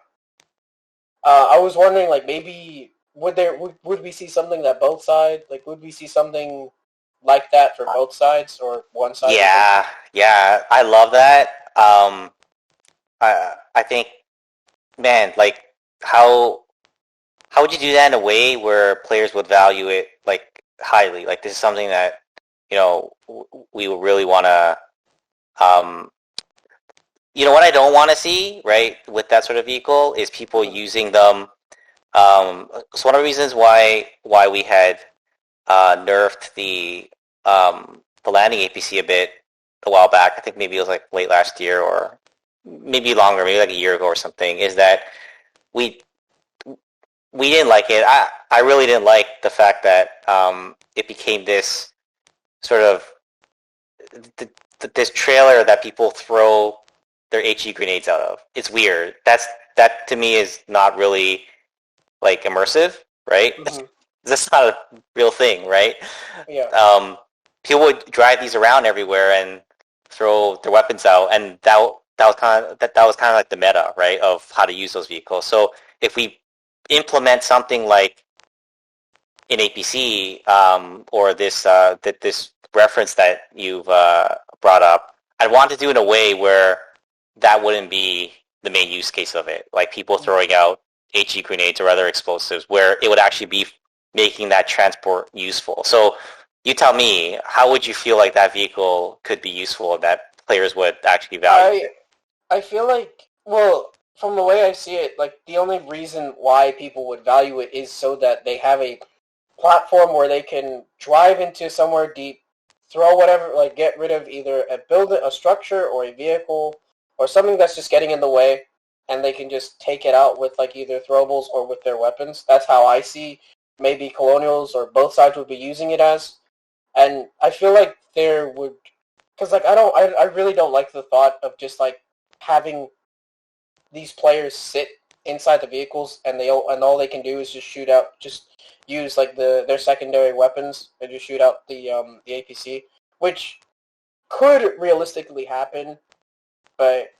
I was wondering, like, maybe would we see something that both sides, like, would we see something like that for both sides, or one side? Yeah, I love that. I think, man, like, how would you do that in a way where players would value it, like, highly? Like, this is something that we really want to. What I don't want to see, right, with that sort of vehicle is people using them. So one of the reasons why we had nerfed the landing APC a bit a while back, I think maybe it was like late last year or maybe longer, maybe like a year ago or something, is that we didn't like it. I really didn't like the fact that it became this sort of this trailer that people throw their HE grenades out of. It's weird. That to me is not really like immersive, right? Mm-hmm. That's not a real thing, right? Yeah. People would drive these around everywhere and throw their weapons out, and that was kind of like the meta, right, of how to use those vehicles. So if we implement something like an APC or this this reference that you've brought up, I'd want to do it in a way where that wouldn't be the main use case of it, like people throwing out HE grenades or other explosives, where it would actually be making that transport useful. So you tell me, how would you feel like that vehicle could be useful and that players would actually value it? I feel like, well, from the way I see it, like the only reason why people would value it is so that they have a platform where they can drive into somewhere deep, throw whatever, like get rid of either a structure or a vehicle or something that's just getting in the way, and they can just take it out with like either throwables or with their weapons. That's how I see maybe Colonials or both sides would be using it as. And I feel like there would, because like I really don't like the thought of just like having these players sit inside the vehicles and all they can do is just use like their secondary weapons and just shoot out the APC, which could realistically happen, but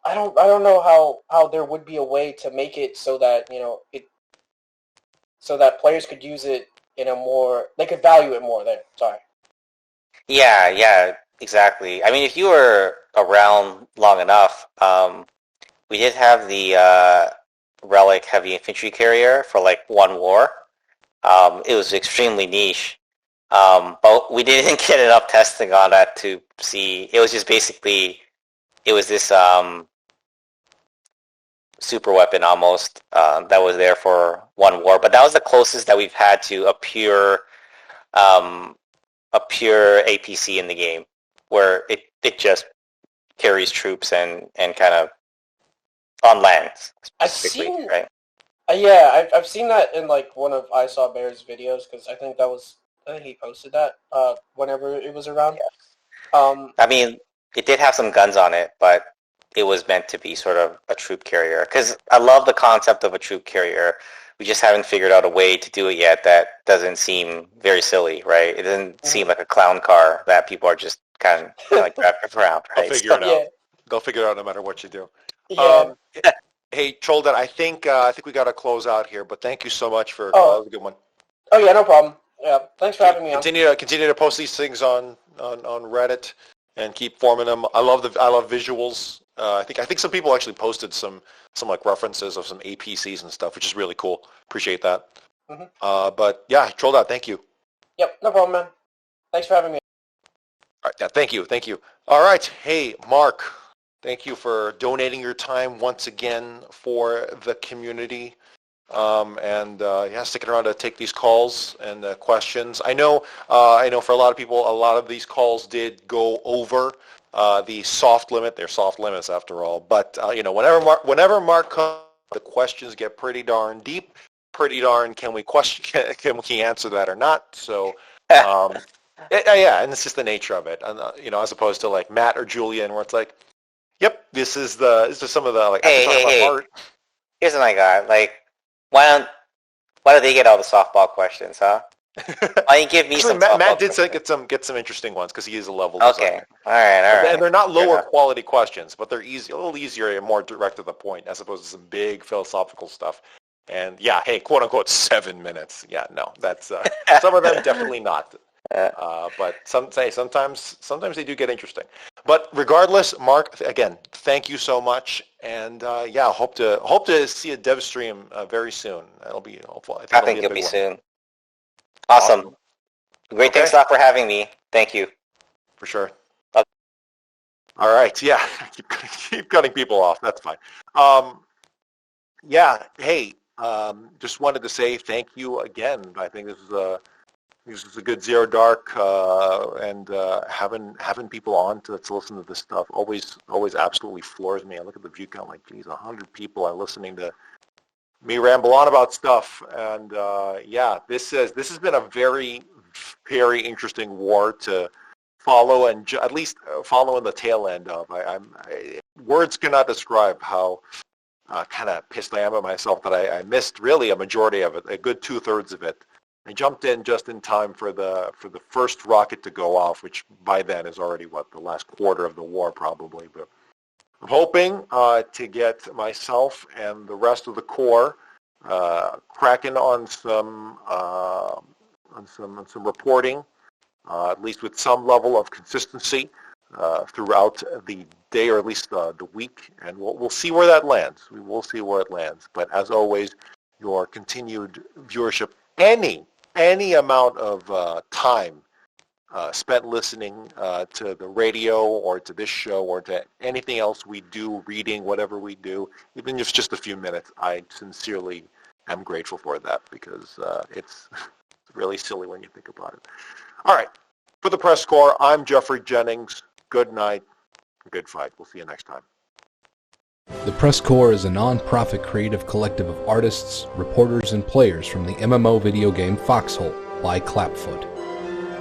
I don't know how there would be a way to make it so that so that players could use it in a more, they could value it more there. Sorry. Yeah, exactly. I mean, if you were around long enough, we did have the Relic heavy infantry carrier for like one war. It was extremely niche, but we didn't get enough testing on that to see. It was just basically, it was this super weapon almost that was there for one war, but that was the closest that we've had to a pure APC in the game, where it just carries troops and kind of on land specifically, right? Yeah, I've seen that in like one of I Saw Bear's videos, because I think he posted that whenever it was around. Yeah. I mean, it did have some guns on it, but it was meant to be sort of a troop carrier. Because I love the concept of a troop carrier. We just haven't figured out a way to do it yet that doesn't seem very silly, right? It doesn't seem like a clown car that people are just kind of like driving around, right? They'll figure it out. They'll figure it out no matter what you do. Yeah. Hey, Trollden, I think we got to close out here, but thank you so much for that was a good one. Oh yeah, no problem. Yeah, thanks for having me on. Continue to post these things on Reddit and keep forming them. I love visuals. I think some people actually posted some like references of some APCs and stuff, which is really cool. Appreciate that. Mm-hmm. But yeah, Trollden, thank you. Yep, no problem, man. Thanks for having me. All right, yeah, thank you. All right, hey, Mark. Thank you for donating your time once again for the community, and sticking around to take these calls and questions. I know for a lot of people, a lot of these calls did go over the soft limit. They're soft limits after all, but whenever Mark comes, the questions get pretty darn deep. Pretty darn, can we answer that or not? So. Yeah, and it's just the nature of it, and as opposed to like Matt or Julian, where it's like. Yep, this is some of the like. Hey. Here's what I got. Like, why do they get all the softball questions, huh? Why don't you give me some? Matt did get some interesting ones because he is a level designer. All right. And they're not lower quality questions, but they're a little easier and more direct to the point, as opposed to some big philosophical stuff. And yeah, hey, quote unquote 7 minutes. Yeah, no, that's some of them definitely not. But sometimes they do get interesting. But regardless, Mark, again, thank you so much, and hope to see a dev stream very soon. That'll be hopeful. I think it'll be soon. Awesome. Great, Okay. thanks a lot for having me. Thank you. For sure. Okay. All right. Yeah. Keep cutting people off. That's fine. Yeah. Hey, just wanted to say thank you again. I think this is a good Zero Dark, and having people on to listen to this stuff always absolutely floors me. I look at the view count like, geez, 100 people are listening to me ramble on about stuff. And yeah, this has been a very interesting war to follow, and at least follow in the tail end of. Words cannot describe how kind of pissed I am at myself that I missed really a majority of it, a good 2/3 of it. I jumped in just in time for the first rocket to go off, which by then is already the last quarter of the war probably. But I'm hoping to get myself and the rest of the Corps cracking on some reporting, at least with some level of consistency throughout the day, or at least the week, and we'll see where that lands. We will see where it lands. But as always, your continued viewership, any amount of time spent listening to the radio or to this show or to anything else we do, reading, whatever we do, even if it's just a few minutes, I sincerely am grateful for that, because it's really silly when you think about it. All right. For the PressCorps, I'm Geoffrey Jennings. Good night. Good fight. We'll see you next time. The PressCorps is a non-profit creative collective of artists, reporters, and players from the MMO video game Foxhole by Clapfoot.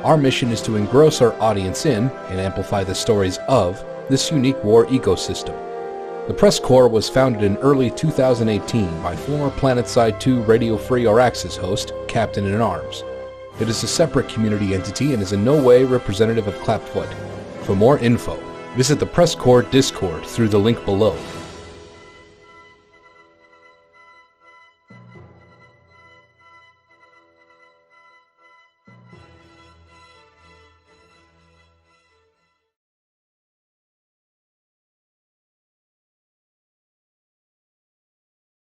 Our mission is to engross our audience in and amplify the stories of this unique war ecosystem. The PressCorps was founded in early 2018 by former PlanetSide 2 Radio Free Araxis host, Captain-in-Arms. It is a separate community entity and is in no way representative of Clapfoot. For more info, visit the PressCorps Discord through the link below.